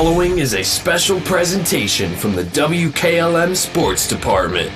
following is a special presentation from the WKLM Sports Department.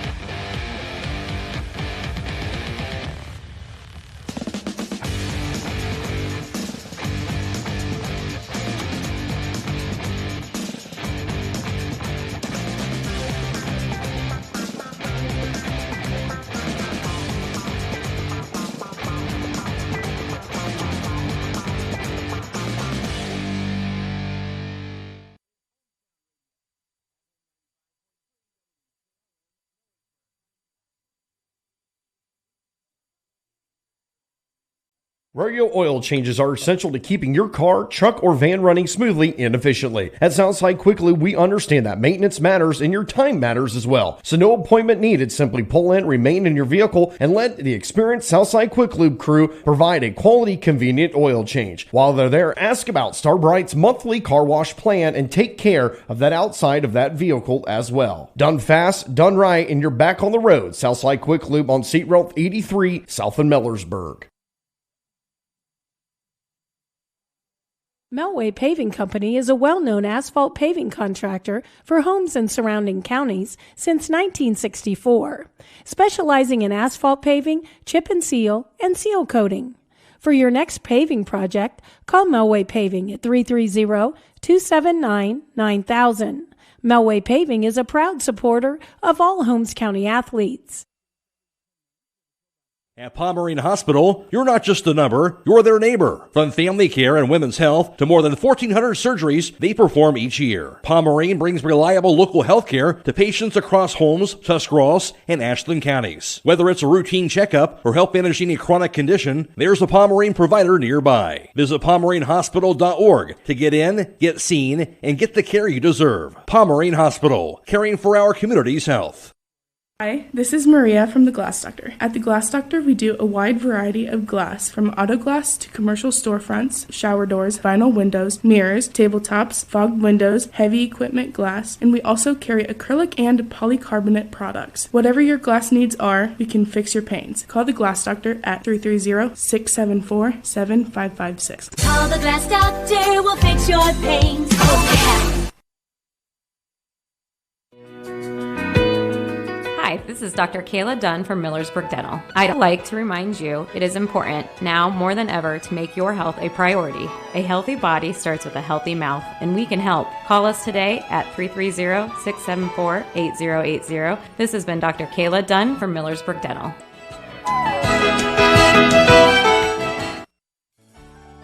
Rodeo oil changes are essential to keeping your car, truck, or van running smoothly and efficiently. At Southside Quick Lube, we understand that maintenance matters and your time matters as well. So no appointment needed. Simply pull in, remain in your vehicle, and let the experienced Southside Quick Lube crew provide a quality, convenient oil change. While they're there, ask about Starbright's monthly car wash plan and take care of that outside of that vehicle as well. Done fast, done right, and you're back on the road. Southside Quick Lube on Seat Road 83, south of Millersburg. Melway Paving Company is a well-known asphalt paving contractor for Holmes and surrounding counties since 1964, specializing in asphalt paving, chip and seal coating. For your next paving project, call Melway Paving at 330-279-9000. Melway Paving is a proud supporter of all Holmes County athletes. At Pomerene Hospital, you're not just a number, you're their neighbor. From family care and women's health to more than 1,400 surgeries they perform each year. Pomerene brings reliable local health care to patients across Holmes, Tuscarawas, and Ashland counties. Whether it's a routine checkup or help manage any chronic condition, there's a Pomerene provider nearby. Visit PomereneHospital.org to get in, get seen, and get the care you deserve. Pomerene Hospital, caring for our community's health. Hi, this is Maria from The Glass Doctor. At The Glass Doctor, we do a wide variety of glass, from auto glass to commercial storefronts, shower doors, vinyl windows, mirrors, tabletops, fogged windows, heavy equipment glass, and we also carry acrylic and polycarbonate products. Whatever your glass needs are, we can fix your panes. Call The Glass Doctor at 330-674-7556. Call The Glass Doctor, we'll fix your panes. Oh, yeah. Hi, this is Dr. Kayla Dunn from Millersburg Dental. I'd like to remind you it is important now more than ever to make your health a priority. A healthy body starts with a healthy mouth, and we can help. Call us today at 330-674-8080. This has been Dr. Kayla Dunn from Millersburg Dental.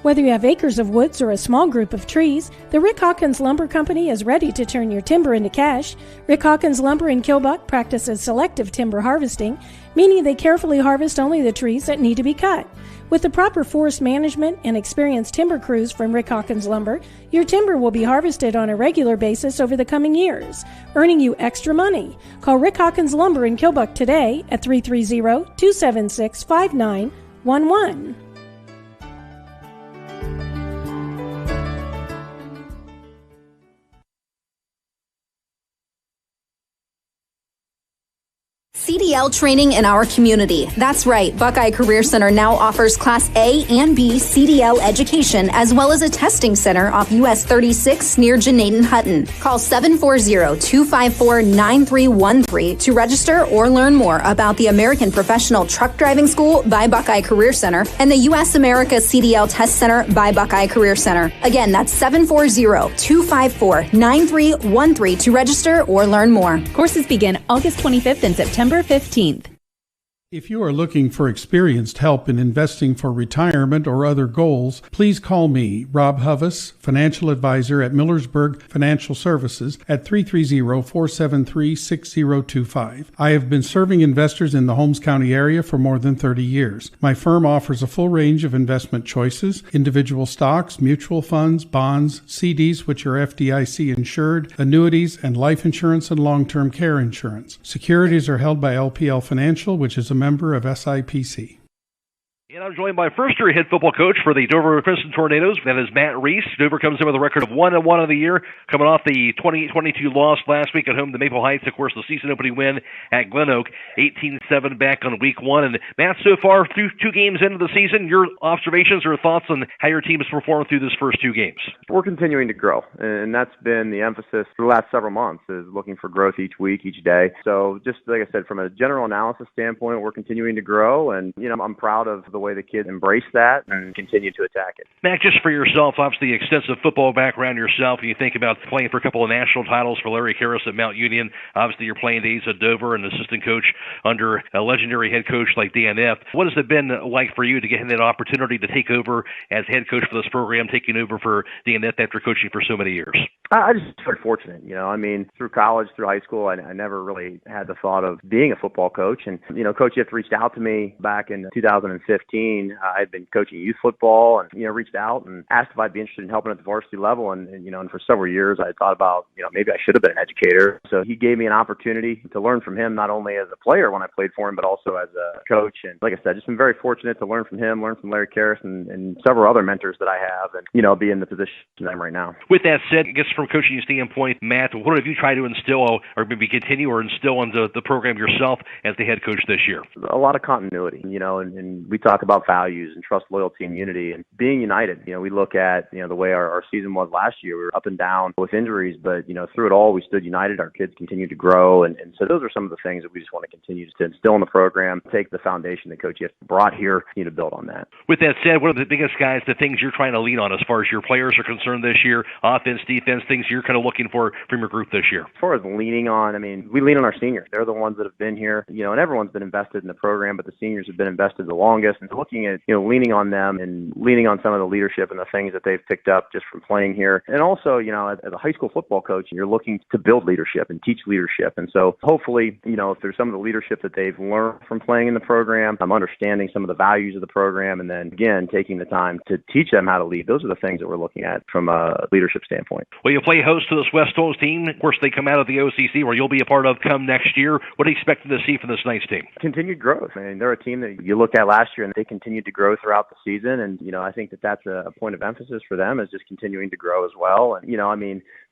Whether you have acres of woods or a small group of trees, the Rick Hawkins Lumber Company is ready to turn your timber into cash. Rick Hawkins Lumber in Kilbuck practices selective timber harvesting, meaning they carefully harvest only the trees that need to be cut. With the proper forest management and experienced timber crews from Rick Hawkins Lumber, your timber will be harvested on a regular basis over the coming years, earning you extra money. Call Rick Hawkins Lumber in Kilbuck today at 330-276-5911. CDL training in our community. That's right, Buckeye Career Center now offers Class A and B CDL education, as well as a testing center off US 36 near Janaden Hutton. Call 740-254-9313 to register or learn more about the American Professional Truck Driving School by Buckeye Career Center and the US America CDL Test Center by Buckeye Career Center. Again, that's 740-254-9313 to register or learn more. Courses begin August 25th and September 15th. If you are looking for experienced help in investing for retirement or other goals, please call me, Rob Huvis, financial advisor at Millersburg Financial Services at 330-473-6025. I have been serving investors in the Holmes County area for more than 30 years. My firm offers a full range of investment choices: individual stocks, mutual funds, bonds, CDs which are FDIC insured, annuities, and life insurance and long-term care insurance. Securities are held by LPL Financial, which is a member of SIPC. And I'm joined by first-year head football coach for the Dover Crimson Tornadoes. That is Matt Reese. Dover comes in with a record of 1-1 of the year, coming off the 20-22 loss last week at home to Maple Heights. Of course, the season-opening win at Glen Oak, 18-7 back on week 1. And Matt, so far through 2 games into the season, your observations or thoughts on how your team has performed through this first 2 games? We're continuing to grow, and that's been the emphasis for the last several months, is looking for growth each week, each day. So just like I said, from a general analysis standpoint, we're continuing to grow, and I'm proud of the way the kids embrace that and continue to attack it. Matt, just for yourself, obviously extensive football background yourself, and you think about playing for a couple of national titles for Larry Karras at Mount Union. Obviously, your playing days at Dover and assistant coach under a legendary head coach like Dan F. What has it been like for you to get that opportunity to take over as head coach for this program, taking over for Dan F after coaching for so many years? I just felt fortunate, through college, through high school, I never really had the thought of being a football coach. And, Coach F reached out to me back in 2015. I had been coaching youth football and, reached out and asked if I'd be interested in helping at the varsity level. And for several years, I thought about, maybe I should have been an educator. So he gave me an opportunity to learn from him, not only as a player when I played for him, but also as a coach. And like I said, just been very fortunate to learn from him, learn from Larry Karras and several other mentors that I have, and, be in the position I'm right now. With that said, I guess from a coaching standpoint, Matt, what have you tried to instill or maybe continue or instill into the program yourself as the head coach this year? A lot of continuity, and we talk about values and trust, loyalty, and unity, and being united. We look at, the way our season was last year. We were up and down with injuries, but, through it all, we stood united. Our kids continued to grow, and so those are some of the things that we just want to continue to instill in the program, take the foundation that Coach F brought here, to build on that. With that said, what are the biggest the things you're trying to lean on as far as your players are concerned this year, offense, defense, things you're kind of looking for from your group this year? As far as leaning on, we lean on our seniors. They're the ones that have been here, and everyone's been invested in the program, but the seniors have been invested the longest, and looking at, leaning on them and leaning on some of the leadership and the things that they've picked up just from playing here. And also, as a high school football coach, you're looking to build leadership and teach leadership. And so hopefully, if there's some of the leadership that they've learned from playing in the program, I'm understanding some of the values of the program, and then again, taking the time to teach them how to lead. Those are the things that we're looking at from a leadership standpoint. Well, you play host to this West Holmes team. Of course, they come out of the OCC, where you'll be a part of come next year. What are you expecting to see from this Knights team? Continued growth. They're a team that you look at last year, and they continued to grow throughout the season. And, I think that's a point of emphasis for them, is just continuing to grow as well. And,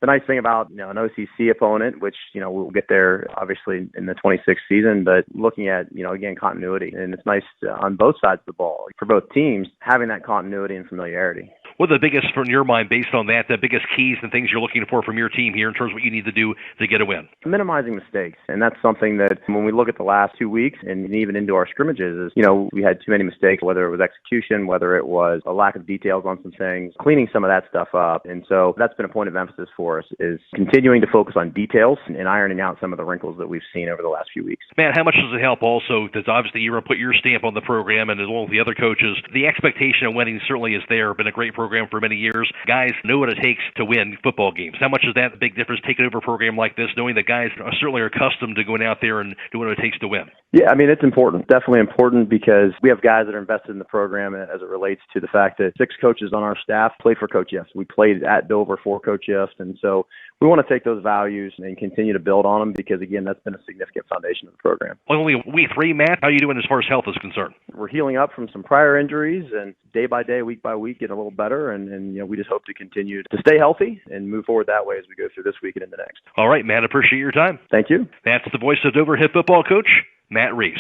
the nice thing about, an OCC opponent, which, we'll get there obviously in the 26th season, but looking at, again, continuity. And it's nice on both sides of the ball for both teams, having that continuity and familiarity. What are the biggest, from your mind, based on that, the biggest keys and things you're looking for from your team here in terms of what you need to do to get a win? Minimizing mistakes. And that's something that when we look at the last 2 weeks and even into our scrimmages, is, we had too many mistakes, whether it was execution, whether it was a lack of details on some things, cleaning some of that stuff up. And so that's been a point of emphasis for us, is continuing to focus on details and ironing out some of the wrinkles that we've seen over the last few weeks. Man, how much does it help also that obviously you're going to put your stamp on the program, and as well as the other coaches, the expectation of winning certainly is there. Been a great program for many years. Guys know what it takes to win football games. How much is that a big difference taking over a program like this, knowing that guys are certainly accustomed to going out there and doing what it takes to win? Yeah, it's important. Definitely important, because we have guys that are invested in the program as it relates to the fact that 6 coaches on our staff play for Coach F. We played at Dover for Coach F. And so we want to take those values and continue to build on them, because, again, that's been a significant foundation of the program. Only week 3, Matt. How are you doing as far as health is concerned? We're healing up from some prior injuries, and day by day, week by week, getting a little better. And we just hope to continue to stay healthy and move forward that way as we go through this week and into next. All right, Matt. Appreciate your time. Thank you. That's the voice of Dover head football coach, Matt Reese.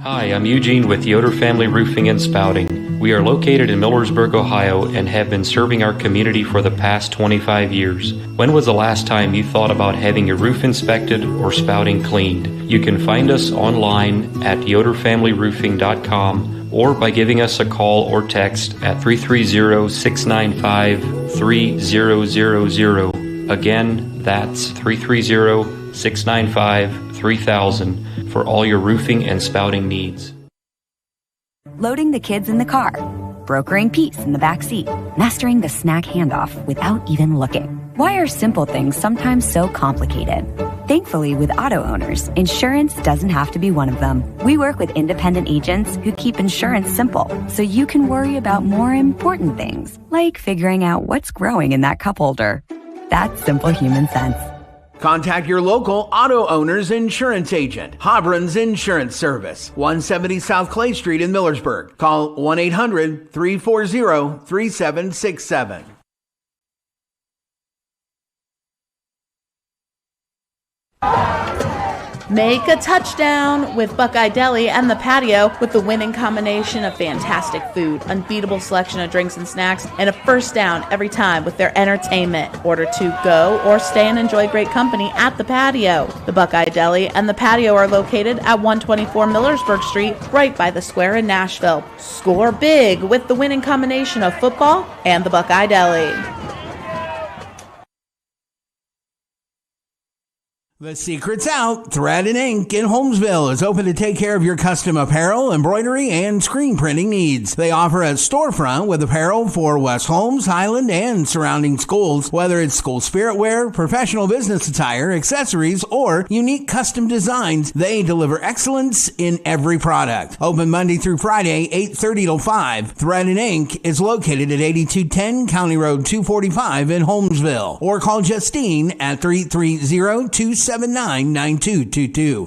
Hi, I'm Eugene with Yoder Family Roofing and Spouting. We are located in Millersburg, Ohio, and have been serving our community for the past 25 years. When was the last time you thought about having your roof inspected or spouting cleaned? You can find us online at yoderfamilyroofing.com or by giving us a call or text at 330-695-3000. Again, that's 330-695-3000 for all your roofing and spouting needs. Loading the kids in the car, brokering peace in the back seat, mastering the snack handoff without even looking. Why are simple things sometimes so complicated? Thankfully, with auto owners, insurance doesn't have to be one of them. We work with independent agents who keep insurance simple, so you can worry about more important things, like figuring out what's growing in that cup holder. That's simple human sense. Contact your local auto owner's insurance agent, Hobron's Insurance Service, 170 South Clay Street in Millersburg. Call 1-800-340-3767. Make a touchdown with Buckeye Deli and the Patio with the winning combination of fantastic food, unbeatable selection of drinks and snacks, and a first down every time with their entertainment. Order to go or stay and enjoy great company at the Patio. The Buckeye Deli and the Patio are located at 124 Millersburg Street, right by the square in Nashville. Score big with the winning combination of football and the Buckeye Deli. The secret's out. Thread and Ink in Holmesville is open to take care of your custom apparel, embroidery, and screen printing needs. They offer a storefront with apparel for West Holmes, Highland, and surrounding schools. Whether it's school spirit wear, professional business attire, accessories, or unique custom designs, they deliver excellence in every product. Open Monday through Friday, 8:30 till 5. Thread and Ink is located at 8210 County Road 245 in Holmesville. Or call Justine at 330-279-9222.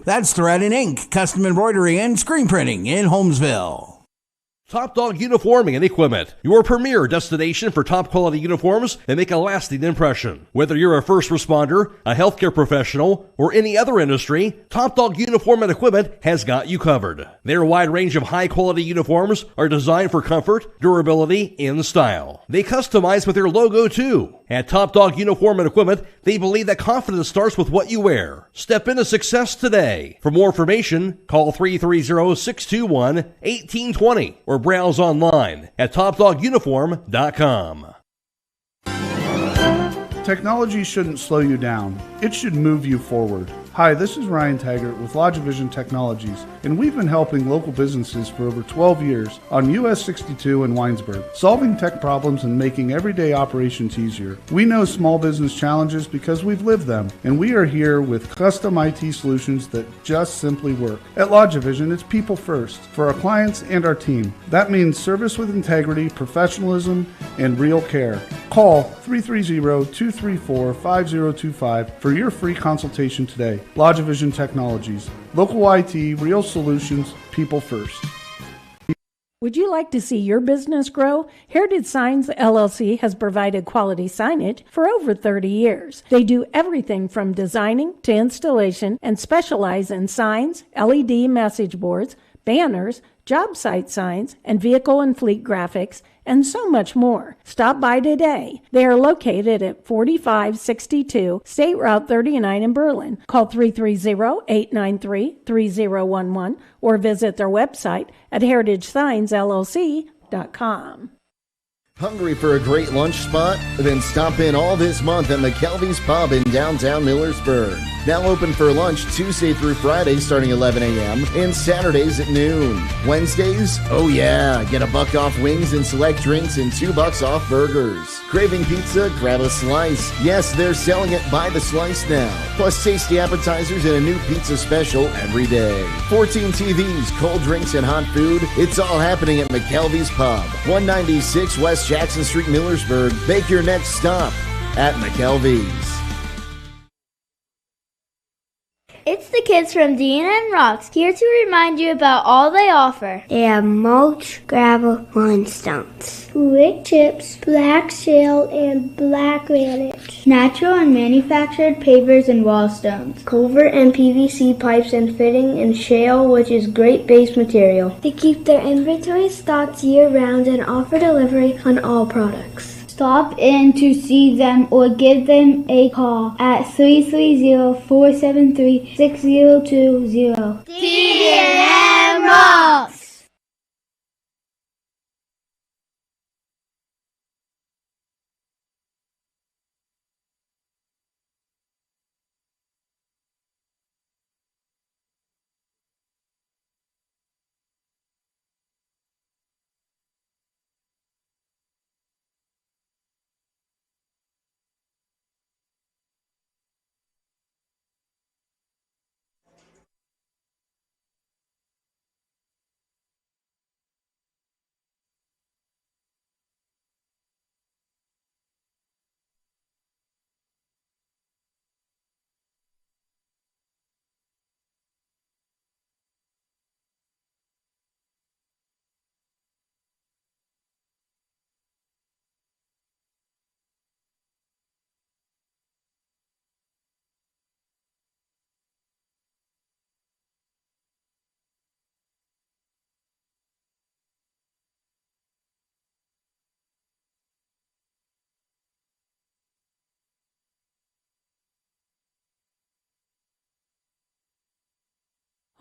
That's Thread and Ink, custom embroidery and screen printing in Holmesville. Top Dog Uniforming and Equipment, your premier destination for top quality uniforms that make a lasting impression. Whether you're a first responder, a healthcare professional, or any other industry, Top Dog Uniform and Equipment has got you covered. Their wide range of high quality uniforms are designed for comfort, durability, and style. They customize with their logo too. At Top Dog Uniform and Equipment, they believe that confidence starts with what you wear. Step into success today. For more information, call 330-621-1820 or browse online at topdoguniform.com. Technology shouldn't slow you down. It should move you forward. Hi, this is Ryan Taggart with LodgeVision Technologies, and we've been helping local businesses for over 12 years on US 62 in Winesburg, solving tech problems and making everyday operations easier. We know small business challenges because we've lived them, and we are here with custom IT solutions that just simply work. At LodgeVision, it's people first for our clients and our team. That means service with integrity, professionalism, and real care. Call 330-234-5025 for your free consultation today. LodgeVision Technologies. Local IT, real solutions, people first. Would you like to see your business grow? Heritage Signs LLC has provided quality signage for over 30 years. They do everything from designing to installation and specialize in signs, LED message boards, banners, job site signs, and vehicle and fleet graphics, and so much more. Stop by today. They are located at 4562 State Route 39 in Berlin. Call 330-893-3011 or visit their website at heritagesignsllc.com. Hungry for a great lunch spot? Then stop in all this month at McKelvey's Pub in downtown Millersburg. Now open for lunch Tuesday through Friday starting 11 a.m. and Saturdays at noon. Wednesdays? Oh yeah, get $1 off wings and select drinks and $2 off burgers. Craving pizza? Grab a slice. Yes, they're selling it by the slice now. Plus tasty appetizers and a new pizza special every day. 14 TVs, cold drinks, and hot food. It's all happening at McKelvey's Pub, 196 West Jackson Street, Millersburg. Make your next stop at McKelvey's. It's the kids from D&M Rocks, here to remind you about all they offer. They have mulch, gravel, limestone, wood chips, black shale, and black granite, natural and manufactured pavers and wall stones, culvert and PVC pipes and fitting, and shale, which is great base material. They keep their inventory stocked year-round and offer delivery on all products. Stop in to see them or give them a call at 330-473-6020. D&M Rocks!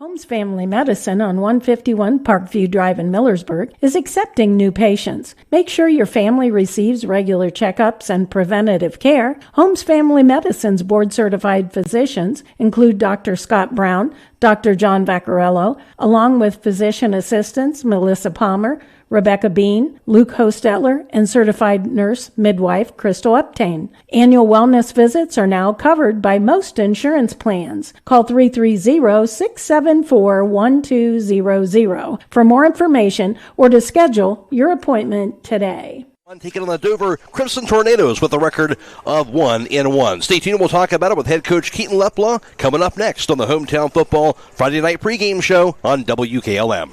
Holmes Family Medicine on 151 Parkview Drive in Millersburg is accepting new patients. Make sure your family receives regular checkups and preventative care. Holmes Family Medicine's board-certified physicians include Dr. Scott Brown, Dr. John Vaccarello, along with physician assistants Melissa Palmer, Rebecca Bean, Luke Hostetler, and certified nurse midwife Crystal Uptain. Annual wellness visits are now covered by most insurance plans. Call 330-674-1200 for more information or to schedule your appointment today. Taking on the Dover Crimson Tornadoes with a record of 1-1. Stay tuned. We'll talk about it with head coach Keaton Lepla coming up next on the Hometown Football Friday night pregame show on WKLM.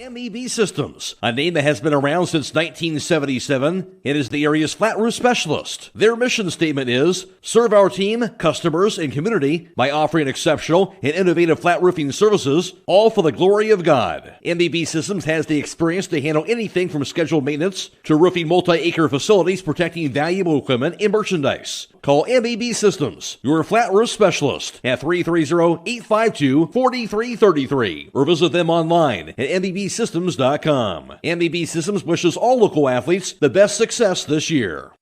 MEB Systems, a name that has been around since 1977. It is the area's flat roof specialist. Their mission statement is, serve our team, customers, and community by offering exceptional and innovative flat roofing services, all for the glory of God. MEB Systems has the experience to handle anything from scheduled maintenance to roofing multi-acre facilities protecting valuable equipment and merchandise. Call MEB Systems, your flat roof specialist, at 330-852-4333 or visit them online at MEBsystems.com. MEB Systems wishes all local athletes the best success this year.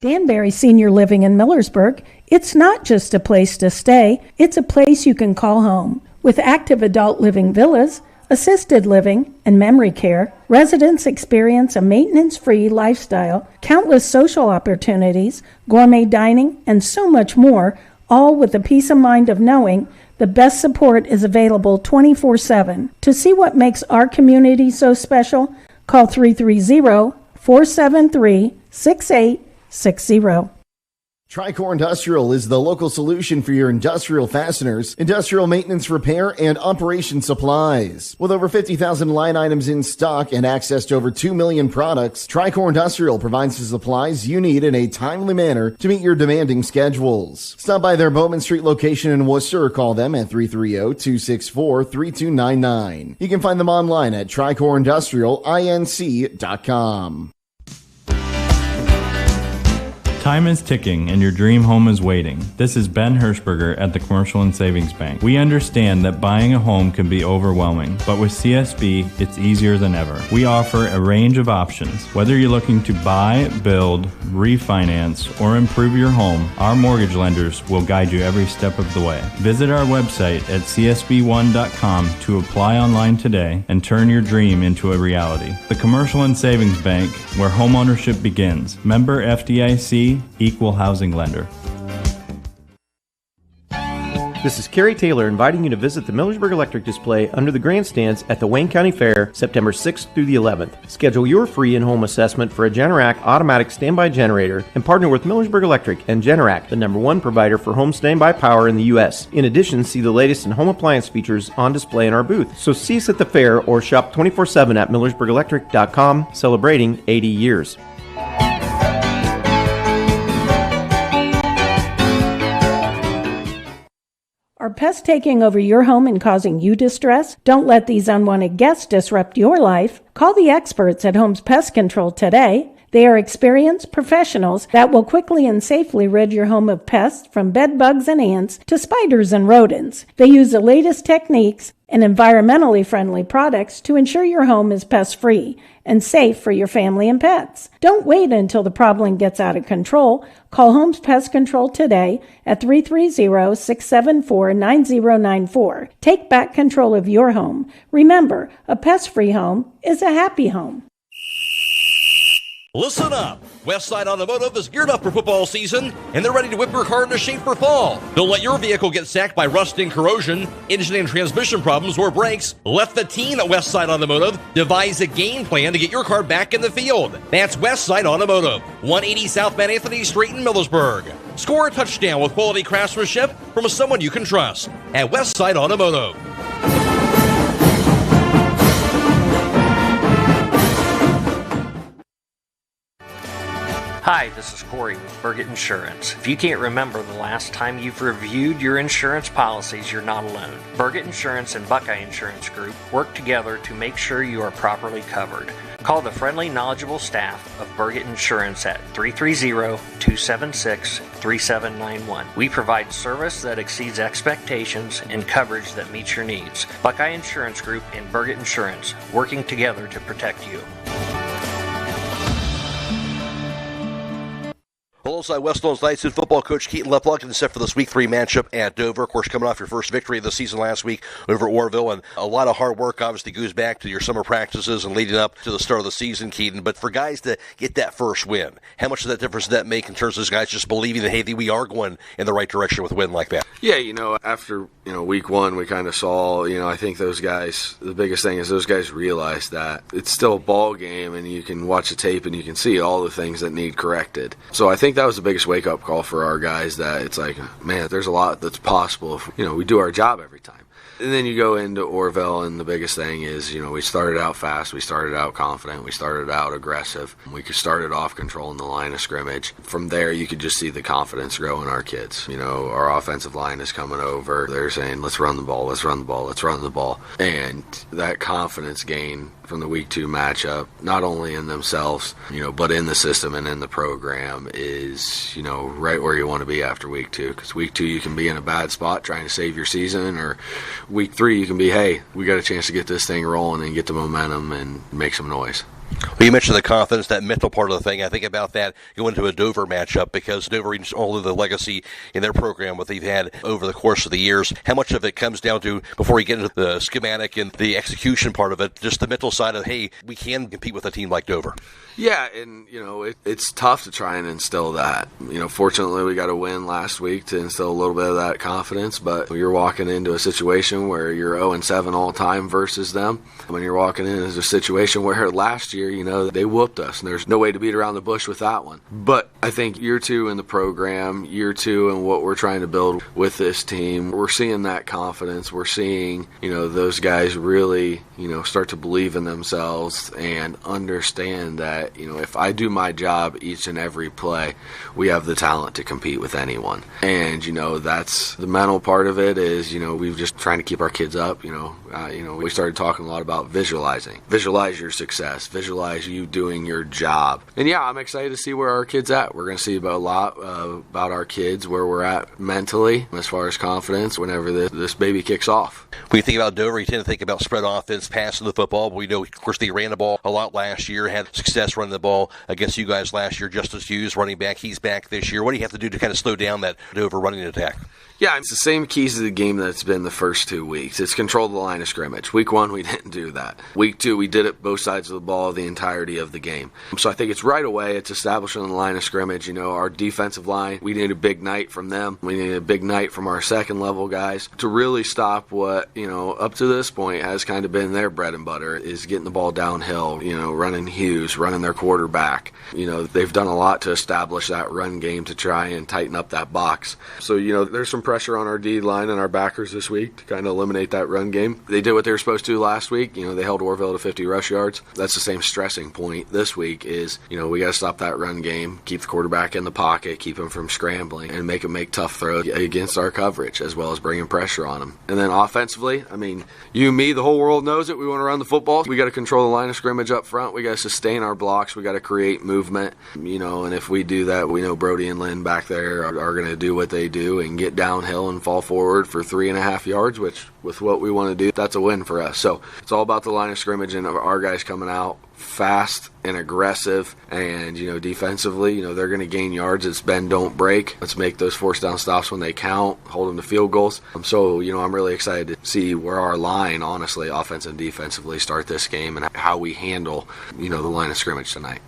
Danbury Senior Living in Millersburg, it's not just a place to stay, it's a place you can call home. With active adult living villas, assisted living, and memory care, residents experience a maintenance-free lifestyle, countless social opportunities, gourmet dining, and so much more, all with the peace of mind of knowing the best support is available 24/7. To see what makes our community so special, call 330-473-6860. Tricor Industrial is the local solution for your industrial fasteners, industrial maintenance, repair, and operation supplies. With over 50,000 line items in stock and access to over 2 million products, Tricor Industrial provides the supplies you need in a timely manner to meet your demanding schedules. Stop by their Bowman Street location in Worcester or call them at 330-264-3299. You can find them online at tricorindustrialinc.com. Time is ticking and your dream home is waiting. This is Ben Hirschberger at the Commercial and Savings Bank. We understand that buying a home can be overwhelming, but with CSB, it's easier than ever. We offer a range of options. Whether you're looking to buy, build, refinance, or improve your home, our mortgage lenders will guide you every step of the way. Visit our website at csb1.com to apply online today and turn your dream into a reality. The Commercial and Savings Bank, where homeownership begins. Member FDIC, Equal Housing Lender. This is Kerry Taylor inviting you to visit the Millersburg Electric display under the grandstands at the Wayne County Fair, September 6th through the 11th. Schedule your free in-home assessment for a Generac automatic standby generator and partner with Millersburg Electric and Generac, the #1 provider for home standby power in the U.S. In addition, see the latest in home appliance features on display in our booth. So see us at the fair or shop 24/7 at millersburgelectric.com, celebrating 80 years. Are pests taking over your home and causing you distress? Don't let these unwanted guests disrupt your life. Call the experts at Holmes Pest Control today. They are experienced professionals that will quickly and safely rid your home of pests from bed bugs and ants to spiders and rodents. They use the latest techniques and environmentally friendly products to ensure your home is pest-free and safe for your family and pets. Don't wait until the problem gets out of control. Call Holmes Pest Control today at 330-674-9094. Take back control of your home. Remember, a pest-free home is a happy home. Listen up! Westside Automotive is geared up for football season, and they're ready to whip your car into shape for fall. Don't let your vehicle get sacked by rust and corrosion, engine and transmission problems, or brakes. Let the team at Westside Automotive devise a game plan to get your car back in the field. That's Westside Automotive, 180 South Van Anthony Street in Millersburg. Score a touchdown with quality craftsmanship from someone you can trust at Westside Automotive. Hi, this is Croy with Burgett Insurance. If you can't remember the last time you've reviewed your insurance policies, you're not alone. Burgett Insurance and Buckeye Insurance Group work together to make sure you are properly covered. Call the friendly, knowledgeable staff of Burgett Insurance at 330-276-3791. We provide service that exceeds expectations and coverage that meets your needs. Buckeye Insurance Group and Burgett Insurance, working together to protect you. Alongside West Lawrence Knights head football coach Keaton Leplock and set for this Week 3 matchup at Dover. Of course, coming off your first victory of the season last week over Orville, and a lot of hard work obviously goes back to your summer practices and leading up to the start of the season, Keaton. But for guys to get that first win, how much of that difference does that make in terms of those guys just believing that, hey, we are going in the right direction with a win like that? Yeah, after Week 1, we kind of saw, I think those guys, the biggest thing is those guys realize that it's still a ball game, and you can watch the tape and you can see all the things that need corrected. So I think that was the biggest wake-up call for our guys, that it's like, man, there's a lot that's possible if, we do our job every time. And then you go into Orville, and the biggest thing is, we started out fast, we started out confident, we started out aggressive. We started off controlling the line of scrimmage. From there, you could just see the confidence grow in our kids. Our offensive line is coming over. They're saying, let's run the ball, let's run the ball, let's run the ball. And that confidence gain from the Week 2 matchup, not only in themselves, but in the system and in the program is, right where you want to be after Week 2. Because Week 2, you can be in a bad spot trying to save your season, or Week 3, you can be, hey, we got a chance to get this thing rolling and get the momentum and make some noise. Well, you mentioned the confidence, that mental part of the thing. I think about that going into a Dover matchup, because Dover, all of the legacy in their program, what they've had over the course of the years, how much of it comes down to, before we get into the schematic and the execution part of it, just the mental side of, hey, we can compete with a team like Dover. Yeah, and, it's tough to try and instill that. Fortunately, we got a win last week to instill a little bit of that confidence, but you're walking into a situation where you're 0-7 all time versus them. When you're walking into a situation where last year, they whooped us, and there's no way to beat around the bush with that one. But I think year 2 in the program, year 2 in what we're trying to build with this team, we're seeing that confidence. We're seeing, those guys really, start to believe in themselves and understand that, if I do my job each and every play, we have the talent to compete with anyone. And, that's the mental part of it is, we've just trying to keep our kids up. We started talking a lot about visualizing. Visualize your success. Visualize you doing your job. And yeah, I'm excited to see where our kids at. We're going to see a lot about our kids, where we're at mentally as far as confidence whenever this baby kicks off. When you think about Dover, you tend to think about spread offense, passing the football. But we know, of course, they ran the ball a lot last year, had success running the ball against you guys last year. Justice Hughes, running back, he's back this year. What do you have to do to kind of slow down that Dover running attack? Yeah, it's the same keys to the game that's been the first 2 weeks. It's control the line of scrimmage. Week 1, we didn't do that. Week 2, we did it both sides of the ball the entirety of the game. So I think it's right away, it's establishing the line of scrimmage. Our defensive line, we need a big night from them. We need a big night from our second level guys to really stop what, up to this point has kind of been their bread and butter, is getting the ball downhill, running Hughes, running their quarterback. They've done a lot to establish that run game to try and tighten up that box. So, there's some pressure on our D line and our backers this week to kind of eliminate that run game. They did what they were supposed to last week. They held Orville to 50 rush yards. That's the same stressing point this week is, we got to stop that run game, keep the quarterback in the pocket, keep him from scrambling, and make him make tough throws against our coverage, as well as bringing pressure on him. And then offensively, you, me, the whole world knows it. We want to run the football. We got to control the line of scrimmage up front. We got to sustain our blocks. We got to create movement, and if we do that, we know Brody and Lynn back there are going to do what they do and get downhill and fall forward for 3.5 yards, which with what we want to do, that's a win for us. So it's all about the line of scrimmage and our guys coming out fast and aggressive, and defensively, they're going to gain yards. It's bend, don't break. Let's make those force down stops when they count, hold them to field goals. So I'm really excited to see where our line, honestly, offensive and defensively, start this game and how we handle the line of scrimmage tonight.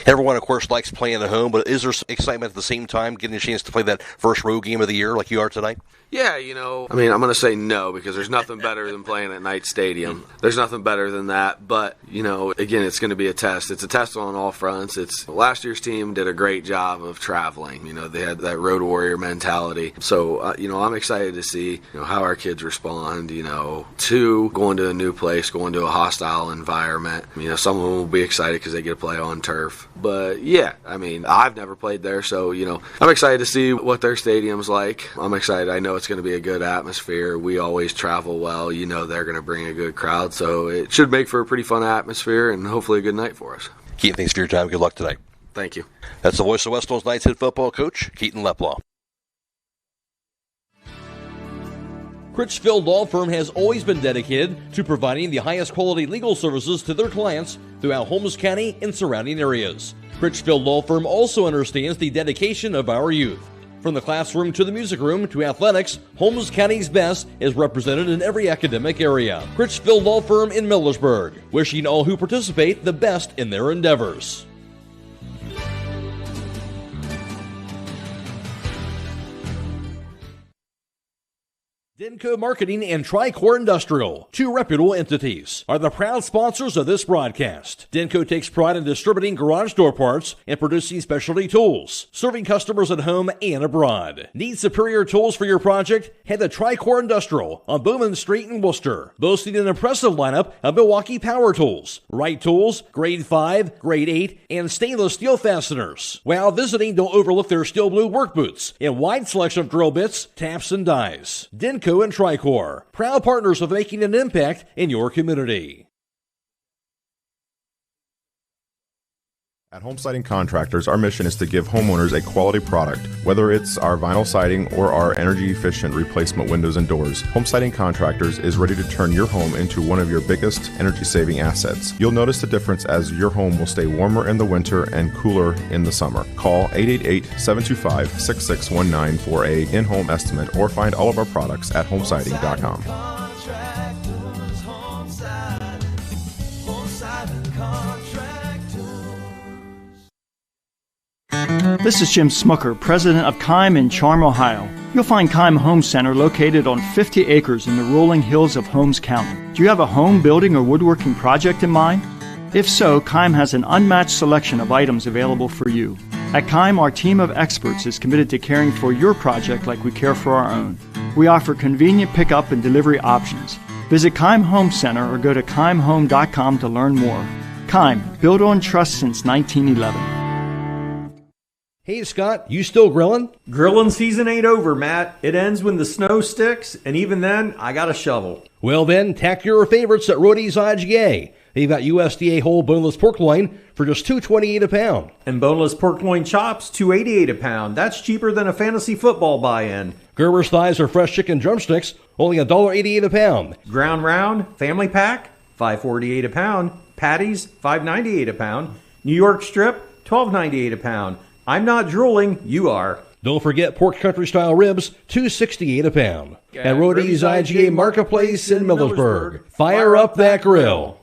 Everyone, of course, likes playing at home, but is there some excitement at the same time, getting a chance to play that first road game of the year like you are tonight? Yeah, I'm going to say no because there's nothing better than playing at Knight Stadium. There's nothing better than that. But, again, it's going to be a test. It's a test on all fronts. Last year's team did a great job of traveling. They had that road warrior mentality. So, I'm excited to see how our kids respond, to going to a new place, going to a hostile environment. Some of them will be excited because they get to play on turf. But, yeah, I've never played there. So, I'm excited to see what their stadium's like. I'm excited. I know it's going to be a good atmosphere. We always travel well. They're going to bring a good crowd. So it should make for a pretty fun atmosphere and hopefully a good night for us. Keaton, thanks for your time. Good luck tonight. Thank you. That's the voice of West Holmes Knights head football coach, Keaton Leplaw. Critchfield Law Firm has always been dedicated to providing the highest quality legal services to their clients throughout Holmes County and surrounding areas. Critchfield Law Firm also understands the dedication of our youth. From the classroom to the music room to athletics, Holmes County's best is represented in every academic area. Critchfield Law Firm in Millersburg, wishing all who participate the best in their endeavors. Denco Marketing and Tricor Industrial, two reputable entities, are the proud sponsors of this broadcast. Denco takes pride in distributing garage door parts and producing specialty tools, serving customers at home and abroad. Need superior tools for your project? Head to Tricor Industrial on Bowman Street in Worcester, boasting an impressive lineup of Milwaukee power tools, Wright tools, grade 5, grade 8, and stainless steel fasteners. While visiting, don't overlook their steel blue work boots and wide selection of drill bits, taps, and dies. Denco and Tricor, proud partners of making an impact in your community. At Home Siding Contractors, our mission is to give homeowners a quality product, whether it's our vinyl siding or our energy-efficient replacement windows and doors. Home Siding Contractors is ready to turn your home into one of your biggest energy-saving assets. You'll notice the difference as your home will stay warmer in the winter and cooler in the summer. Call 888-725-6619 for a in-home estimate or find all of our products at homesiding.com. This is Jim Smucker, president of Keim in Charm, Ohio. You'll find Keim Home Center located on 50 acres in the rolling hills of Holmes County. Do you have a home building or woodworking project in mind? If so, Keim has an unmatched selection of items available for you. At Keim, our team of experts is committed to caring for your project like we care for our own. We offer convenient pickup and delivery options. Visit Keim Home Center or go to keimhome.com to learn more. Keim, built on trust since 1911. Hey, Scott, you still grilling? Grilling season ain't over, Matt. It ends when the snow sticks, and even then, I got a shovel. Well then, tack your favorites at Rody's IGA. They've got USDA whole boneless pork loin for just $2.28 a pound. And boneless pork loin chops, $2.88 a pound. That's cheaper than a fantasy football buy-in. Gerber's thighs or fresh chicken drumsticks, only $1.88 a pound. Ground round, family pack, $5.48 a pound. Patties, $5.98 a pound. New York strip, $12.98 a pound. I'm not drooling, you are. Don't forget pork country style ribs, $2.68 a pound. At Rody's IGA Marketplace in Millersburg. Fire up that grill.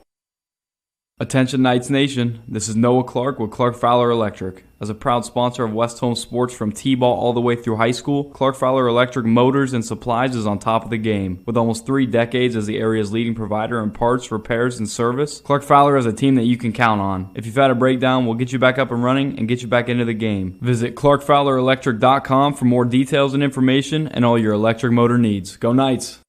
Attention Knights Nation, this is Noah Clark with Clark Fowler Electric. As a proud sponsor of West Holmes sports from T-ball all the way through high school, Clark Fowler Electric Motors and Supplies is on top of the game. With almost 3 decades as the area's leading provider in parts, repairs, and service, Clark Fowler is a team that you can count on. If you've had a breakdown, we'll get you back up and running and get you back into the game. Visit ClarkFowlerElectric.com for more details and information and all your electric motor needs. Go Knights!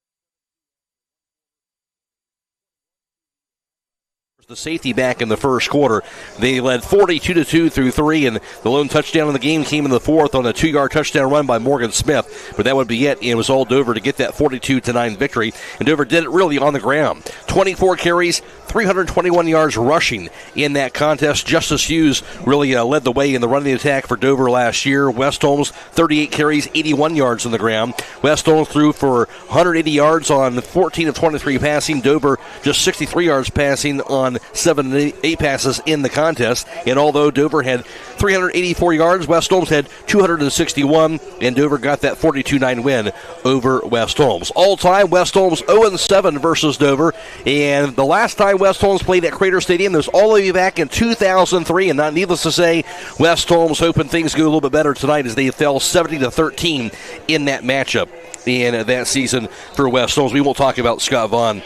The safety back in the first quarter. They led 42-2 through 3, and the lone touchdown of the game came in the fourth on a 2-yard touchdown run by Morgan Smith. But that would be it, and it was all Dover to get that 42-9 victory. And Dover did it really on the ground. 24 carries, 321 yards rushing in that contest. Justice Hughes really led the way in the running attack for Dover last year. West Holmes, 38 carries, 81 yards on the ground. West Holmes threw for 180 yards on 14 of 23 passing. Dover just 63 yards passing on 7 of 8 passes in the contest. And although Dover had 384 yards, West Holmes had 261, and Dover got that 42-9 win over West Holmes. All time, West Holmes 0-7 versus Dover, and the last time West Holmes played at Crater Stadium, there's all the way back in 2003, and not needless to say, West Holmes hoping things go a little bit better tonight as they fell 70-13 in that matchup. in that season for West Holmes. We won't talk about Scott Vaughn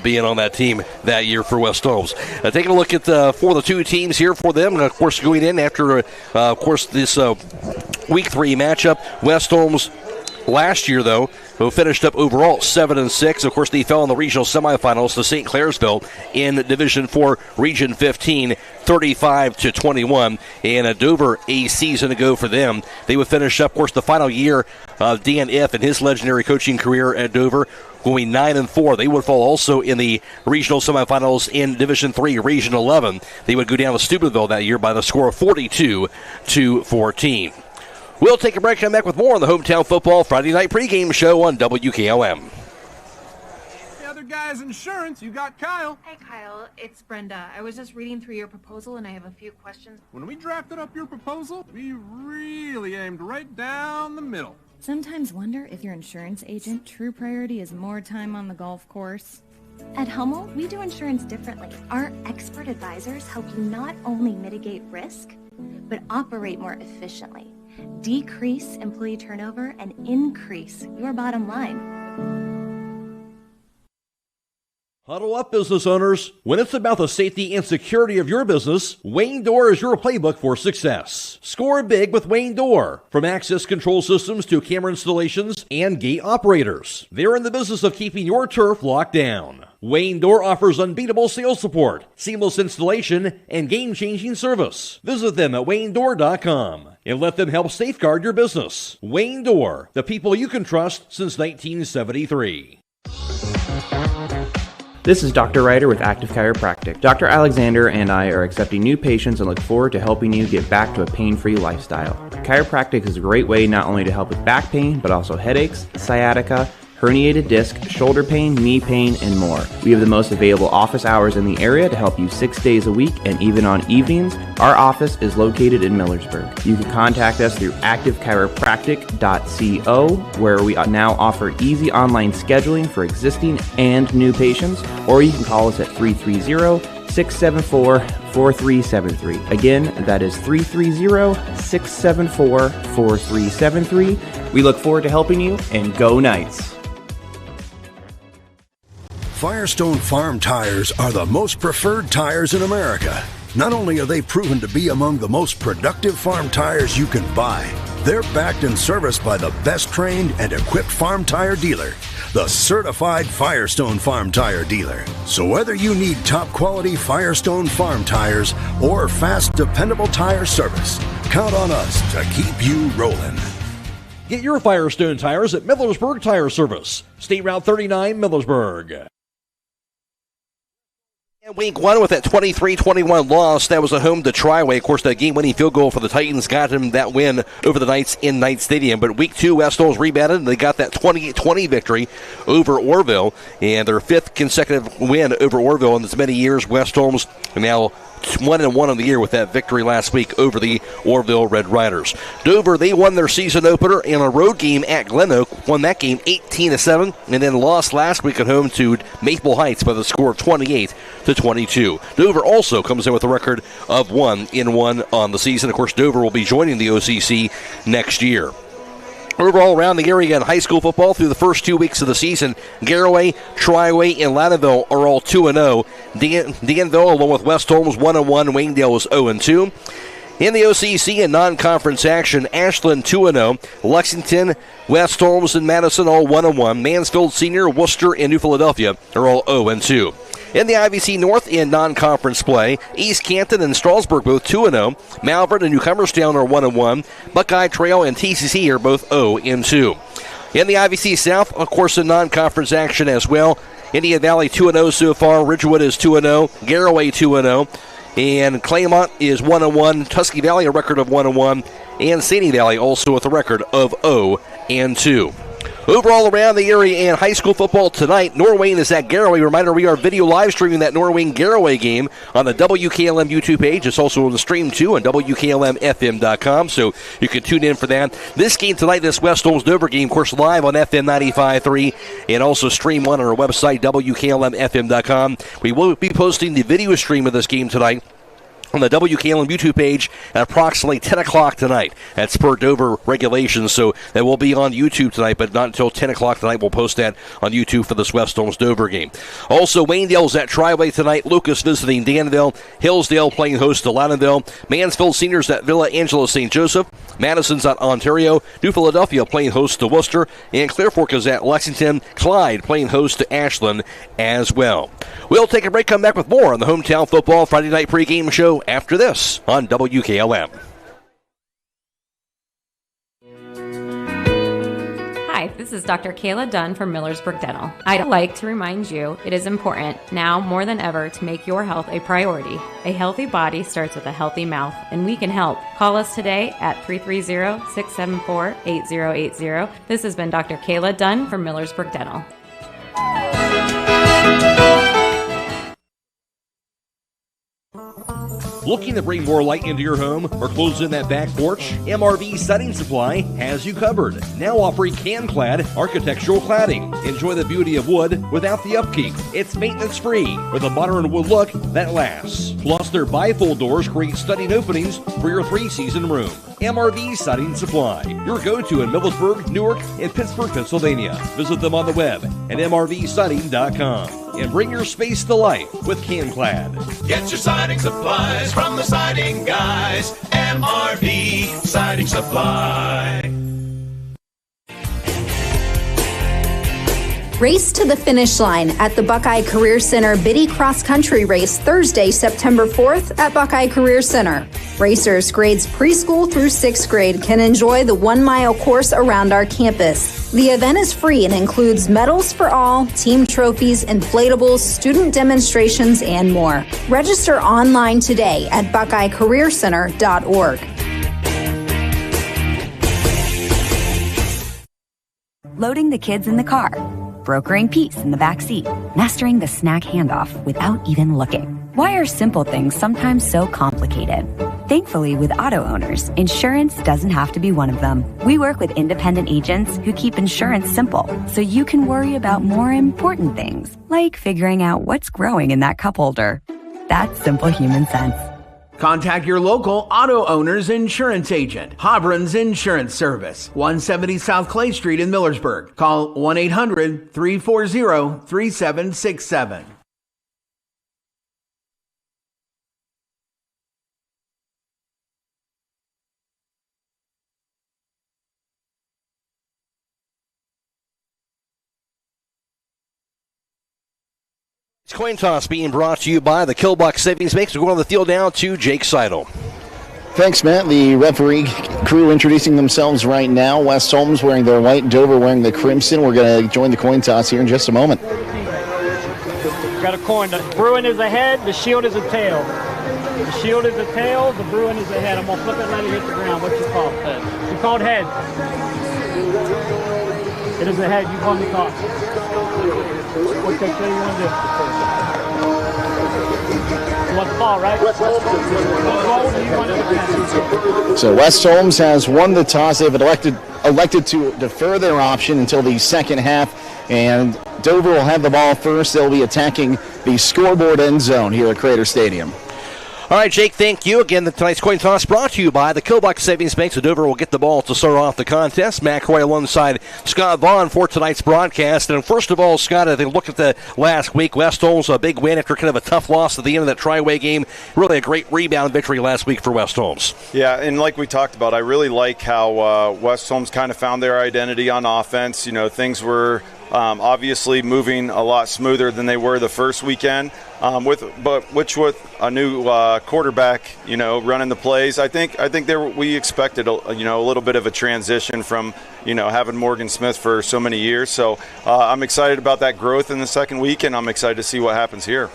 being on that team that year for West Holmes. Taking a look at for the two teams here for them, of course, going in after, of course, this Week 3 matchup. West Holmes last year, though, who finished up overall 7-6. Of course, they fell in the regional semifinals to St. Clairsville in Division 4, Region 15, 35-21. And Dover, a season ago for them, they would finish up, of course, the final year of Dan Iff and his legendary coaching career at Dover, going 9-4. They would fall also in the regional semifinals in Division 3, Region 11. They would go down to Steubenville that year by the score of 42-14. We'll take a break and come back with more on the Hometown Football Friday Night Pregame Show on WKLM. The other guy's insurance, you got Kyle. Hey, Kyle, it's Brenda. I was just reading through your proposal, and I have a few questions. When we drafted up your proposal, we really aimed right down the middle. Sometimes wonder if your insurance agent true priority is more time on the golf course. At Hummel, we do insurance differently. Our expert advisors help you not only mitigate risk, but operate more efficiently, decrease employee turnover, and increase your bottom line. Huddle up, business owners. When it's about the safety and security of your business, Wayne Door is your playbook for success. Score big with Wayne Door. From access control systems to camera installations and gate operators, they're in the business of keeping your turf locked down. Wayne Door offers unbeatable sales support, seamless installation, and game-changing service. Visit them at WayneDoor.com and let them help safeguard your business. Wayne Door, the people you can trust since 1973. This is Dr. Ryder with Active Chiropractic. Dr. Alexander and I are accepting new patients and look forward to helping you get back to a pain-free lifestyle. Chiropractic is a great way not only to help with back pain, but also headaches, sciatica, herniated disc, shoulder pain, knee pain, and more. We have the most available office hours in the area to help you 6 days a week and even on evenings. Our office is located in Millersburg. You can contact us through activechiropractic.co, where we now offer easy online scheduling for existing and new patients, or you can call us at 330-674-4373. Again, that is 330-674-4373. We look forward to helping you, and go Knights! Firestone Farm tires are the most preferred tires in America. Not only are they proven to be among the most productive farm tires you can buy, they're backed and serviced by the best trained and equipped farm tire dealer, the Certified Firestone Farm Tire Dealer. So whether you need top quality Firestone Farm tires or fast, dependable tire service, count on us to keep you rolling. Get your Firestone tires at Millersburg Tire Service, State Route 39, Millersburg. Week 1 with that 23-21 loss. That was a home to Triway. Of course, that game-winning field goal for the Titans got him that win over the Knights in Knight Stadium. But Week 2, West Holmes rebounded, and they got that 28-20 victory over Orville. And their 5th consecutive win over Orville in as many years. West Holmes now 1-1 on the year with that victory last week over the Orville Red Riders. Dover, they won their season opener in a road game at Glen Oak, won that game 18-7, and then lost last week at home to Maple Heights by the score of 28-22. Dover also comes in with a record of 1-1 on the season. Of course, Dover will be joining the OCC next year. Overall, around the area in high school football through the first 2 weeks of the season, Garraway, Triway, and Latteville are all 2-0. Danville, along with West Holmes, 1-1. Wayndale was 0-2. In the OCC in non-conference action, Ashland 2-0. Lexington, West Holmes, and Madison all 1-1. Mansfield Senior, Worcester, and New Philadelphia are all 0-2. In the IVC North in non-conference play, East Canton and Strasburg both 2-0. Malvern and New Cumberstown are 1-1. Buckeye Trail and TCC are both 0-2. In the IVC South, of course, in non-conference action as well, Indian Valley 2-0 so far. Ridgewood is 2-0. Garraway 2-0. And Claymont is 1-1. Tusky Valley a record of 1-1. And Sandy Valley also with a record of 0-2. Overall around the area in high school football tonight, Norwayne is at Garraway. Reminder, we are video live streaming that Norwayne-Garraway game on the WKLM YouTube page. It's also on the stream, too, on WKLM-FM.com, so you can tune in for that. This game tonight, this West Holmes-Dover game, of course, live on FM 95.3 and also stream one on our website, WKLM-FM.com. We will be posting the video stream of this game tonight on the WKLM YouTube page at approximately 10 o'clock tonight. That's per Dover regulations, so that will be on YouTube tonight, but not until 10 o'clock tonight. We'll post that on YouTube for this West Holmes Dover game. Also, Waynedale's at Triway tonight. Lucas visiting Danville. Hillsdale playing host to Loudonville. Mansfield Seniors at Villa Angela St. Joseph. Madison's at Ontario. New Philadelphia playing host to Worcester. And Clear Fork is at Lexington. Clyde playing host to Ashland as well. We'll take a break, come back with more on the Hometown Football Friday Night Pregame Show after this on WKLM. Hi, this is Dr. Kayla Dunn from Millersburg Dental. I'd like to remind you it is important now more than ever to make your health a priority. A healthy body starts with a healthy mouth, and we can help. Call us today at 330-674-8080. This has been Dr. Kayla Dunn from Millersburg Dental. Looking to bring more light into your home or close in that back porch? MRV Siding Supply has you covered. Now offering can-clad architectural cladding. Enjoy the beauty of wood without the upkeep. It's maintenance-free with a modern wood look that lasts. Plus, their bifold doors create stunning openings for your three-season room. MRV Siding Supply, your go-to in Millersburg, Newark, and Pittsburgh, Pennsylvania. Visit them on the web at mrvsiding.com. And bring your space to life with CanClad. Get your siding supplies from the siding guys. MRV Siding Supply. Race to the finish line at the Buckeye Career Center Biddy Cross Country Race Thursday, September 4th at Buckeye Career Center. Racers grades preschool through 6th grade can enjoy the 1-mile course around our campus. The event is free and includes medals for all, team trophies, inflatables, student demonstrations, and more. Register online today at buckeyecareercenter.org. Loading the kids in the car, brokering peace in the back seat, mastering the snack handoff without even looking. Why are simple things sometimes so complicated? Thankfully, with auto owners, insurance doesn't have to be one of them. We work with independent agents who keep insurance simple, so you can worry about more important things, like figuring out what's growing in that cup holder. That's simple human sense. Contact your local auto owner's insurance agent. Hobron's Insurance Service, 170 South Clay Street in Millersburg. Call 1-800-340-3767. It's Coin Toss being brought to you by the Killbuck Savings Bank. So we're going on the field now to Jake Seidel. Thanks, Matt. The referee crew introducing themselves right now. West Holmes wearing their white, Dover wearing the crimson. We're going to join the coin toss here in just a moment. Got a coin. The Bruin is a head, the Shield is a tail. The Shield is a tail, the Bruin is a head. I'm going to flip it and let it hit the ground. What you call it? Head. You called head. It is a head. You won the toss. What picture you want to do? You want the ball, right? So West Holmes has won the toss. They've elected to defer their option until the second half, and Dover will have the ball first. They'll be attacking the scoreboard end zone here at Crater Stadium. All right, Jake, thank you. Again, tonight's coin toss brought to you by the Killbuck Savings Bank. So Dover will get the ball to start off the contest. Matt Croy alongside Scott Vaughn for tonight's broadcast. And first of all, Scott, I think look at the last week. West Holmes, a big win after kind of a tough loss at the end of that Triway game. Really a great rebound victory last week for West Holmes. Yeah, and like we talked about, I really like how West Holmes kind of found their identity on offense. You know, things were obviously moving a lot smoother than they were the first weekend, with a new quarterback, you know, running the plays. I think we expected a little bit of a transition from, you know, having Morgan Smith for so many years. So I'm excited about that growth in the second week, and I'm excited to see what happens here.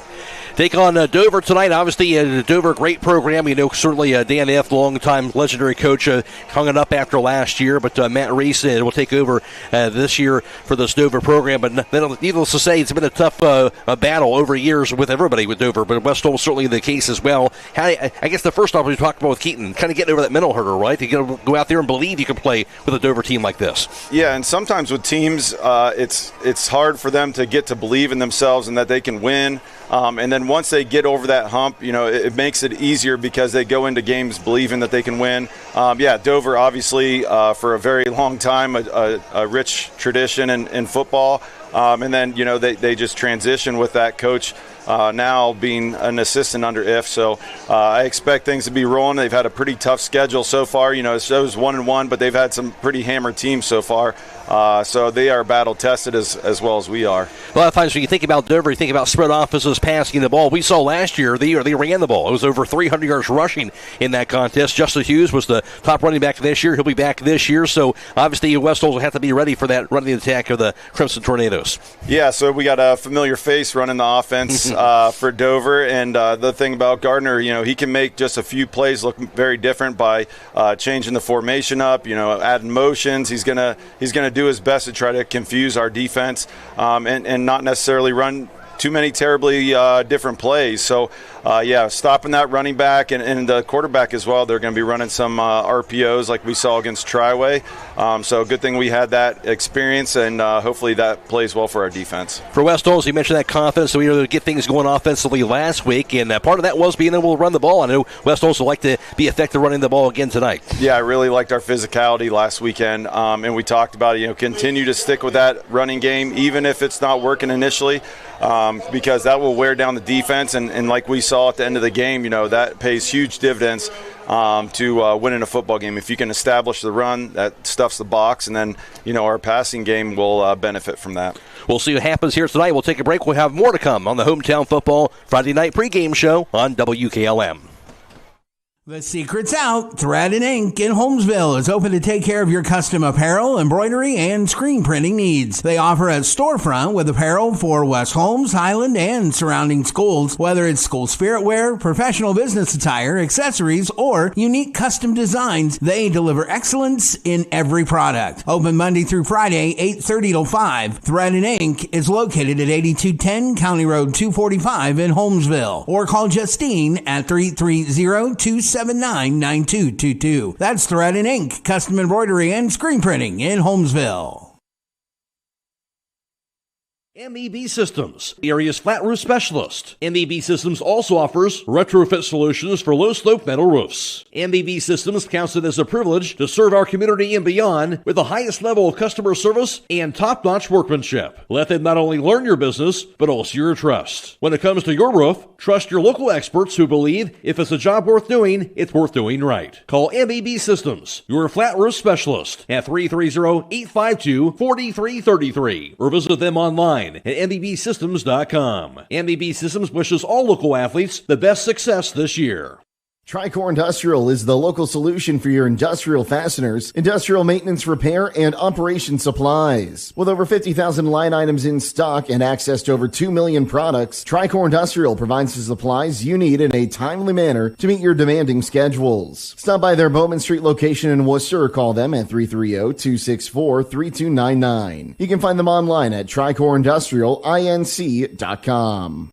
Take on Dover tonight. Obviously, Dover, great program. You know, certainly Dan F., long-time legendary coach, hung it up after last year. But Matt Reese will take over this year for this Dover program. But needless to say, it's been a tough battle over years with everybody with Dover. But West Holmes certainly the case as well. I guess the first off we talked about with Keaton, kind of getting over that mental hurdle, right? To go out there and believe you can play with a Dover team like this. Yeah, and sometimes with teams, it's hard for them to get to believe in themselves and that they can win. And then once they get over that hump, it makes it easier because they go into games believing that they can win. Dover obviously for a very long time, a rich tradition in football. And then, they just transition with that coach now being an assistant under IF. So I expect things to be rolling. They've had a pretty tough schedule so far. It shows 1-1, but they've had some pretty hammered teams so far. So they are battle tested as well as we are. A lot of times when you think about Dover, you think about spread offenses passing the ball. We saw last year they ran the ball. It was over 300 yards rushing in that contest. Justin Hughes was the top running back this year. He'll be back this year. So obviously West Holmes will have to be ready for that running attack of the Crimson Tornadoes. Yeah, so we got a familiar face running the offense for Dover. And the thing about Gardner, he can make just a few plays look very different by changing the formation up, adding motions. He's gonna do his best to try to confuse our defense and not necessarily run too many terribly different plays. So, stopping that running back and the quarterback as well. They're going to be running some RPOs like we saw against Triway. So good thing we had that experience, and hopefully that plays well for our defense. For West Holmes, you mentioned that confidence, so we were able to get things going offensively last week, and part of that was being able to run the ball. I know West Holmes would like to be effective running the ball again tonight. Yeah, I really liked our physicality last weekend, and we talked about it. Continue to stick with that running game, even if it's not working initially. Because that will wear down the defense, and like we saw at the end of the game, that pays huge dividends to winning a football game. If you can establish the run, that stuffs the box, and then our passing game will benefit from that. We'll see what happens here tonight. We'll take a break. We'll have more to come on the Hometown Football Friday night pregame show on WKLM. The secret's out. Thread and Ink in Holmesville is open to take care of your custom apparel, embroidery, and screen printing needs. They offer a storefront with apparel for West Holmes, Highland, and surrounding schools. Whether it's school spirit wear, professional business attire, accessories, or unique custom designs, they deliver excellence in every product. Open Monday through Friday, 8:30 till 5. Thread and Ink is located at 8210 County Road 245 in Holmesville. Or call Justine at 330-279-9222. That's Thread and Ink, custom embroidery and screen printing in Holmesville. MEB Systems, the area's flat roof specialist. MEB Systems also offers retrofit solutions for low-slope metal roofs. MEB Systems counts it as a privilege to serve our community and beyond with the highest level of customer service and top-notch workmanship. Let them not only learn your business, but also your trust. When it comes to your roof, trust your local experts who believe if it's a job worth doing, it's worth doing right. Call MEB Systems, your flat roof specialist, at 330-852-4333, or visit them online at mbbsystems.com. MBB Systems wishes all local athletes the best success this year. Tricor Industrial is the local solution for your industrial fasteners, industrial maintenance, repair, and operation supplies. With over 50,000 line items in stock and access to over 2 million products, Tricor Industrial provides the supplies you need in a timely manner to meet your demanding schedules. Stop by their Bowman Street location in Worcester or call them at 330-264-3299. You can find them online at tricorindustrialinc.com.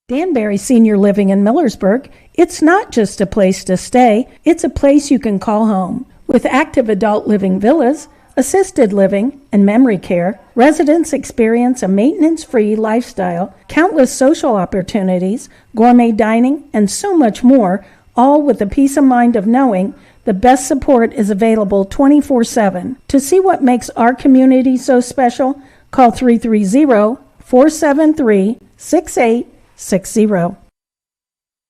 Danbury Senior Living in Millersburg, it's not just a place to stay, it's a place you can call home. With active adult living villas, assisted living, and memory care, residents experience a maintenance-free lifestyle, countless social opportunities, gourmet dining, and so much more, all with the peace of mind of knowing the best support is available 24/7. To see what makes our community so special, call 330-473-6860.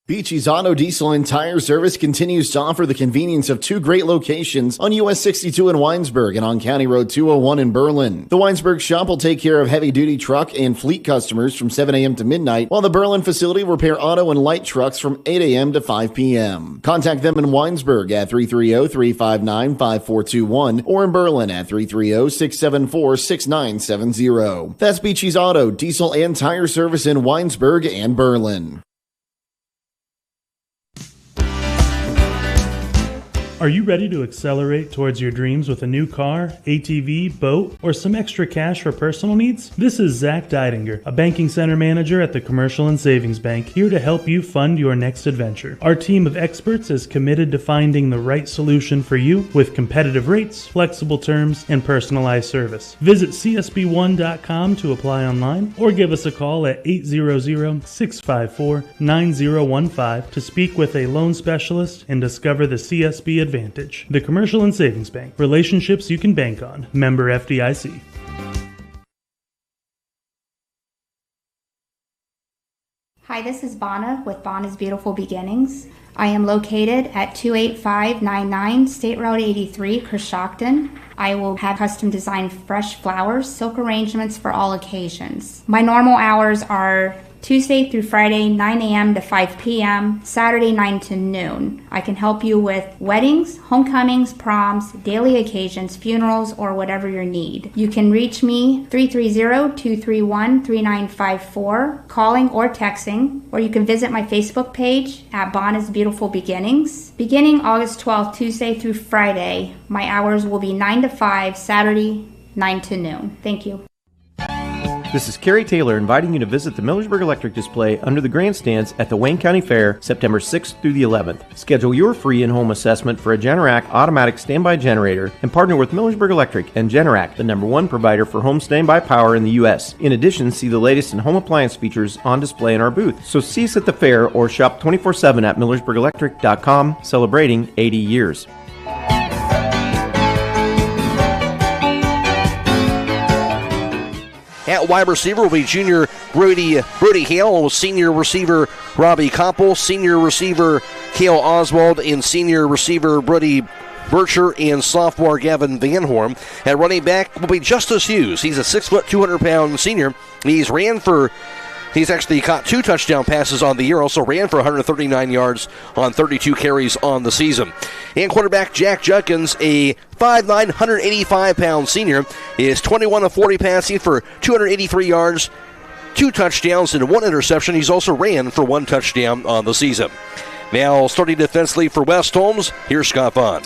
Beachy's Auto Diesel and Tire Service continues to offer the convenience of two great locations on US 62 in Winesburg and on County Road 201 in Berlin. The Winesburg shop will take care of heavy-duty truck and fleet customers from 7 a.m. to midnight, while the Berlin facility will repair auto and light trucks from 8 a.m. to 5 p.m. Contact them in Winesburg at 330-359-5421 or in Berlin at 330-674-6970. That's Beachy's Auto, Diesel, and Tire Service in Winesburg and Berlin. Are you ready to accelerate towards your dreams with a new car, ATV, boat, or some extra cash for personal needs? This is Zach Deidinger, a banking center manager at the Commercial and Savings Bank, here to help you fund your next adventure. Our team of experts is committed to finding the right solution for you with competitive rates, flexible terms, and personalized service. Visit csb1.com to apply online or give us a call at 800-654-9015 to speak with a loan specialist and discover the CSB Advantage. The Commercial and Savings Bank. Relationships you can bank on. Member FDIC. Hi, this is Bonna with Bonna's Beautiful Beginnings. I am located at 28599 State Road 83, Coshocton. I will have custom designed fresh flowers, silk arrangements for all occasions. My normal hours are Tuesday through Friday, 9 a.m. to 5 p.m., Saturday, 9 to noon. I can help you with weddings, homecomings, proms, daily occasions, funerals, or whatever your need. You can reach me 330-231-3954, calling or texting, or you can visit my Facebook page at Bonna's Beautiful Beginnings. Beginning August 12th, Tuesday through Friday, my hours will be 9 to 5, Saturday, 9 to noon. Thank you. This is Kerry Taylor inviting you to visit the Millersburg Electric display under the grandstands at the Wayne County Fair, September 6th through the 11th. Schedule your free in-home assessment for a Generac automatic standby generator and partner with Millersburg Electric and Generac, the #1 provider for home standby power in the U.S. In addition, see the latest in home appliance features on display in our booth. So see us at the fair or shop 24/7 at millersburgelectric.com, celebrating 80 years. At wide receiver will be junior Brody Hale, senior receiver Robbie Koppel, senior receiver Hale Oswald, and senior receiver Brody Bircher and sophomore Gavin Van Horn. At running back will be Justice Hughes. He's a 6', 200-pound senior. He's actually caught 2 touchdown passes on the year, also ran for 139 yards on 32 carries on the season. And quarterback Jack Judkins, a 5'9", 185-pound senior, is 21 of 40 passing for 283 yards, 2 touchdowns, and 1 interception. He's also ran for 1 touchdown on the season. Now starting defensively for West Holmes, here's Scott Vaughn.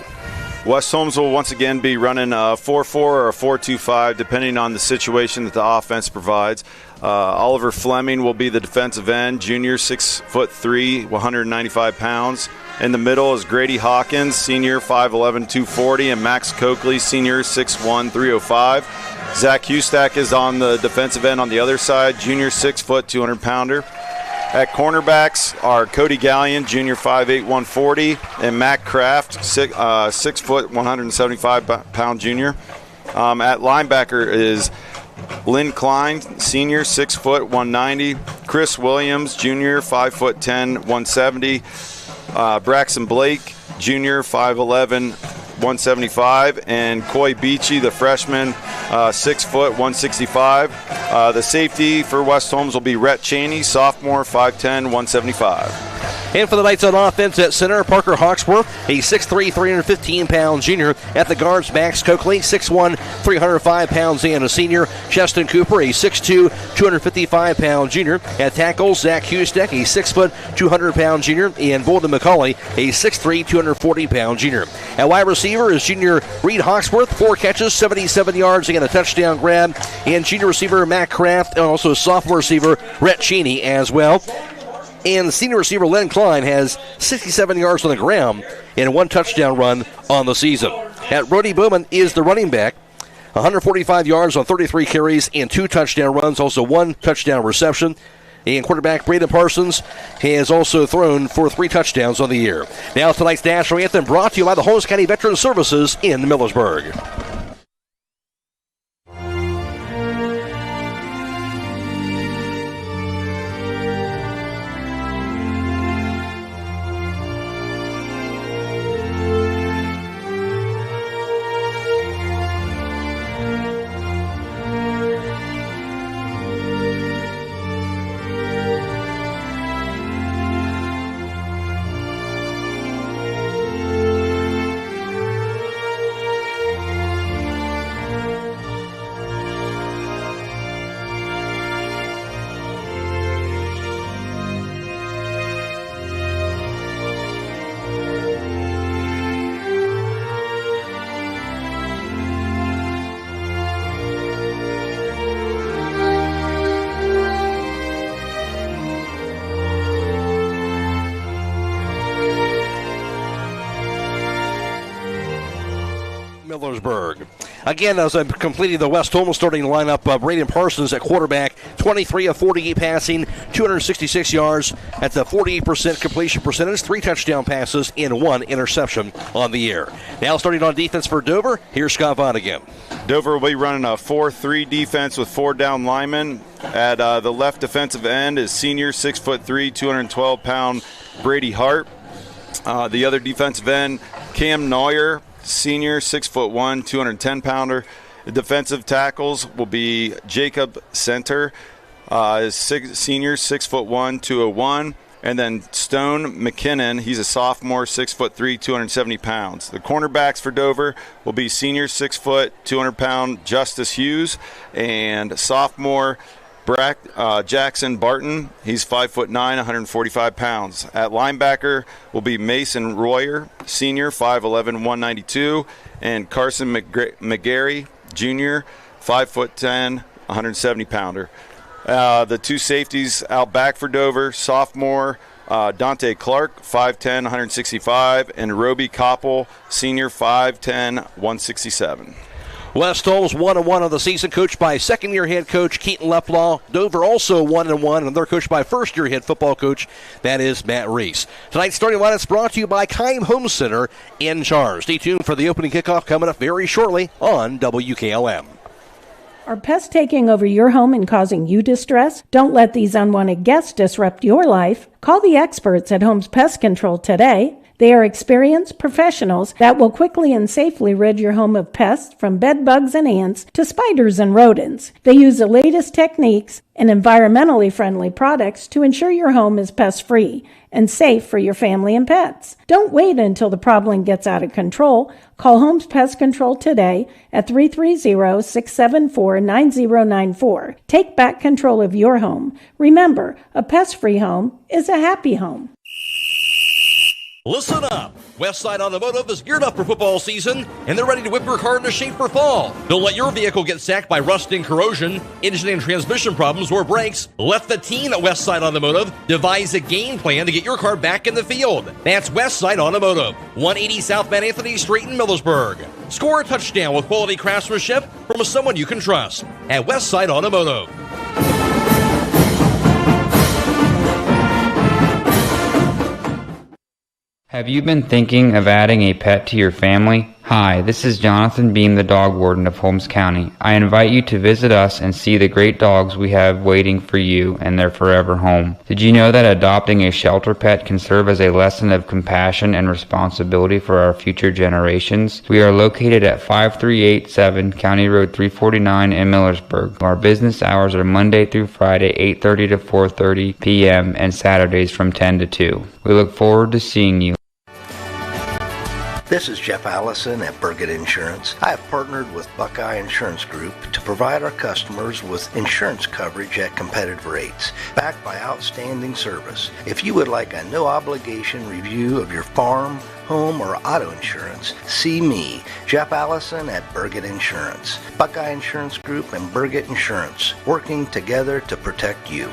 West Holmes will once again be running a 4-4 or a 4-2-5, depending on the situation that the offense provides. Oliver Fleming will be the defensive end, junior, 6'3", 195 pounds. In the middle is Grady Hawkins, senior, 5'11", 240, and Max Coakley, senior, 6'1", 305. Zach Hustack is on the defensive end on the other side, junior, 6 foot, 200-pounder. At cornerbacks are Cody Gallion, junior, 5'8", 140, and Matt Kraft, 6 foot, 175-pound junior. At linebacker is Lynn Klein, senior, 6 foot, 190. Chris Williams, junior, 5'10", 170. Braxton Blake, junior, 5'11", 175, and Coy Beachy, the freshman, 6 foot, 165. The safety for West Holmes will be Rhett Cheney, sophomore, 5'10", 175. And for the Knights on offense at center, Parker Hawksworth, a 6'3", 315-pound junior. At the guards, Max Coakley, 6'1", 305 pounds and a senior. Cheston Cooper, a 6'2", 255-pound junior. At tackles, Zach Hustack, a 6 foot, 200-pound junior. And Bolden McCauley, a 6'3", 240-pound junior. At wide receiver is junior Reed Hawksworth, 4 catches, 77 yards, and a touchdown grab. And junior receiver Matt Kraft, and also sophomore receiver Rhett Cheney as well. And senior receiver Len Klein has 67 yards on the ground and 1 touchdown run on the season. At Brody Bowman is the running back, 145 yards on 33 carries and 2 touchdown runs, also 1 touchdown reception. And quarterback Braden Parsons has also thrown for 3 touchdowns on the year. Now tonight's national anthem brought to you by the Holmes County Veteran Services in Millersburg. Millersburg. Again, as I'm completing the West Holmes starting lineup, Braden Parsons at quarterback, 23 of 48 passing, 266 yards. That's a 48% completion percentage, 3 touchdown passes, and 1 interception on the year. Now starting on defense for Dover, here's Scott Vaughn again. Dover will be running a 4-3 defense with 4 down linemen. At the left defensive end is senior 6'3", 212-pound Brady Hart. The other defensive end, Cam Neuer, senior 6'1", 210-pounder. The defensive tackles will be Jacob Center, senior 6'1", 201. And then Stone McKinnon, he's a sophomore, 6'3", 270 pounds. The cornerbacks for Dover will be senior 6 foot, 200-pound Justice Hughes, and sophomore Jackson Barton. He's 5'9", 145 pounds. At linebacker will be Mason Royer, senior, 5'11", 192, and Carson McGarry, junior, 5'10", 170 pounder. The 2 safeties out back for Dover, sophomore Dante Clark, 5'10", 165, and Roby Koppel, senior, 5'10", 167. West Holmes 1-1 of the season, coached by second-year head coach Keaton Leplaw. Dover also 1-1, and they're coached by first-year head football coach, that is Matt Reese. Tonight's starting line is brought to you by Keim Home Center in Charles. Stay tuned for the opening kickoff coming up very shortly on WKLM. Are pests taking over your home and causing you distress? Don't let these unwanted guests disrupt your life. Call the experts at Holmes Pest Control today. They are experienced professionals that will quickly and safely rid your home of pests, from bed bugs and ants to spiders and rodents. They use the latest techniques and environmentally friendly products to ensure your home is pest-free and safe for your family and pets. Don't wait until the problem gets out of control. Call Holmes Pest Control today at 330-674-9094. Take back control of your home. Remember, a pest-free home is a happy home. Listen up. Westside Automotive is geared up for football season, and they're ready to whip your car into shape for fall. Don't let your vehicle get sacked by rust and corrosion, engine and transmission problems, or brakes. Let the team at Westside Automotive devise a game plan to get your car back in the field. That's Westside Automotive, 180 South Van Anthony Street in Millersburg. Score a touchdown with quality craftsmanship from someone you can trust at Westside Automotive. Have you been thinking of adding a pet to your family? Hi, this is Jonathan Beam, the dog warden of Holmes County. I invite you to visit us and see the great dogs we have waiting for you and their forever home. Did you know that adopting a shelter pet can serve as a lesson of compassion and responsibility for our future generations? We are located at 5387 County Road 349 in Millersburg. Our business hours are Monday through Friday, 8:30 to 4:30 p.m. and Saturdays from 10 to 2. We look forward to seeing you. This is Jeff Allison at Burgett Insurance. I have partnered with Buckeye Insurance Group to provide our customers with insurance coverage at competitive rates, backed by outstanding service. If you would like a no-obligation review of your farm, home, or auto insurance, see me, Jeff Allison at Burgett Insurance. Buckeye Insurance Group and Burgett Insurance, working together to protect you.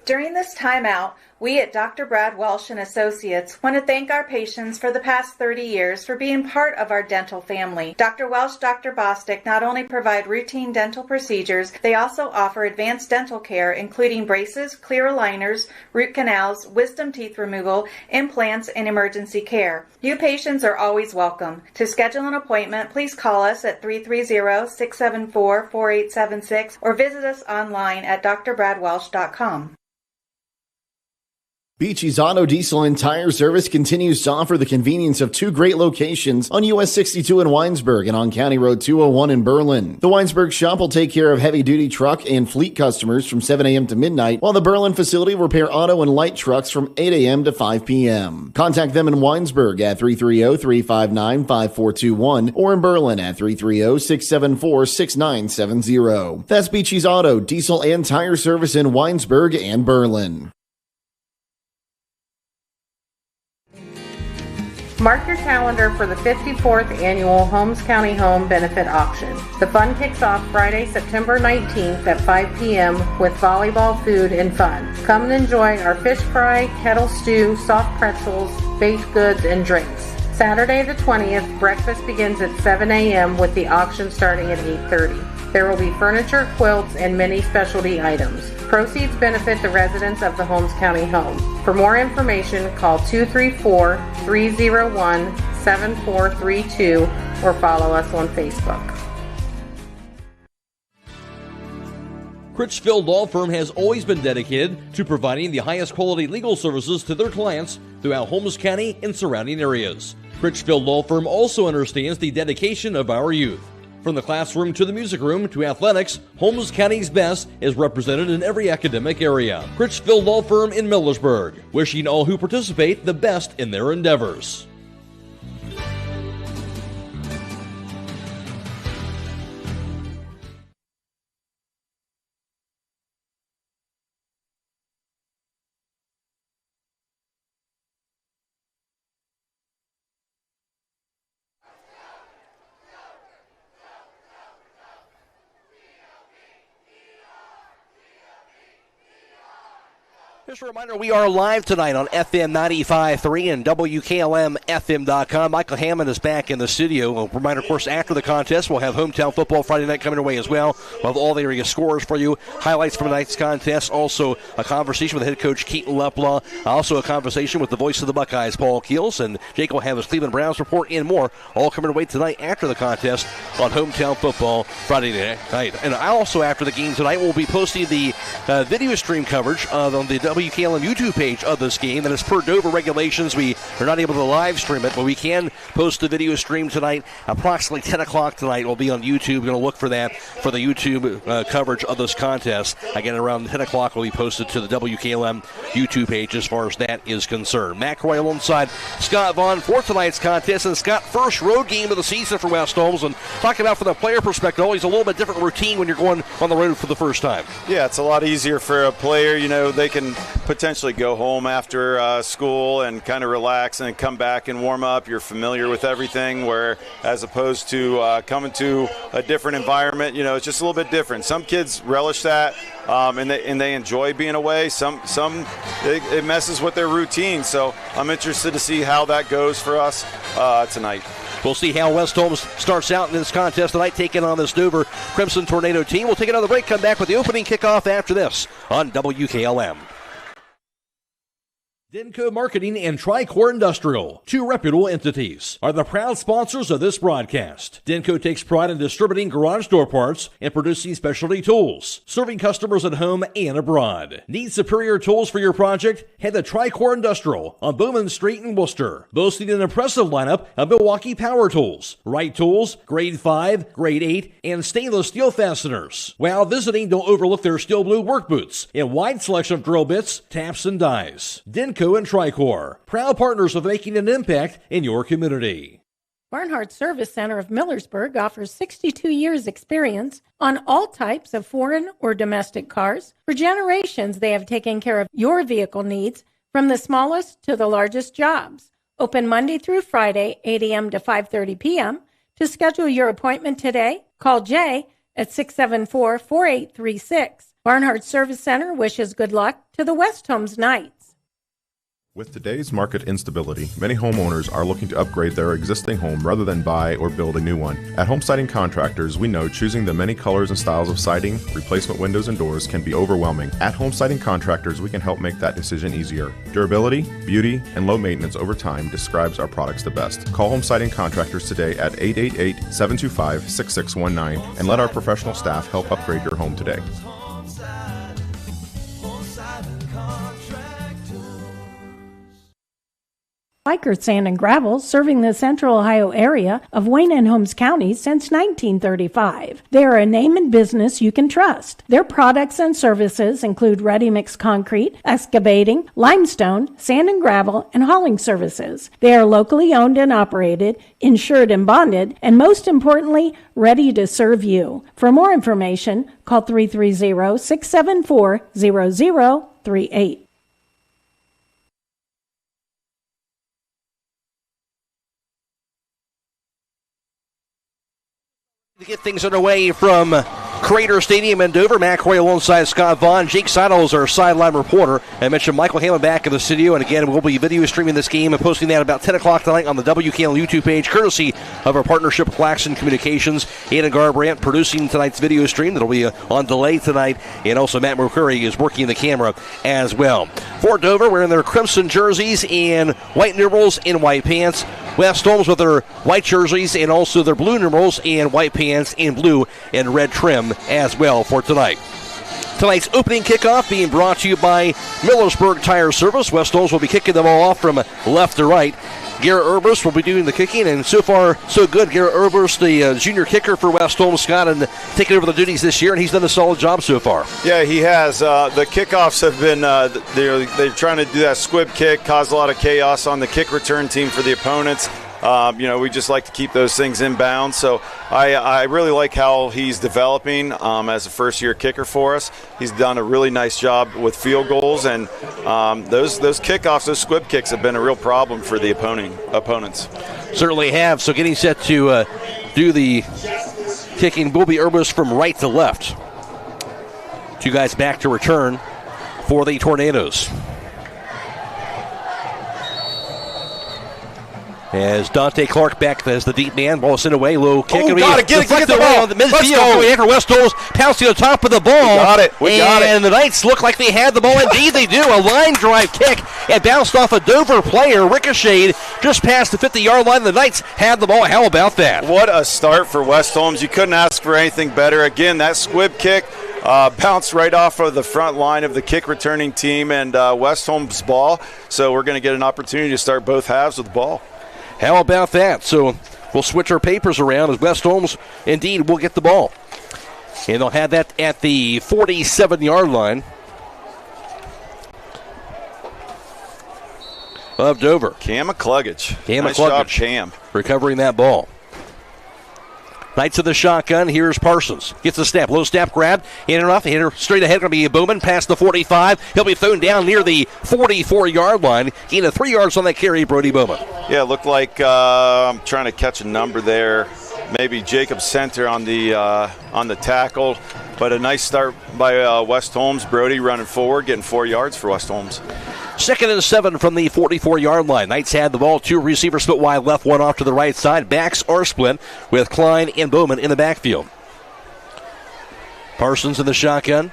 During this timeout, we at Dr. Brad Welsh and Associates want to thank our patients for the past 30 years for being part of our dental family. Dr. Welsh, Dr. Bostic not only provide routine dental procedures, they also offer advanced dental care, including braces, clear aligners, root canals, wisdom teeth removal, implants, and emergency care. You patients are always welcome. To schedule an appointment, please call us at 330-674-4876 or visit us online at drbradwelsh.com. Beachy's Auto, Diesel, and Tire Service continues to offer the convenience of 2 great locations on US 62 in Winesburg and on County Road 201 in Berlin. The Winesburg shop will take care of heavy-duty truck and fleet customers from 7 a.m. to midnight, while the Berlin facility will repair auto and light trucks from 8 a.m. to 5 p.m. Contact them in Winesburg at 330-359-5421 or in Berlin at 330-674-6970. That's Beachy's Auto, Diesel, and Tire Service in Winesburg and Berlin. Mark your calendar for the 54th annual Holmes County Home Benefit Auction. The fun kicks off Friday, September 19th at 5 p.m. with volleyball, food, and fun. Come and enjoy our fish fry, kettle stew, soft pretzels, baked goods, and drinks. Saturday the 20th, breakfast begins at 7 a.m. with the auction starting at 8:30. There will be furniture, quilts, and many specialty items. Proceeds benefit the residents of the Holmes County home. For more information, call 234-301-7432 or follow us on Facebook. Critchfield Law Firm has always been dedicated to providing the highest quality legal services to their clients throughout Holmes County and surrounding areas. Critchfield Law Firm also understands the dedication of our youth. From the classroom to the music room to athletics, Holmes County's best is represented in every academic area. Critchfield Law Firm in Millersburg, wishing all who participate the best in their endeavors. Just a reminder, we are live tonight on FM 95.3 and WKLM-FM.com. Michael Hammond is back in the studio. A reminder, of course, after the contest, we'll have Hometown Football Friday night coming your way as well. We'll have all the area scores for you, highlights from tonight's contest, also a conversation with head coach Keaton Leplaw, also a conversation with the voice of the Buckeyes, Paul Keels, and Jake will have his Cleveland Browns report and more, all coming your way tonight after the contest on Hometown Football Friday night. And also after the game tonight, we'll be posting the video stream coverage on the WKLM YouTube page of this game. That is per Dover regulations. We are not able to live stream it, but we can post the video stream tonight. Approximately 10 o'clock tonight will be on YouTube. We're going to look for that for the YouTube coverage of this contest. Again, around 10 o'clock will be posted to the WKLM YouTube page as far as that is concerned. Matt Croy alongside Scott Vaughn for tonight's contest. And Scott, first road game of the season for West Holmes. And talking about from the player perspective, always a little bit different routine when you're going on the road for the first time. Yeah, it's a lot easier for a player. You know, they can potentially go home after school and kind of relax and then come back and warm up. You're familiar with everything, where as opposed to coming to a different environment, you know, it's just a little bit different. Some kids relish that and they enjoy being away. Some it messes with their routine. So I'm interested to see how that goes for us tonight. We'll see how West Holmes starts out in this contest tonight, taking on this Dover Crimson Tornado team. We'll take another break, come back with the opening kickoff after this on WKLM. Denko Marketing and Tricor Industrial, two reputable entities, are the proud sponsors of this broadcast. Denko takes pride in distributing garage door parts and producing specialty tools, serving customers at home and abroad. Need superior tools for your project? Head to Tricor Industrial on Bowman Street in Worcester, boasting an impressive lineup of Milwaukee power tools, Wright tools, grade 5, grade 8, and stainless steel fasteners. While visiting, don't overlook their steel blue work boots and wide selection of drill bits, taps, and dies. Denko and Tricor, proud partners of making an impact in your community. Barnhart Service Center of Millersburg offers 62 years experience on all types of foreign or domestic cars. For generations, they have taken care of your vehicle needs from the smallest to the largest jobs. Open Monday through Friday, 8 a.m. to 5:30 p.m. To schedule your appointment today, call Jay at 674-4836. Barnhart Service Center wishes good luck to the West Holmes Knights. With today's market instability, many homeowners are looking to upgrade their existing home rather than buy or build a new one. At Home Siding Contractors, we know choosing the many colors and styles of siding, replacement windows, and doors can be overwhelming. At Home Siding Contractors, we can help make that decision easier. Durability, beauty, and low maintenance over time describes our products the best. Call Home Siding Contractors today at 888-725-6619 and let our professional staff help upgrade your home today. Biker Sand and Gravel, serving the Central Ohio area of Wayne and Holmes counties since 1935. They are a name and business you can trust. Their products and services include ready-mix concrete, excavating, limestone, sand and gravel, and hauling services. They are locally owned and operated, insured and bonded, and most importantly, ready to serve you. For more information, call 330-674-0038. To get things underway from Crater Stadium in Dover, Matt Croy alongside Scott Vaughn. Jake Seidel is our sideline reporter. I mentioned Michael Hammond back in the studio, and again, we'll be video streaming this game and posting that about 10 o'clock tonight on the WKL YouTube page, courtesy of our partnership with Claxon Communications. Aidan Garabrandt producing tonight's video stream. That'll be on delay tonight, and also Matt McCreery is working the camera as well. For Dover, wearing their crimson jerseys and white numerals and white pants. West Holmes with their white jerseys and also their blue numerals and white pants and blue and red trim as well for tonight. Tonight's opening kickoff being brought to you by Millersburg Tire Service. West Holmes will be kicking them all off from left to right. Garrett Urburst will be doing the kicking, and so far, so good. Garrett Urburst, the junior kicker for West Holmes, Scott, and taking over the duties this year, and he's done a solid job so far. Yeah, he has. The kickoffs have been, they're trying to do that squib kick, cause a lot of chaos on the kick return team for the opponents. We just like to keep those things in bounds. So I really like how he's developing as a first-year kicker for us. He's done a really nice job with field goals, and those kickoffs, those squib kicks have been a real problem for the opponents. Certainly have. So getting set to do the kicking will be Urburst from right to left. Two guys back to return for the Tornadoes. As Dante Clark back as the deep man, ball sent away, low kick. Oh, got it, get the ball. On the midfield. After West Holmes pouncing on top of the ball. We got it. And the Knights look like they had the ball. Indeed, they do. A line drive kick. It bounced off a Dover player, ricocheted just past the 50-yard line. The Knights had the ball. How about that? What a start for West Holmes. You couldn't ask for anything better. Again, that squib kick bounced right off of the front line of the kick returning team and West Holmes' ball. So we're going to get an opportunity to start both halves with the ball. How about that? So we'll switch our papers around as West Holmes indeed will get the ball. And they'll have that at the 47-yard line of Dover. Cam McCluggage. Nice job, Cam. Recovering that ball. Knights of the shotgun. Here's Parsons. Gets a snap. Low snap grab. In and off. Hitter straight ahead. Going to be Bowman past the 45. He'll be thrown down near the 44-yard line. Gain of 3 yards on that carry, Brody Bowman. Yeah, looked like I'm trying to catch a number there. Maybe Jacob Center on the tackle. But a nice start by West Holmes. Brody running forward, getting 4 yards for West Holmes. 2nd and 7 from the 44-yard line. Knights had the ball. 2 receivers split wide left, 1 off to the right side. Backs are split with Klein and Bowman in the backfield. Parsons in the shotgun.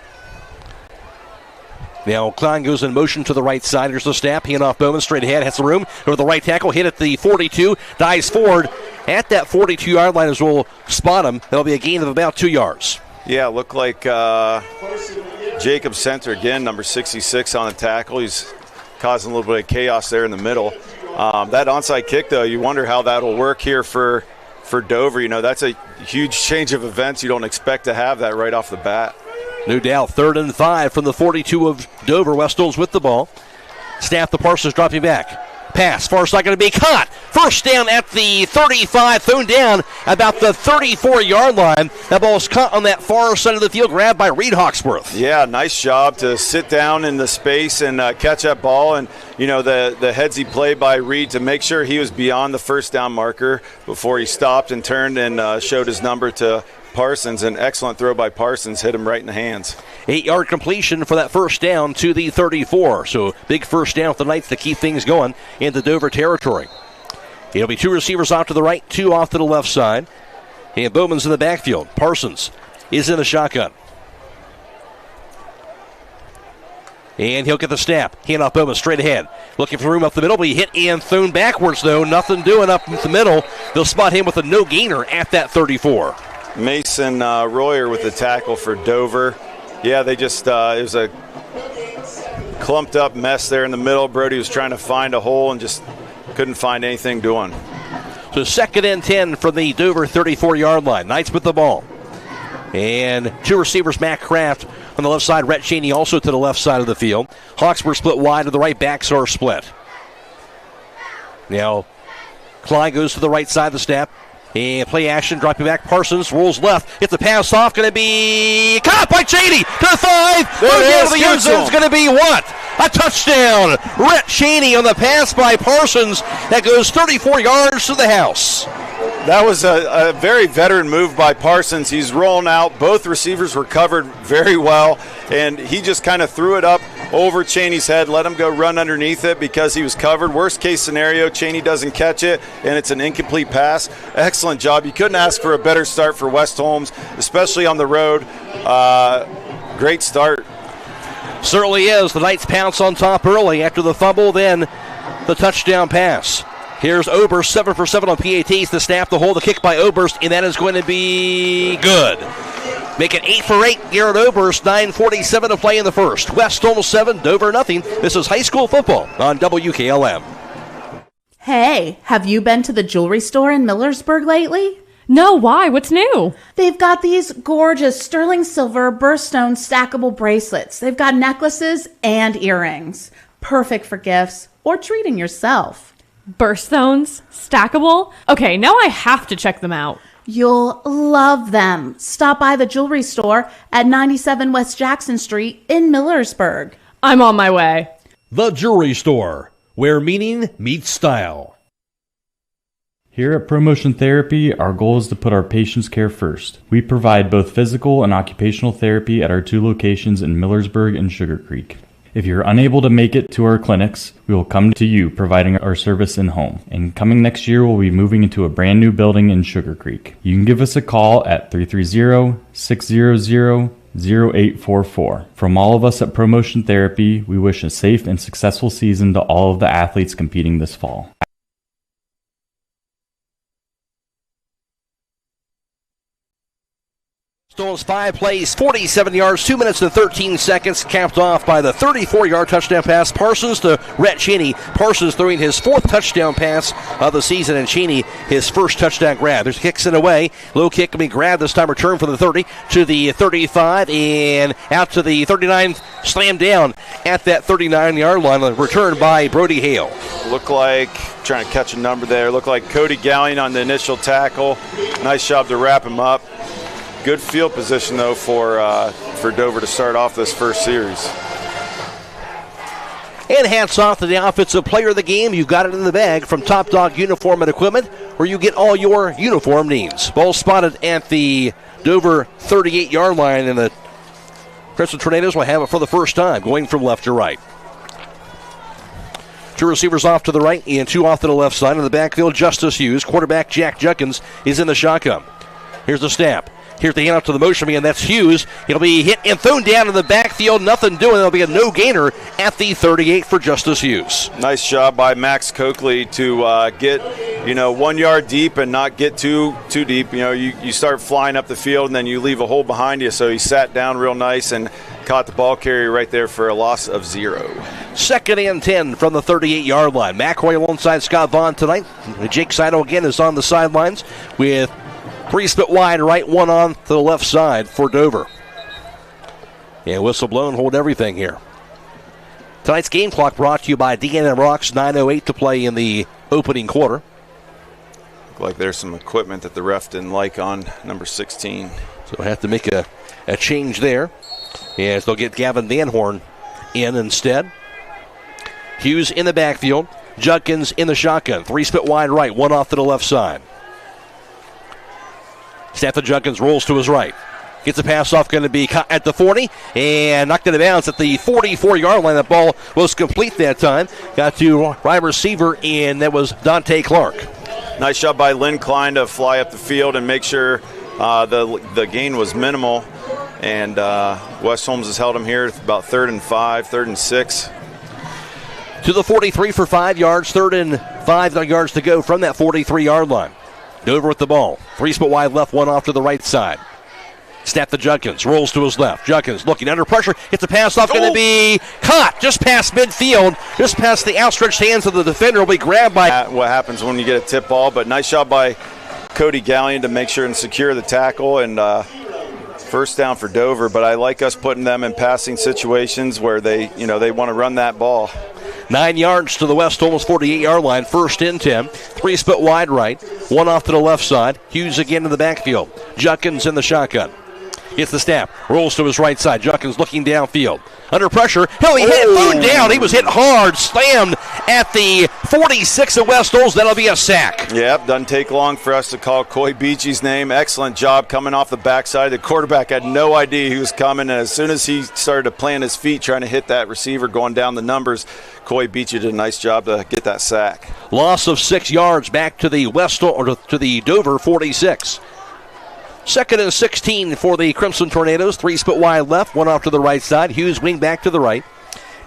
Now Klein goes in motion to the right side. Here's the snap. Hand off Bowman straight ahead. Has the room. Over the right tackle. Hit at the 42. Dives forward at that 42-yard line as we'll spot him. That'll be a gain of about 2 yards. Yeah, looked like Jacob Center again, number 66 on the tackle. He's causing a little bit of chaos there in the middle. That onside kick, though, you wonder how that'll work here for Dover. You know, that's a huge change of events. You don't expect to have that right off the bat. No doubt. 3rd and 5 from the 42 of Dover. West Holmes with the ball. Snap the Parsons dropping back. Pass. Far side going to be caught. First down at the 35. Thrown down about the 34-yard line. That ball is caught on that far side of the field. Grabbed by Reed Hawksworth. Yeah, nice job to sit down in the space and catch that ball. And, you know, the headsy play by Reed to make sure he was beyond the first down marker before he stopped and turned and showed his number to Parsons. An excellent throw by Parsons. Hit him right in the hands. 8-yard completion for that first down to the 34. So big first down for the Knights to keep things going into Dover territory. It'll be 2 receivers off to the right, 2 off to the left side. And Bowman's in the backfield. Parsons is in the shotgun. And he'll get the snap. Hand off Bowman straight ahead. Looking for room up the middle, but he hit and thrown backwards, though. Nothing doing up the middle. They'll spot him with a no-gainer at that 34. Mason Royer with the tackle for Dover. Yeah, they just, it was a clumped up mess there in the middle. Brody was trying to find a hole and just couldn't find anything doing. So 2nd and 10 from the Dover 34-yard line. Knights with the ball. And 2 receivers, Matt Kraft on the left side. Rhett Cheney also to the left side of the field. Hawks were split wide to the right. Backs are split. Now, Klein goes to the right side of the snap. And play action, dropping back. Parsons rolls left. Gets the pass off. Going to be caught by Cheney to the 5. There the end zone is going to be what? A touchdown. Rhett Cheney on the pass by Parsons. That goes 34 yards to the house. That was a very veteran move by Parsons. He's rolling out. Both receivers were covered very well, and he just kind of threw it up over Cheney's head, let him go run underneath it because he was covered. Worst case scenario, Cheney doesn't catch it, and it's an incomplete pass. Excellent job. You couldn't ask for a better start for West Holmes, especially on the road. Great start. Certainly is. The Knights pounce on top early after the fumble, then the touchdown pass. Here's Oberst, 7 for 7 on PATs. The snap, the hold, the kick by Oberst, and that is going to be good. Make it 8 for 8. Garrett Oberst, 9:47 to play in the first. West Holmes 7, Dover nothing. This is high school football on WKLM. Hey, have you been to the jewelry store in Millersburg lately? No, why? What's new? They've got these gorgeous sterling silver birthstone stackable bracelets. They've got necklaces and earrings. Perfect for gifts or treating yourself. Birthstones? Stackable? Okay, now I have to check them out. You'll love them. Stop by the jewelry store at 97 West Jackson Street in Millersburg. I'm on my way. The Jewelry Store, where meaning meets style. Here at ProMotion Therapy, our goal is to put our patients' care first. We provide both physical and occupational therapy at our 2 locations in Millersburg and Sugar Creek. If you're unable to make it to our clinics, we will come to you providing our service in-home. And coming next year, we'll be moving into a brand new building in Sugar Creek. You can give us a call at 330-600-0844. From all of us at ProMotion Therapy, we wish a safe and successful season to all of the athletes competing this fall. Stones 5 plays, 47 yards, 2 minutes and 13 seconds, capped off by the 34-yard touchdown pass. Parsons to Rhett Cheney. Parsons throwing his 4th touchdown pass of the season, and Cheney his first touchdown grab. There's kicks in away. Low kick can be grabbed this time, return for the 30 to the 35 and out to the 39, slammed down at that 39-yard line. Return by Brody Hale. Look like, trying to catch a number there, look like Cody Gallion on the initial tackle. Nice job to wrap him up. Good field position, though, for Dover to start off this first series. And hats off to the offensive player of the game. You've got it in the bag from Top Dog Uniform and Equipment, where you get all your uniform needs. Ball spotted at the Dover 38-yard line, and the Crescent Tornadoes will have it for the first time, going from left to right. 2 receivers off to the right and 2 off to the left side. In the backfield, Justice Hughes. Quarterback Jack Junkins is in the shotgun. Here's the snap. Here's the handoff to the motion man. That's Hughes. He'll be hit and thrown down in the backfield. Nothing doing. There'll be a no-gainer at the 38 for Justice Hughes. Nice job by Max Coakley to get, 1 yard deep and not get too deep. You start flying up the field and then you leave a hole behind you. So he sat down real nice and caught the ball carrier right there for a loss of 0. 2nd and 10 from the 38-yard line. McCreery alongside Scott Vaughn tonight. Jake Seidel again is on the sidelines with 3 split wide right, 1 on to the left side for Dover. Yeah, whistle blown, hold everything here. Tonight's game clock brought to you by D&M Rocks, 9:08 to play in the opening quarter. Look like there's some equipment that the ref didn't like on number 16. So I have to make a change there. As they'll get Gavin Van Horn in instead. Hughes in the backfield. Judkins in the shotgun. 3 split wide right, 1 off to the left side. Stafford Judkins rolls to his right. Gets a pass off, going to be caught at the 40 and knocked into bounds at the 44-yard line. That ball was complete that time. Got to wide receiver, and that was Dante Clark. Nice job by Lynn Klein to fly up the field and make sure the gain was minimal. And West Holmes has held him here about 3rd and 5, 3rd and 6. To the 43 for 5 yards, 3rd and 5 yards to go from that 43-yard line. Dover with the ball. 3 split wide left, 1 off to the right side. Snap to Judkins, rolls to his left. Judkins looking under pressure, gets a pass off, going to be caught just past midfield, just past the outstretched hands of the defender. Will be grabbed by. What happens when you get a tip ball, but nice job by Cody Gallion to make sure and secure the tackle, and first down for Dover. But I like us putting them in passing situations where they want to run that ball. 9 yards to the West Holmes 48-yard line, 1st and 10. 3 split wide right, 1 off to the left side. Hughes again in the backfield. Judkins in the shotgun. Gets the snap. Rolls to his right side. Junkins looking downfield. Under pressure. He hit down. He was hit hard. Slammed at the 46 of West Holmes. That'll be a sack. Yep, doesn't take long for us to call Coy Beachy's name. Excellent job coming off the backside. The quarterback had no idea he was coming, and as soon as he started to plant his feet trying to hit that receiver going down the numbers, Coy Beachy did a nice job to get that sack. Loss of 6 yards back to the to the Dover 46. 2nd and 16 for the Crimson Tornadoes. 3 split wide left, 1 off to the right side. Hughes wing back to the right.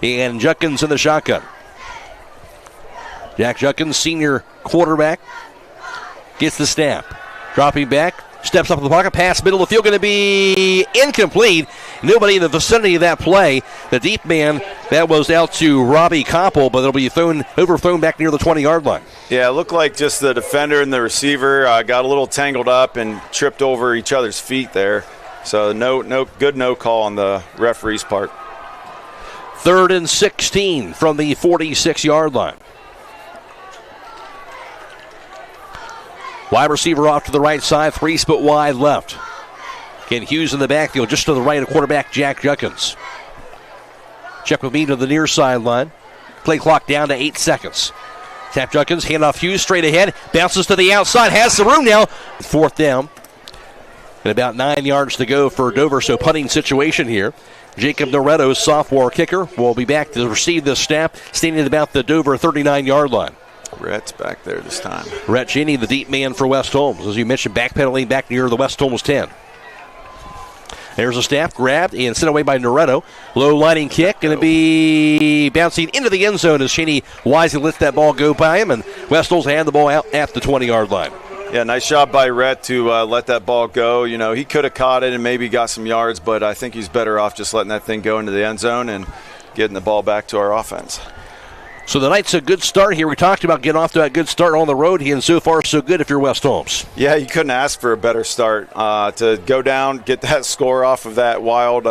And Junkins in the shotgun. Jack Junkins, senior quarterback, gets the snap. Dropping back, steps up in the pocket, pass middle of the field, going to be incomplete. Nobody in the vicinity of that play. The deep man, that was out to Robbie Koppel, but it'll be overthrown back near the 20-yard line. Yeah, it looked like just the defender and the receiver got a little tangled up and tripped over each other's feet there. So no call on the referee's part. 3rd and 16 from the 46-yard line. Wide receiver off to the right side, 3 split wide left. Ken Hughes in the backfield, just to the right of quarterback Jack Junkins. Check with me to the near sideline. Play clock down to 8 seconds. Tap Junkins, handoff Hughes straight ahead, bounces to the outside, has some room now. 4th down. And about 9 yards to go for Dover, so punting situation here. Jacob Noretto, sophomore kicker, will be back to receive this snap, standing at about the Dover 39-yard line. Rhett's back there this time. Rhett Cheney, the deep man for West Holmes. As you mentioned, backpedaling back near the West Holmes 10. There's a snap, grabbed and sent away by Noretto. Low lining kick, going to be bouncing into the end zone as Cheney wisely lets that ball go by him, and West Holmes hand the ball out at the 20-yard line. Yeah, nice job by Rhett to let that ball go. You know, he could have caught it and maybe got some yards, but I think he's better off just letting that thing go into the end zone and getting the ball back to our offense. So the night's a good start here. We talked about getting off to a good start on the road here, and so far so good if you're West Holmes. Yeah, you couldn't ask for a better start. To go down, get that score off of that wild,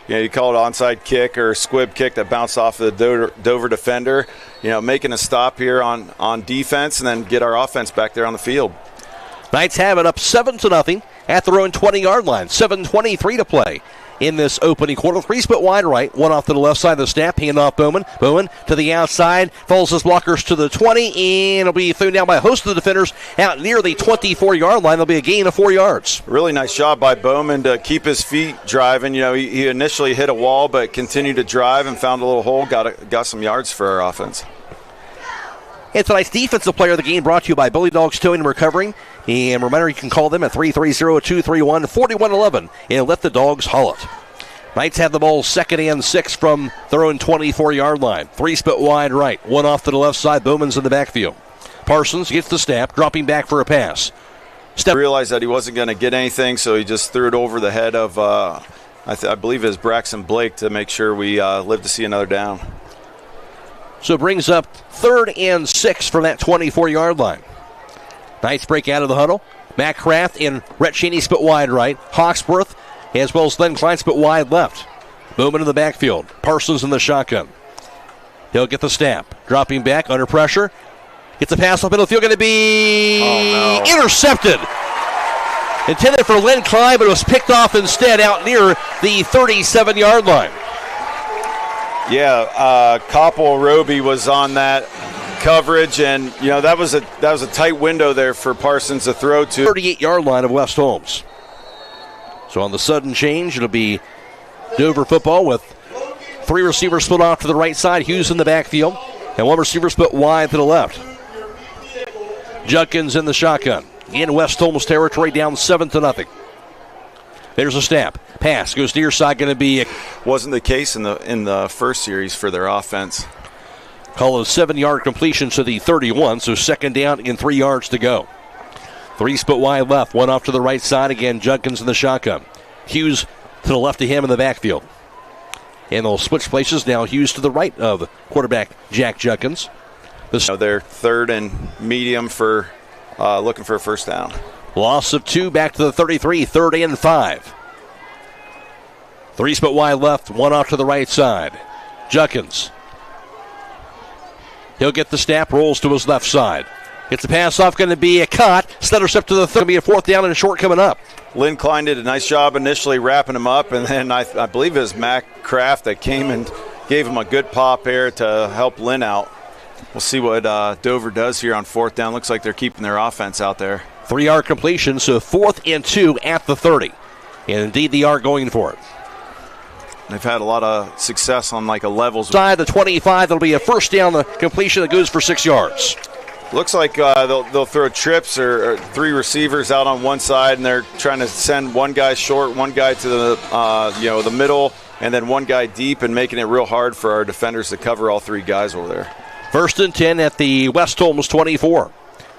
you call it onside kick or squib kick that bounced off of the Dover defender. Making a stop here on defense and then get our offense back there on the field. Knights have it up 7-0 at their own 20-yard line. 7:23 to play in this opening quarter. 3 split wide right, 1 off to the left side of the snap, hand off Bowman. Bowman to the outside, follows his blockers to the 20, and it'll be thrown down by a host of the defenders out near the 24-yard line. There'll be a gain of 4 yards. Really nice job by Bowman to keep his feet driving. He initially hit a wall, but continued to drive and found a little hole, got some yards for our offense. And tonight's defensive player of the game brought to you by Bully Dogs Towing and Recovering. And remember, you can call them at 330-231-4111 and let the dogs haul it. Knights have the ball 2nd and 6 from their own 24-yard line. 3 split wide right, 1 off to the left side. Bowman's in the backfield. Parsons gets the snap, dropping back for a pass. Realized that he wasn't going to get anything, so he just threw it over the head of, I believe it was Braxton Blake, to make sure we live to see another down. So it brings up 3rd and 6 from that 24-yard line. Knights break out of the huddle. Matt Kraft and Rhett Cheney split wide right. Hawksworth as well as Glenn Klein split wide left. Bowman in the backfield. Parsons in the shotgun. He'll get the snap. Dropping back under pressure. Gets a pass up middle field. Going to be intercepted. Intended for Glenn Klein, but it was picked off instead out near the 37-yard line. Yeah, Koppel Roby was on that coverage, and that was a tight window there for Parsons to throw to. 38-yard line of West Holmes. So on the sudden change, it'll be Dover football with 3 receivers split off to the right side. Hughes in the backfield, and 1 receiver split wide to the left. Junkins in the shotgun. In West Holmes territory, down 7-0. There's a snap. Pass goes near side, going to be. Wasn't the case in the first series for their offense. Call it a 7-yard completion to the 31, so 2nd down and 3 yards to go. 3 split wide left, 1 off to the right side. Again, Junkins in the shotgun. Hughes to the left of him in the backfield. And they'll switch places now. Hughes to the right of quarterback Jack Junkins. They're 3rd and medium for looking for a first down. Loss of 2 back to the 33, 3rd and 5. 3 split wide left, 1 off to the right side. Junkins. He'll get the snap, rolls to his left side. Gets the pass off, going to be a caught. Stutter step to the 3rd, going to be a 4th down and a short coming up. Lynn Klein did a nice job initially wrapping him up, and then I believe it was Mac Kraft that came and gave him a good pop there to help Lynn out. We'll see what Dover does here on 4th down. Looks like they're keeping their offense out there. 3-yard completion, so 4th and 2 at the 30. And indeed they are going for it. They've had a lot of success on like a levels. Side the 25, there'll be a first down, the completion that goes for 6 yards. Looks like they'll throw trips or 3 receivers out on one side, and they're trying to send one guy short, one guy to the the middle, and then one guy deep, and making it real hard for our defenders to cover all 3 guys over there. 1st and 10 at the West Holmes 24.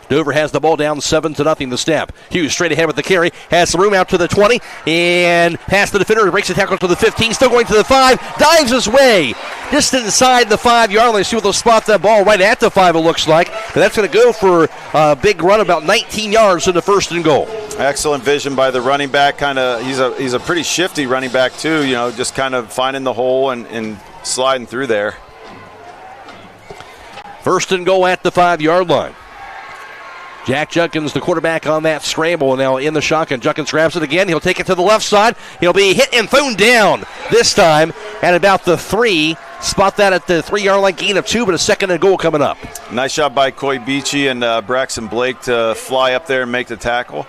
Dover has the ball down 7-0 the snap. Hughes straight ahead with the carry, has some room out to the 20, and past the defender, breaks the tackle to the 15, still going to the 5, dives his way just inside the 5-yard line. See if they'll spot that ball right at the 5, it looks like. And that's going to go for a big run, about 19 yards in the 1st and goal. Excellent vision by the running back. He's a pretty shifty running back too, just kind of finding the hole and sliding through there. 1st and goal at the 5-yard line. Jack Junkins, the quarterback on that scramble, now in the shotgun. Junkins grabs it again. He'll take it to the left side. He'll be hit and thrown down this time at about the 3. Spot that at the 3-yard line, gain of 2, but a 2nd and goal coming up. Nice job by Coy Beachy and Braxton Blake to fly up there and make the tackle.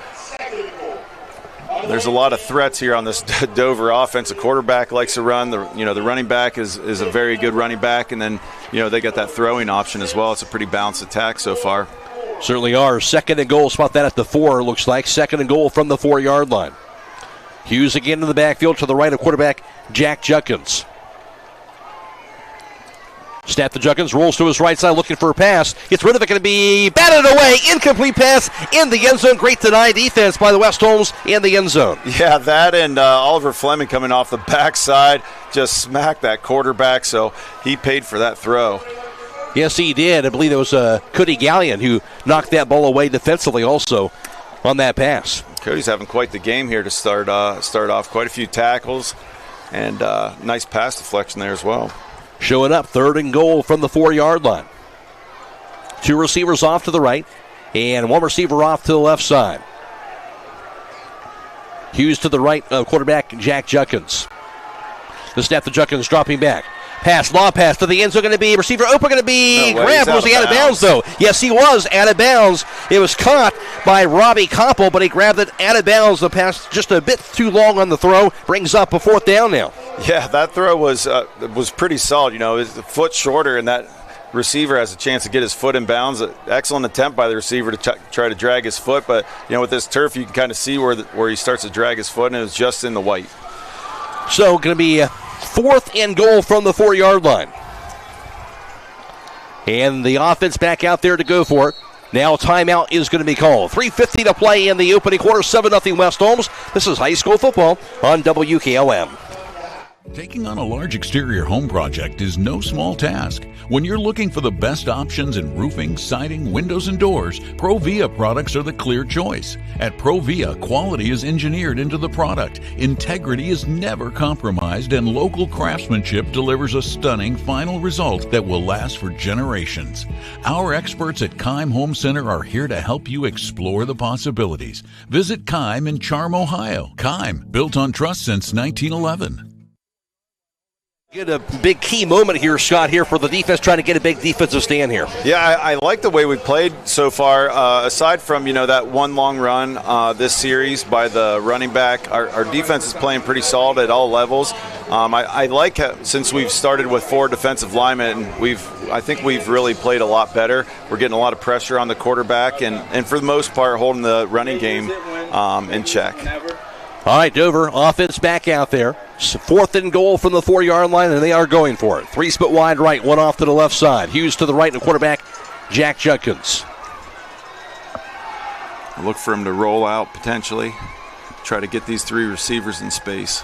There's a lot of threats here on this Dover offense. The quarterback likes to run. The running back is a very good running back, and then they got that throwing option as well. It's a pretty balanced attack so far. Certainly are. 2nd and goal. Spot that at the 4, looks like. 2nd and goal from the 4-yard line. Hughes again in the backfield to the right of quarterback Jack Junkins. Snap the Junkins, rolls to his right side looking for a pass. Gets rid of it, going to be batted away. Incomplete pass in the end zone. Great deny defense by the West Holmes in the end zone. Yeah, that and Oliver Fleming coming off the backside just smacked that quarterback, so he paid for that throw. Yes, he did. I believe it was Cody Gallion who knocked that ball away defensively also on that pass. Cody's having quite the game here to start off. Quite a few tackles and nice pass deflection there as well. Showing up, 3rd and goal from the 4-yard line. 2 receivers off to the right and 1 receiver off to the left side. Hughes to the right of quarterback Jack Junkins. The snap to Junkins dropping back. Pass, long pass to the end zone, going to be receiver open, going to be grabbed. Was he out of bounds, though? Yes, he was out of bounds. It was caught by Robbie Koppel, but he grabbed it out of bounds. The pass just a bit too long on the throw. Brings up a 4th down now. Yeah, that throw was pretty solid. It's a foot shorter, and that receiver has a chance to get his foot in bounds. Excellent attempt by the receiver to try to drag his foot, but with this turf, you can kind of see where he starts to drag his foot, and it was just in the white. So going to be 4th and goal from the 4-yard line. And the offense back out there to go for it. Now timeout is going to be called. 3:50 to play in the opening quarter. 7-0 West Holmes. This is high school football on WKLM. Taking on a large exterior home project is no small task. When you're looking for the best options in roofing, siding, windows, and doors, ProVia products are the clear choice. At ProVia, quality is engineered into the product, integrity is never compromised, and local craftsmanship delivers a stunning final result that will last for generations. Our experts at Keim Home Center are here to help you explore the possibilities. Visit Keim in Charm, Ohio. Keim, built on trust since 1911. Get a big key moment here, Scott, here for the defense, trying to get a big defensive stand here. Yeah, I like the way we played so far. Aside from, that one long run this series by the running back, our defense is playing pretty solid at all levels. I like since we've started with 4 defensive linemen, I think we've really played a lot better. We're getting a lot of pressure on the quarterback and for the most part holding the running game in check. All right, Dover, offense back out there. 4th and goal from the 4-yard line, and they are going for it. 3 split wide right, 1 off to the left side. Hughes to the right, and the quarterback, Jack Junkins. Look for him to roll out potentially. Try to get these 3 receivers in space.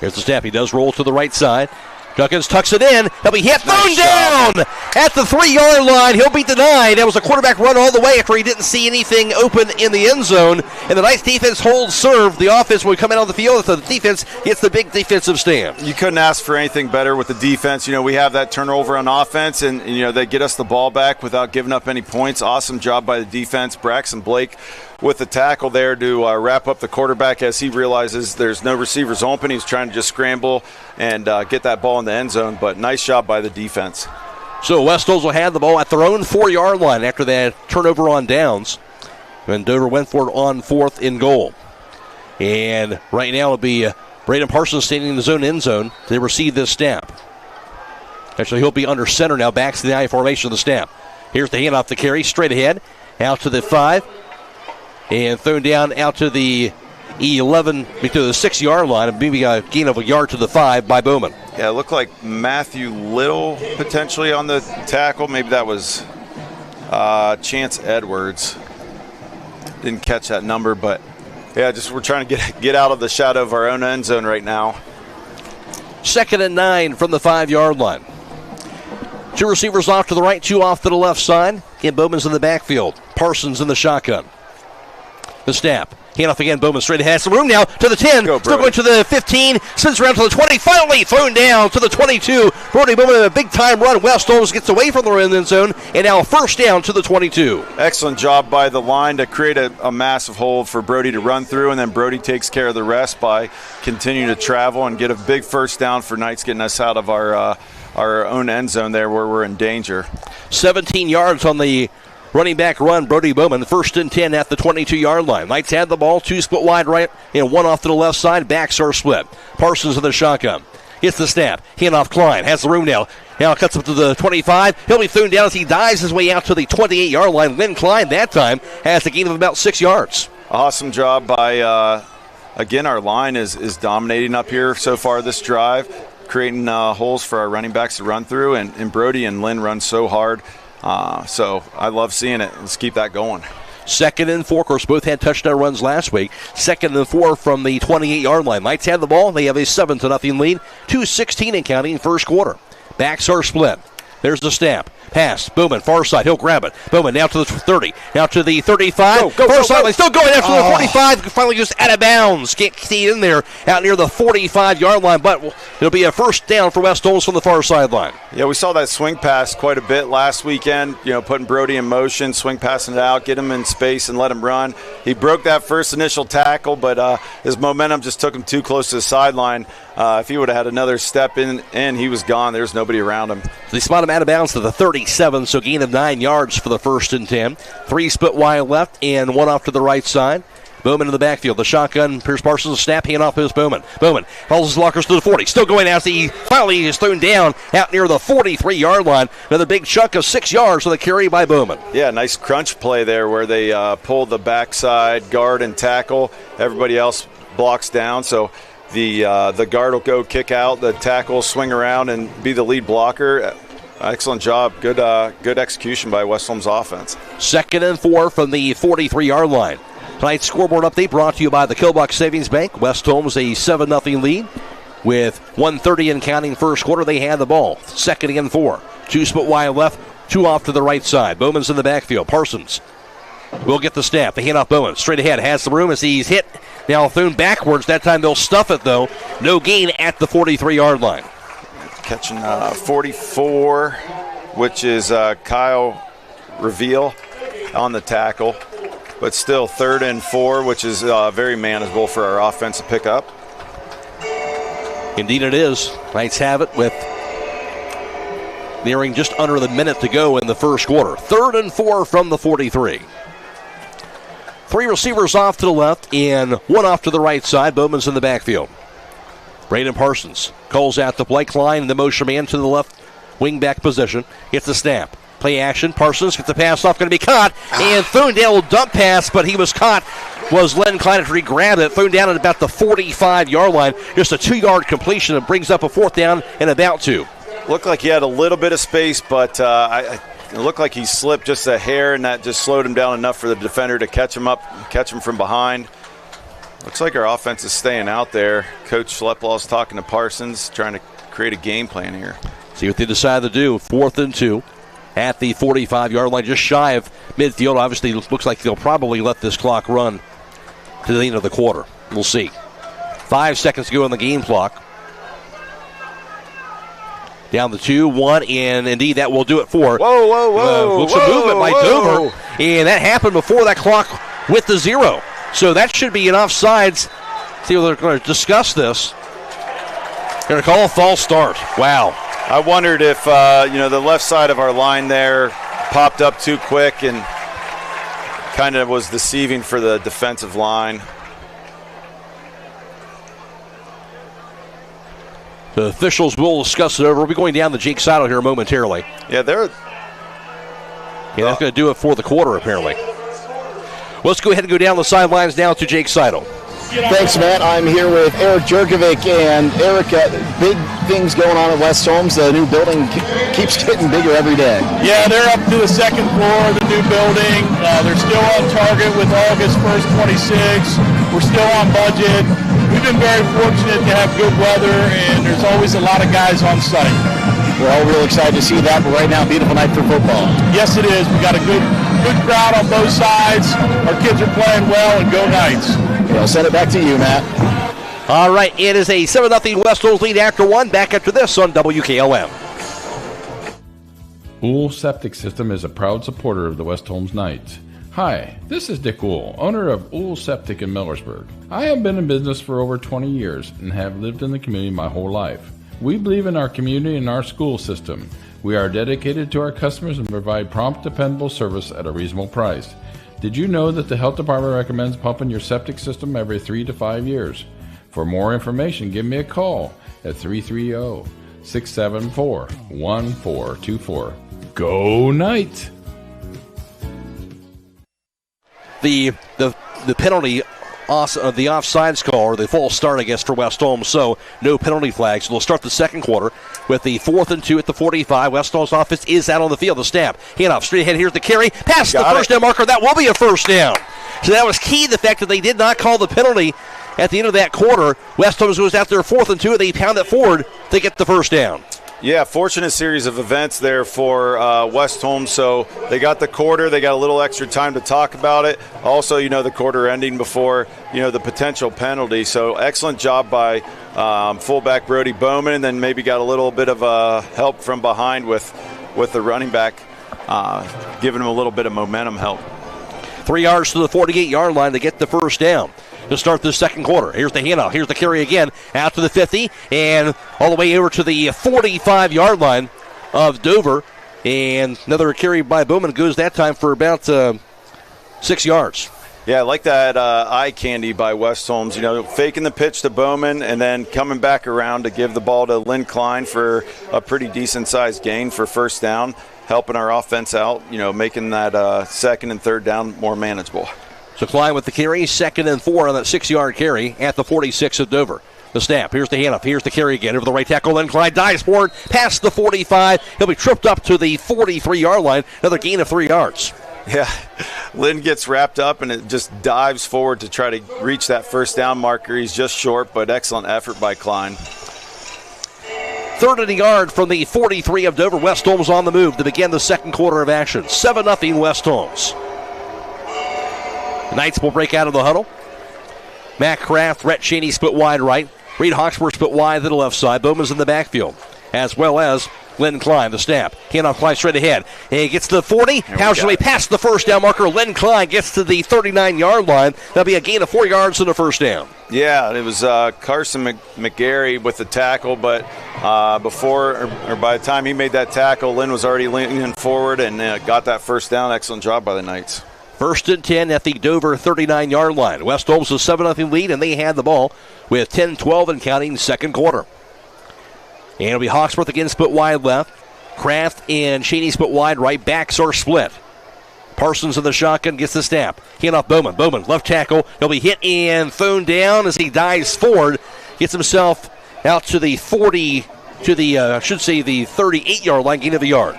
Here's the snap. He does roll to the right side. Junkins tucks it in. He'll be hit, thrown down at the 3-yard line. He'll be denied. That was a quarterback run all the way after he didn't see anything open in the end zone. And the nice defense holds serve. The offense will come out on the field. So the defense gets the big defensive stand. You couldn't ask for anything better with the defense. We have that turnover on offense, and they get us the ball back without giving up any points. Awesome job by the defense. Braxton Blake with the tackle there to wrap up the quarterback as he realizes there's no receivers open. He's trying to just scramble and get that ball in the end zone, but nice job by the defense. So West Holmes will have the ball at their own 4-yard line after that turnover on downs. And Dover went for it on 4th and goal. And right now it'll be Braden Parsons standing in his own end zone to receive this snap. Actually, he'll be under center now, backs to the I formation of the snap. Here's the handoff to carry, straight ahead, out to the 5. And thrown down out to the 11, to the 6-yard line, and maybe a gain of a yard to the 5 by Bowman. Yeah, it looked like Matthew Little potentially on the tackle. Maybe that was Chance Edwards. Didn't catch that number, but yeah, just we're trying to get out of the shadow of our own end zone right now. 2nd and 9 from the 5-yard line. 2 receivers off to the right, 2 off to the left side. Again, Bowman's in the backfield. Parsons in the shotgun. The snap. Handoff again. Bowman straight ahead. Some room now to the 10. Still going to the 15. Spins around to the 20. Finally thrown down to the 22. Brody Bowman in a big-time run. West Holmes gets away from the end zone. And now first down to the 22. Excellent job by the line to create a massive hole for Brody to run through. And then Brody takes care of the rest by continuing to travel and get a big first down for Knights, getting us out of our own end zone there where we're in danger. 17 yards on the running back run. Brody Bowman, 1st and 10 at the 22-yard line. Knights had the ball, 2 split wide right and 1 off to the left side. Backs are split. Parsons in the shotgun. Gets the snap. Handoff Klein. Has the room now. Now cuts up to the 25. He'll be thrown down as he dives his way out to the 28-yard line. Lynn Klein that time has a gain of about 6 yards. Awesome job by, again, our line is dominating up here so far this drive, creating holes for our running backs to run through, and Brody and Lynn run so hard. So I love seeing it. Let's keep that going. 2nd and 4. Of course, both had touchdown runs last week. 2nd and 4 from the 28-yard line. Knights have the ball. They have a 7-0 lead. 2:16 and counting first quarter. Backs are split. There's the snap. Pass. Bowman, far side. He'll grab it. Bowman now to the 30. Now to the 35. Far side. Still going after the 45. Finally just out of bounds. Can't see in there out near the 45-yard line. But it'll be a first down for West Holmes from the far sideline. Yeah, we saw that swing pass quite a bit last weekend. Putting Brody in motion, swing passing it out, get him in space and let him run. He broke that first initial tackle, but his momentum just took him too close to the sideline. If he would have had another step in, he was gone. There's nobody around him. They spot him out of bounds to the 37, so gain of 9 yards for the 1st and 10. 3 split wide left and 1 off to the right side. Bowman in the backfield. The shotgun. Pierce Parsons snap. Hand off is Bowman. Bowman hauls his lockers to the 40. Still going as he finally is thrown down out near the 43-yard line. Another big chunk of 6 yards for the carry by Bowman. Yeah, nice crunch play there where they pull the backside guard and tackle. Everybody else blocks down, so the guard will go kick out. The tackle will swing around and be the lead blocker. Excellent job. Good execution by West Holmes offense. 2nd and 4 from the 43-yard line. Tonight's scoreboard update brought to you by the Killbuck Savings Bank. West Holmes a 7-0 lead with 1:30 and counting first quarter. They had the ball. 2nd and 4. 2 split wide left, 2 off to the right side. Bowman's in the backfield. Parsons will get the snap. The handoff Bowman straight ahead. Has the room as he's hit. Now thrown backwards. That time they'll stuff it though. No gain at the 43-yard line. Catching 44, which is Kyle Reveal on the tackle. But still 3rd and 4, which is very manageable for our offense to pick up. Indeed it is. Knights have it with nearing just under the minute to go in the first quarter. 3rd and 4 from the 43. 3 receivers off to the left and 1 off to the right side. Bowman's in the backfield. Braden Parsons calls out the play. Klein in the motion man to the left wing back position. Hits the snap. Play action. Parsons gets the pass off. Going to be caught. And thrown down. A dump pass, but he was caught. Was Len Klein after he grabbed it. Thrown down at about the 45-yard line. Just a 2-yard completion. It brings up a 4th down and about 2. Looked like he had a little bit of space, but it looked like he slipped just a hair, and that just slowed him down enough for the defender to catch him from behind. Looks like our offense is staying out there. Coach Schleplaw's talking to Parsons, trying to create a game plan here. See what they decide to do. 4th and 2 at the 45-yard line, just shy of midfield. Obviously, it looks like they'll probably let this clock run to the end of the quarter. We'll see. 5 seconds to go on the game clock. Down the 2-1, and indeed that will do it for. Whoa! Some movement by Dover, and that happened before that clock went to 0. So that should be an offsides. See, they're going to discuss this. Going to call a false start. Wow. I wondered if the left side of our line there popped up too quick and kind of was deceiving for the defensive line. The officials will discuss it over. We'll be going down to Jake Seidel here momentarily. Yeah, that's going to do it for the quarter, apparently. Let's go ahead and go down the sidelines now to Jake Seidel. Thanks, Matt. I'm here with Eric Jerkovic, and Eric, big things going on at West Holmes. The new building keeps getting bigger every day. Yeah, they're up to the 2nd floor of the new building. They're still on target with August 1st, 26. We're still on budget. We've been very fortunate to have good weather, and there's always a lot of guys on site. We're all real excited to see that, but right now, beautiful night for football. Yes, it is. We got a good crowd on both sides. Our kids are playing well, and go Knights. I'll send it back to you, Matt. All right, it is a 7-0 West Holmes lead after 1. Back after this on WKLM. Ool Septic System is a proud supporter of the West Holmes Knights. Hi, this is Dick Ool, owner of Ool Septic in Millersburg. I have been in business for over 20 years and have lived in the community my whole life. We believe in our community and our school system. We are dedicated to our customers and provide prompt, dependable service at a reasonable price. Did you know that the health department recommends pumping your septic system every 3 to 5 years? For more information, give me a call at 330-674-1424. Go Knights! The penalty, the offsides call, or the false start, I guess, for West Holmes. So no penalty flags. We'll start the second quarter with the 4th and 2 at the 45. West Holmes offense is out on the field. The snap, handoff, straight ahead. Here's the carry, past the first down marker. That will be a first down. So that was key. The fact that they did not call the penalty at the end of that quarter. West Holmes was out there 4th and 2, and they pound it forward to get the first down. Yeah, fortunate series of events there for West Holmes. So they got the quarter. They got a little extra time to talk about it. Also, the quarter ending before, the potential penalty. So excellent job by fullback Brody Bowman, and then maybe got a little bit of help from behind with the running back, giving him a little bit of momentum help. 3 yards to the 48-yard line to get the first down to start the second quarter. Here's the handoff. Here's the carry again out to the 50 and all the way over to the 45-yard line of Dover. And another carry by Bowman goes that time for about 6 yards. Yeah, I like that eye candy by West Holmes. Faking the pitch to Bowman and then coming back around to give the ball to Lynn Klein for a pretty decent-sized gain for first down, helping our offense out, making that second and third down more manageable. So Klein with the carry, 2nd and 4 on that 6-yard carry at the 46 of Dover. The snap, here's the handoff, here's the carry again over the right tackle, then Klein dives forward past the 45. He'll be tripped up to the 43-yard line, another gain of 3 yards. Yeah, Lynn gets wrapped up and it just dives forward to try to reach that first down marker. He's just short, but excellent effort by Klein. 3rd and a yard from the 43 of Dover. West Holmes on the move to begin the second quarter of action. 7-0 West Holmes. The Knights will break out of the huddle. Matt Kraft, Rhett Cheney split wide right. Reed Hawksworth split wide to the left side. Bowman's in the backfield, as well as Lynn Klein. The snap. Handoff Klein straight ahead. And he gets to the 40. How's the way past the first down marker? Lynn Klein gets to the 39-yard line. That'll be a gain of 4 yards and a first down. Yeah, it was Carson McGarry with the tackle, but before or by the time he made that tackle, Lynn was already leaning forward and got that first down. Excellent job by the Knights. 1st and 10 at the Dover 39-yard line. West Holmes a 7-0 lead, and they had the ball with 10-12 and counting second quarter. And it'll be Hawksworth again split wide left. Kraft and Cheney split wide right. Backs are split. Parsons in the shotgun gets the snap. Handoff Bowman. Bowman, left tackle. He'll be hit and thrown down as he dives forward. Gets himself out to the 40, to the, the 38-yard line, gain of a yard.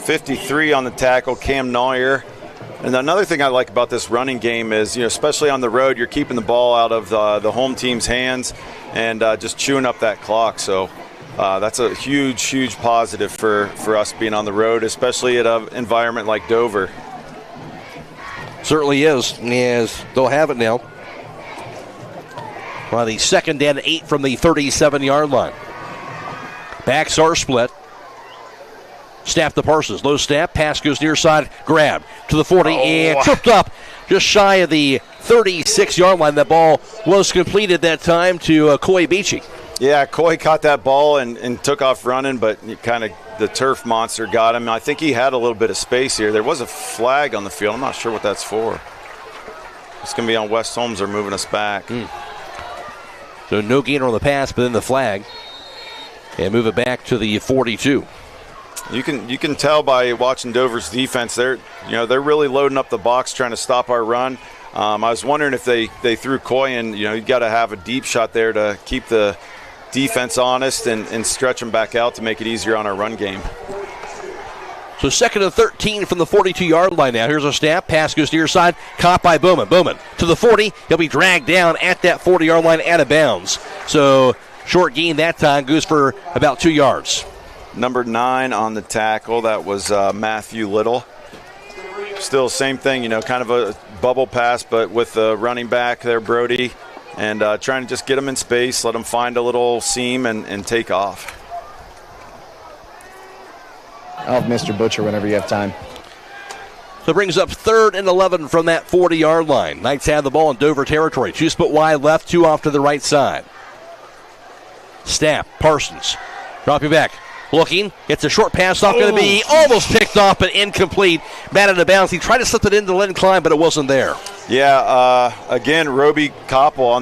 53 on the tackle, Cam Neuer. And another thing I like about this running game is, especially on the road, you're keeping the ball out of the home team's hands and just chewing up that clock. So that's a huge positive for us being on the road, especially at an environment like Dover. Certainly is, as they'll have it now. Well, the 2nd and 8 from the 37-yard line. Backs are split. Snap to Parsons. Low snap. Pass goes near side. Grab to the 40 and tripped up just shy of the 36-yard line. That ball was completed that time to Coy Beachy. Yeah, Coy caught that ball and took off running, but kind of the turf monster got him. I think he had a little bit of space here. There was a flag on the field. I'm not sure what that's for. It's going to be on West Holmes. They're moving us back. So no gainer on the pass, but then the flag. And move it back to the 42. You can tell by watching Dover's defense. They're really loading up the box, trying to stop our run. I was wondering if they threw Coy in. You got to have a deep shot there to keep the defense honest and stretch them back out to make it easier on our run game. So 2nd and 13 from the 42-yard line now. Here's a snap. Pass goes near side. Caught by Bowman. Bowman to the 40. He'll be dragged down at that 40-yard line out of bounds. So short gain that time, goes for about 2 yards. Number 9 on the tackle. That was Matthew Little. Still same thing, kind of a bubble pass, but with the running back there, Brody, and trying to just get him in space, let him find a little seam and take off. I'll have Mr. Butcher whenever you have time. So it brings up 3rd and 11 from that 40-yard line. Knights have the ball in Dover territory. 2 split wide left, 2 off to the right side. Snap, Parsons, dropping back. Looking, it's a short pass off, going to be almost picked off, but incomplete. Batted out of bounds. He tried to slip it into Len Klein, but it wasn't there. Yeah, again, Roby Koppel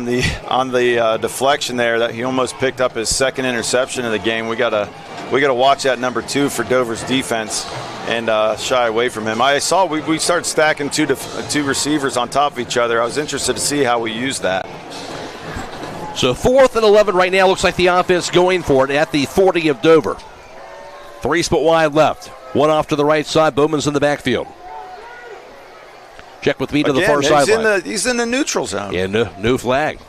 on the deflection there. That he almost picked up his 2nd interception of the game. We gotta watch that number 2 for Dover's defense and shy away from him. I saw we started stacking two receivers on top of each other. I was interested to see how we use that. So 4th and 11 right now. Looks like the offense going for it at the 40 of Dover. 3 split wide left. 1 off to the right side. Bowman's in the backfield. Check with me to the far sideline. He's in the neutral zone. Yeah, no flag.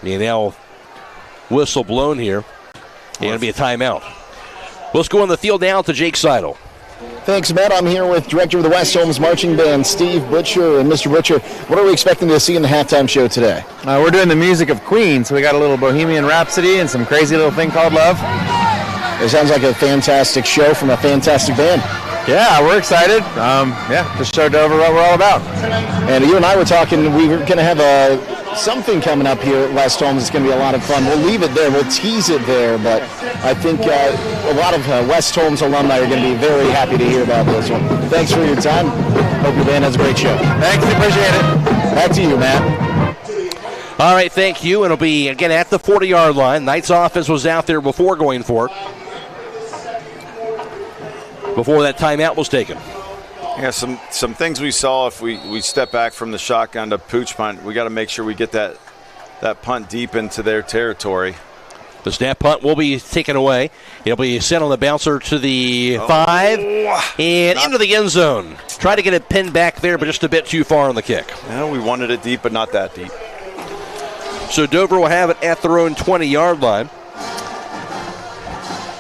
Yeah, now whistle blown here. Going to be a timeout. Let's go on the field now to Jake Seidel. Thanks, Matt. I'm here with Director of the West Holmes Marching Band, Steve Butcher. And Mr. Butcher, what are we expecting to see in the halftime show today? We're doing the music of Queen, so we got a little Bohemian Rhapsody and some crazy little thing called Love. It sounds like a fantastic show from a fantastic band. Yeah, we're excited. Just showed Dover what we're all about. And you and I were talking, we were going to have something coming up here at West Holmes. It's going to be a lot of fun. We'll leave it there. We'll tease it there. But I think a lot of West Holmes alumni are going to be very happy to hear about this one. Thanks for your time. Hope your band has a great show. Thanks. Appreciate it. Back to you, Matt. All right, thank you. It'll be, again, at the 40-yard line. Knights offense was out there before going for it. Before that timeout was taken. Yeah, some things we saw if we step back from the shotgun to pooch punt. We got to make sure we get that punt deep into their territory. The snap punt will be taken away. It'll be sent on the bouncer to the 5 and into the end zone. Try to get it pinned back there, but just a bit too far on the kick. Yeah, we wanted it deep, but not that deep. So Dover will have it at their own 20-yard line.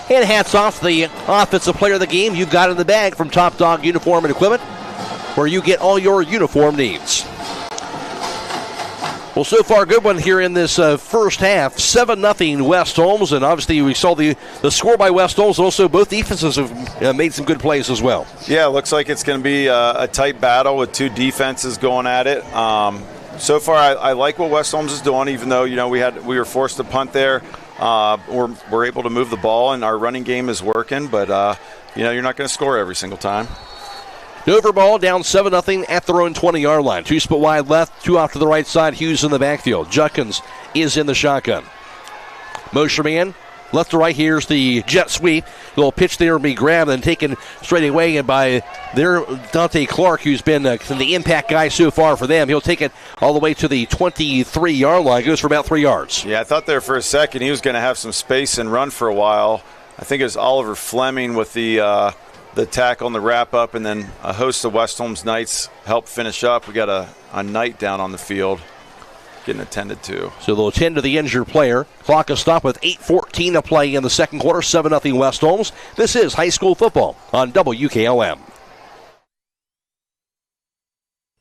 And hats off to the offensive player of the game. You've got in the bag from Top Dog Uniform and Equipment, where you get all your uniform needs. Well, so far, good one here in this first half. 7-0 West Holmes, and obviously we saw the score by West Holmes. Also, both defenses have made some good plays as well. Yeah, it looks like it's going to be a tight battle with two defenses going at it. So far, I like what West Holmes is doing, even though we were forced to punt there. We're able to move the ball, and our running game is working, but you're not going to score every single time. Dover ball down 7-0 at their own 20-yard line. 2 split wide left, 2 off to the right side. Hughes in the backfield. Judkins is in the shotgun. Motion man, left to right. Here's the jet sweep. Little pitch there will be grabbed and taken straight away by their Dante Clark, who's been the impact guy so far for them. He'll take it all the way to the 23-yard line. Goes for about 3 yards. Yeah, I thought there for a second he was going to have some space and run for a while. I think it was Oliver Fleming with the tackle and the wrap-up, and then a host of West Holmes Knights helped finish up. We got a Knight down on the field. getting attended to. So they'll attend to the injured player. Clock is stopped with 8:14 to play in the second quarter. 7-0 West Holmes. This is high school football on WKLM.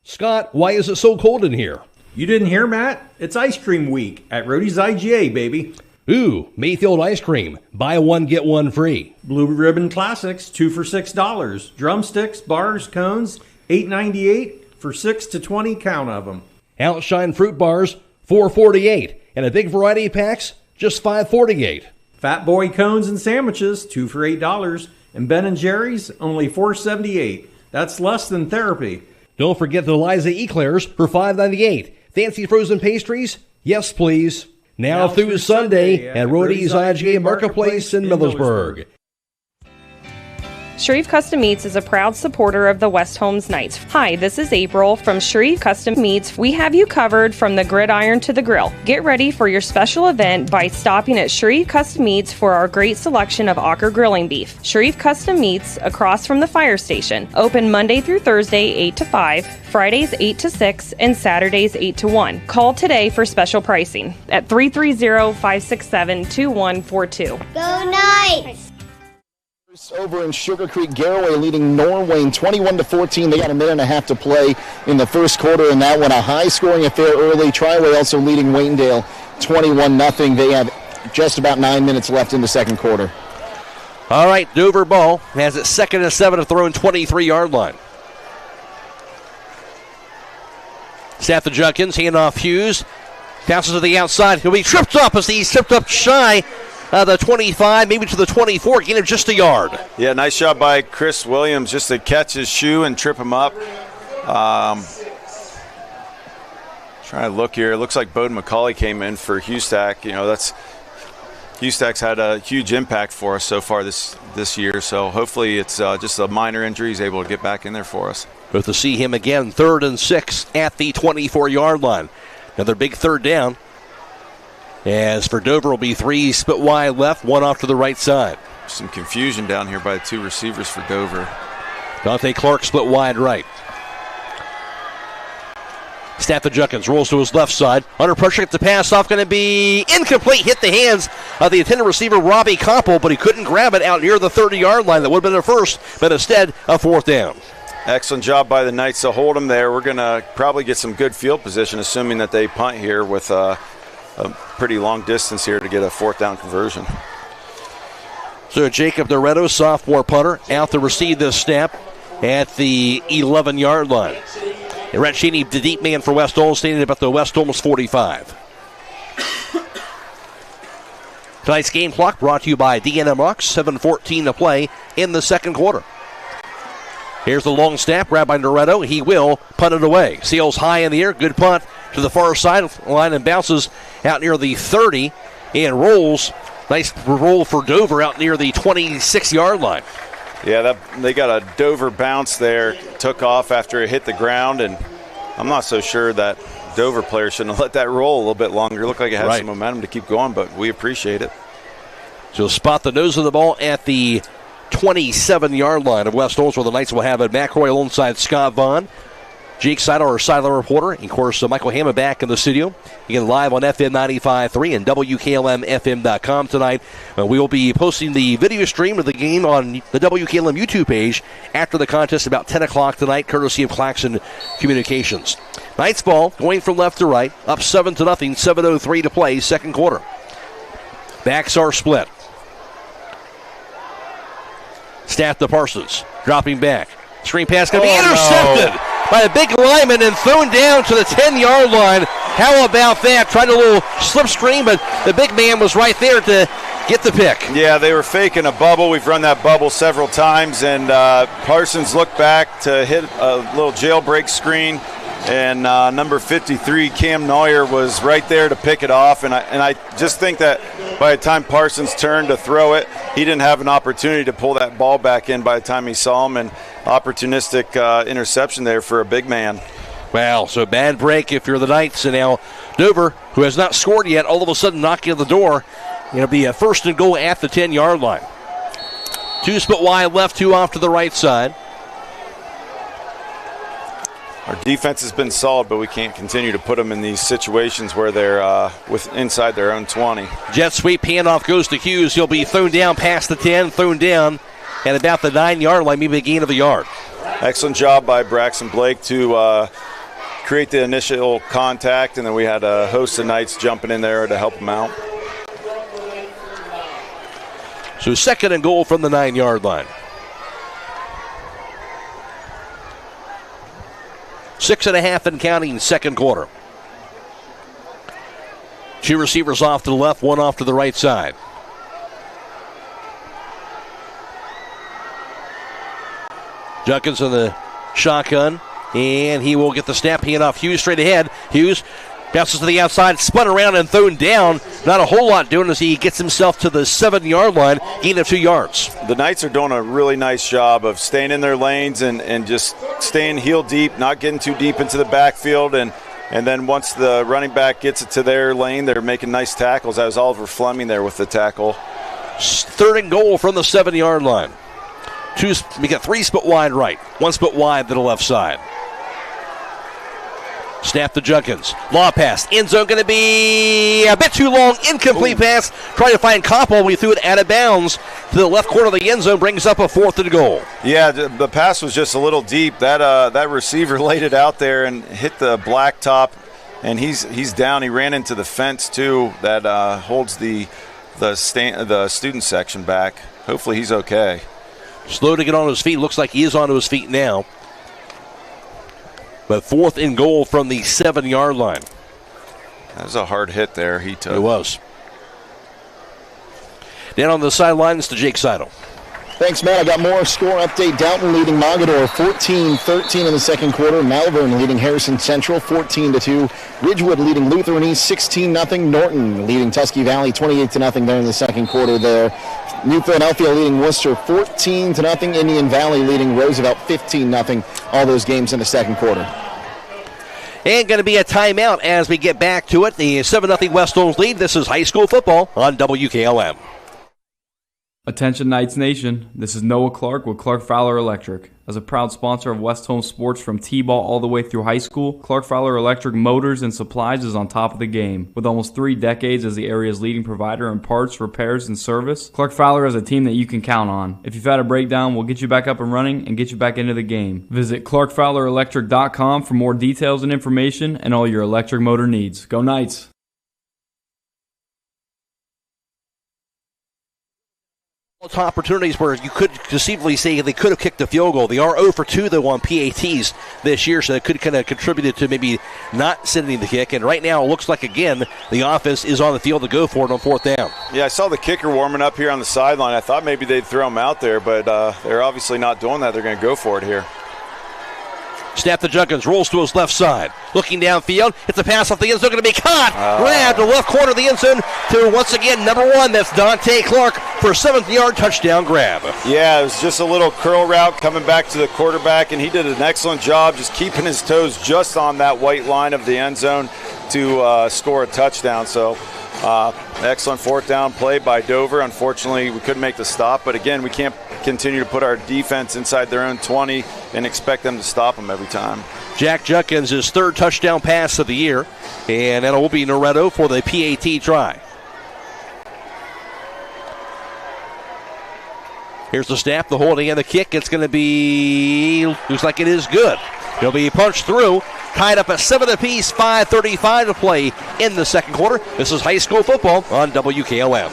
Scott, why is it so cold in here? You didn't hear, Matt? It's ice cream week at Rody's IGA, baby. Ooh, Mayfield ice cream. Buy one, get one free. Blue Ribbon Classics, 2 for $6. Drumsticks, bars, cones, $8.98 for 6 to 20 count of them. Outshine fruit bars, $4.48. And a big variety of packs, just $5.48. Fat Boy cones and sandwiches, 2 for $8. And Ben & Jerry's, only $4.78. That's less than therapy. Don't forget the Eliza Eclairs for $5.98. Fancy frozen pastries? Yes, please. Now through Sunday at Rody's IGA Marketplace in Millersburg. Shreve Custom Meats is a proud supporter of the West Holmes Knights. Hi, this is April from Shreve Custom Meats. We have you covered from the gridiron to the grill. Get ready for your special event by stopping at Shreve Custom Meats for our great selection of Ocker grilling beef. Shreve Custom Meats, across from the fire station. Open Monday through Thursday, 8 to 5, Fridays 8 to 6, and Saturdays 8 to 1. Call today for special pricing at 330-567-2142. Go Knights! Over in Sugar Creek, Garraway leading Norwayne 21-14. They got a minute and a half to play in the first quarter in that one. A high-scoring affair early. Triway also leading Waynedale 21-0. They have just about 9 minutes left in the second quarter. All right, Dover ball has it 2nd and 7 to throw in 23-yard line. Snap to Junkins, handoff Hughes. Passes to the outside. He'll be tripped up as he's tripped up shy. The 25, maybe to the 24, gain of just a yard. Yeah, nice job by Chris Williams just to catch his shoe and trip him up. Trying to look here. It looks like Bowden McCauley came in for Hustack. You know, Hustack's had a huge impact for us so far this year. So hopefully it's just a minor injury. He's able to get back in there for us. Good to see him again, 3rd and 6 at the 24-yard line. Another big third down. As for Dover, will be 3 split wide left, 1 off to the right side. Some confusion down here by the 2 receivers for Dover. Dante Clark split wide right. Snap to Junkins, rolls to his left side. Under pressure, gets the pass off, going to be incomplete. Hit the hands of the intended receiver, Robbie Koppel, but he couldn't grab it out near the 30-yard line. That would have been a first, but instead a 4th down. Excellent job by the Knights to hold him there. We're going to probably get some good field position, assuming that they punt here with a pretty long distance here to get a 4th down conversion. So Jacob Doretto, sophomore punter, out to receive this snap at the 11-yard line. And Rhett Cheney, the deep man for West Holmes, standing about the West Holmes 45. Tonight's game clock brought to you by D&M Rocks, 7:14 to play in the second quarter. Here's the long snap, grabbed by Doretto. He will punt it away. Sails high in the air, good punt to the far sideline and bounces out near the 30 and rolls. Nice roll for Dover out near the 26-yard line. Yeah, they got a Dover bounce there. Took off after it hit the ground, and I'm not so sure that Dover player shouldn't have let that roll a little bit longer. It looked like it had some momentum to keep going, but we appreciate it. So spot the nose of the ball at the 27-yard line of West Holmes, where the Knights will have it. Matt Croy alongside Scott Vaughn. Jake Seidel, our sideline reporter. And, of course, Michael Hamma back in the studio. Again, live on FM 95.3 and WKLM-FM.com tonight. We will be posting the video stream of the game on the WKLM YouTube page after the contest about 10 o'clock tonight, courtesy of Claxon Communications. Knights ball going from left to right, up 7-0, 7:03 to play, second quarter. Backs are split. Snap to Parsons, dropping back. Screen pass going to be intercepted by a big lineman and thrown down to the 10-yard line. How about that? Tried a little slip screen, but the big man was right there to get the pick. Yeah, they were faking a bubble. We've run that bubble several times, and Parsons looked back to hit a little jailbreak screen, and number 53, Cam Neuer, was right there to pick it off. And I just think that by the time Parsons turned to throw it, he didn't have an opportunity to pull that ball back in by the time he saw him, and opportunistic interception there for a big man. Wow, so bad break if you're the Knights. And now Dover, who has not scored yet, all of a sudden knocking on the door. It'll be a 1st and goal at the 10-yard line. 2 split wide left, 2 off to the right side. Our defense has been solid, but we can't continue to put them in these situations where they're inside their own 20. Jet sweep handoff goes to Hughes. He'll be thrown down past the 10, thrown down at about the 9-yard line, maybe a gain of a yard. Excellent job by Braxton Blake to create the initial contact, and then we had a host of Knights jumping in there to help them out. So 2nd and goal from the 9-yard line. 6.5 and counting, second quarter. 2 receivers off to the left, 1 off to the right side. Junkins in the shotgun, and he will get the snap, hand off Hughes straight ahead. Hughes bounces to the outside, spun around and thrown down. Not a whole lot doing as he gets himself to the 7-yard line, gain of 2 yards. The Knights are doing a really nice job of staying in their lanes and just staying heel deep, not getting too deep into the backfield. And then once the running back gets it to their lane, they're making nice tackles. That was Oliver Fleming there with the tackle. 3rd and goal from the 7-yard line. We got 3 split wide right, 1 split wide to the left side. Snap to Junkins. Law pass. End zone going to be a bit too long. Incomplete pass. Trying to find Koppel. We threw it out of bounds to the left corner of the end zone. Brings up a 4th and goal. Yeah, the pass was just a little deep. That receiver laid it out there and hit the blacktop, and he's down. He ran into the fence too. That holds the student section back. Hopefully he's okay. Slow to get on his feet. Looks like he is onto his feet now. But 4th and goal from the 7-yard line. That was a hard hit there he took. It was. Down on the sidelines to Jake Seidel. Thanks, Matt. I got more score update. Downton leading Mogador 14-13 in the second quarter. Malvern leading Harrison Central 14-2. Ridgewood leading Lutheran East 16-0. Norton leading Tusky Valley 28-0 there in the second quarter there. New Philadelphia leading Worcester 14-0. Indian Valley leading Roosevelt 15-0. All those games in the second quarter. And going to be a timeout as we get back to it. The 7-0 West Holmes lead. This is high school football on WKLM. Attention Knights Nation, this is Noah Clark with Clark Fowler Electric. As a proud sponsor of West Holmes sports from T-ball all the way through high school, Clark Fowler Electric Motors and Supplies is on top of the game. With almost 3 decades as the area's leading provider in parts, repairs, and service, Clark Fowler is a team that you can count on. If you've had a breakdown, we'll get you back up and running and get you back into the game. Visit ClarkFowlerElectric.com for more details and information and all your electric motor needs. Go Knights! Opportunities where you could conceivably say they could have kicked a field goal. They are 0 for 2 though on PATs this year, so that could kind of contributed to maybe not sending the kick. And right now it looks like again the offense is on the field to go for it on 4th down. Yeah, I saw the kicker warming up here on the sideline. I thought maybe they'd throw him out there, but they're obviously not doing that. They're going to go for it here. Snap to Junkins, rolls to his left side. Looking downfield, it's a pass off the end zone, going to be caught. Grabbed the left corner of the end zone to, once again, number 1, that's Dante Clark for a 7th-yard touchdown grab. Yeah, it was just a little curl route coming back to the quarterback, and he did an excellent job just keeping his toes just on that white line of the end zone to score a touchdown. So excellent 4th down play by Dover. Unfortunately, we couldn't make the stop, but again, we can't continue to put our defense inside their own 20 and expect them to stop them every time. Jack Junkins, his 3rd touchdown pass of the year, and that will be Noretto for the PAT try. Here's the snap, the holding, and the kick. It's going to be, looks like it is good. He'll be punched through, tied up at 7 apiece, 5:35 to play in the second quarter. This is high school football on WKLM.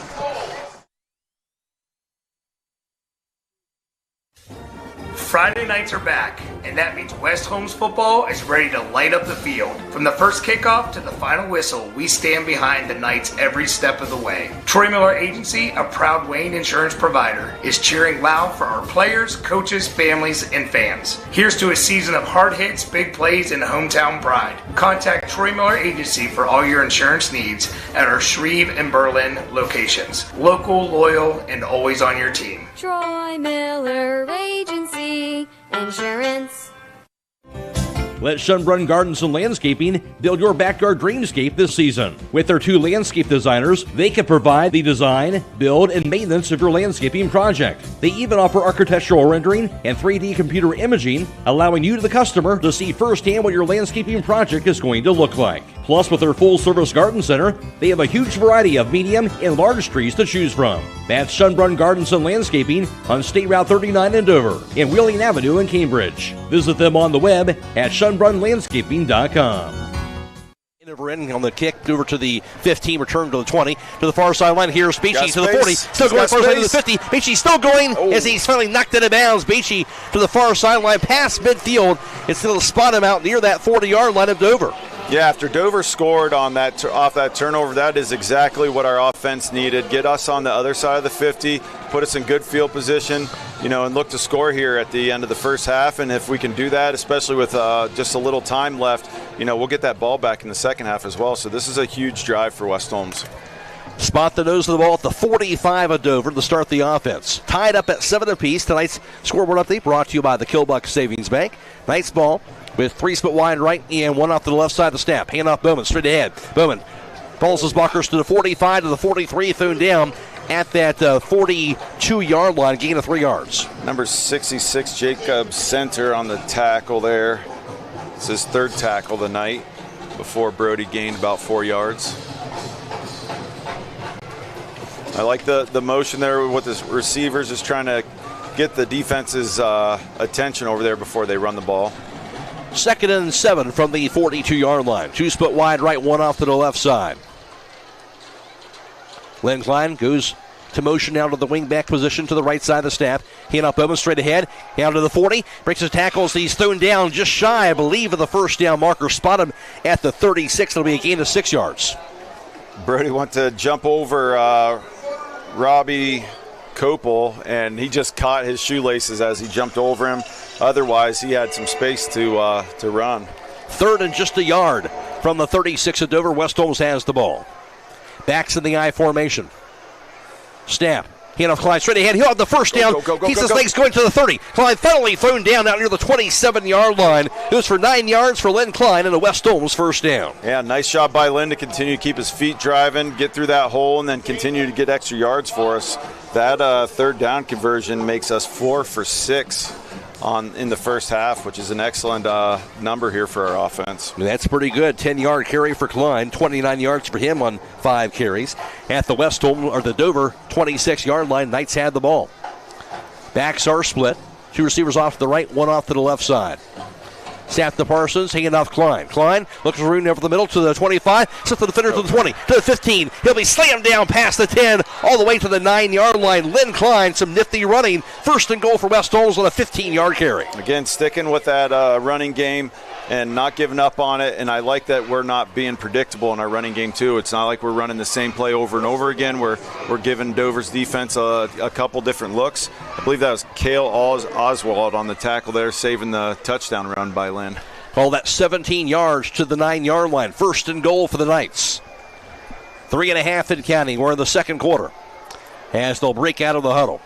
Friday nights are back, and that means West Holmes football is ready to light up the field. From the first kickoff to the final whistle, we stand behind the Knights every step of the way. Troy Miller Agency, a proud Wayne insurance provider, is cheering loud for our players, coaches, families, and fans. Here's to a season of hard hits, big plays, and hometown pride. Contact Troy Miller Agency for all your insurance needs at our Shreve and Berlin locations. Local, loyal, and always on your team. Troy Miller Agency Insurance. Let Schönbrunn Gardens and Landscaping build your backyard dreamscape this season. With their 2 landscape designers, they can provide the design, build, and maintenance of your landscaping project. They even offer architectural rendering and 3D computer imaging, allowing you, the customer, to see firsthand what your landscaping project is going to look like. Plus, with their full-service garden center, they have a huge variety of medium and large trees to choose from. That's Schönbrunn Gardens and Landscaping on State Route 39 in Dover and Wheeling Avenue in Cambridge. Visit them on the web at schönbrunnlandscaping.com. Over in on the kick, over to the 15, return to the 20, to the far sideline. Here's Beachy to the 40, still going first to the 50. Beachy still going as he's finally knocked out of bounds. Beachy to the far sideline, past midfield. It's going to spot him out near that 40-yard line of Dover. Yeah, after Dover scored on that off that turnover, that is exactly what our offense needed. Get us on the other side of the 50, put us in good field position, and look to score here at the end of the first half. And if we can do that, especially with just a little time left, we'll get that ball back in the second half as well. So this is a huge drive for West Holmes. Spot the nose of the ball at the 45 of Dover to start the offense. Tied up at 7 apiece. Tonight's scoreboard update brought to you by the Kilbuck Savings Bank. Nice ball with 3 split wide right and 1 off to the left side of the snap. Hand off Bowman, straight ahead. Bowman follows his blockers to the 45 to the 43, thrown down at that 42-yard line, gain of 3 yards. Number 66, Jacob Center on the tackle there. It's his 3rd tackle of the night before Brody gained about 4 yards. I like the motion there with the receivers, just trying to get the defense's attention over there before they run the ball. 2nd and 7 from the 42-yard line. 2 split wide right, 1 off to the left side. Len Klein goes to motion out of the wing-back position to the right side of the snap. Hand off Bowman straight ahead, down to the 40. Breaks his tackles. He's thrown down just shy, I believe, of the first down marker. Spot him at the 36. It'll be a gain of 6 yards. Brody went to jump over Robbie Copel, and he just caught his shoelaces as he jumped over him. Otherwise, he had some space to run. 3rd and just a yard from the 36 of Dover. West Holmes has the ball. Backs in the I formation. Snap. Hand off Klein straight ahead. He'll have the first down. Keeps his legs going to the 30. Klein finally thrown down out near the 27-yard line. It was for 9 yards for Len Klein and a West Holmes first down. Yeah, nice job by Len to continue to keep his feet driving, get through that hole, and then continue to get extra yards for us. That 3rd down conversion makes us 4 for 6 in the first half, which is an excellent number here for our offense. That's pretty good. 10-yard carry for Klein, 29 yards for him on 5 carries. At the West Holmes or the Dover 26-yard line, Knights had the ball. Backs are split. 2 receivers off to the right, 1 off to the left side. Snap to Parsons, hanging off Klein. Klein looks for room over the middle to the 25, slips to the defender to the 20, to the 15. He'll be slammed down past the 10, all the way to the 9-yard line. Len Klein, some nifty running. 1st and goal for West Holmes on a 15-yard carry. Again, sticking with that running game and not giving up on it, and I like that we're not being predictable in our running game too. It's not like we're running the same play over and over again. We're giving Dover's defense a couple different looks. I believe that was Cale Oswald on the tackle there, saving the touchdown run by Lynn. Call that 17 yards to the 9-yard line. 1st and goal for the Knights. 3.5 in counting. We're in the second quarter as they'll break out of the huddle.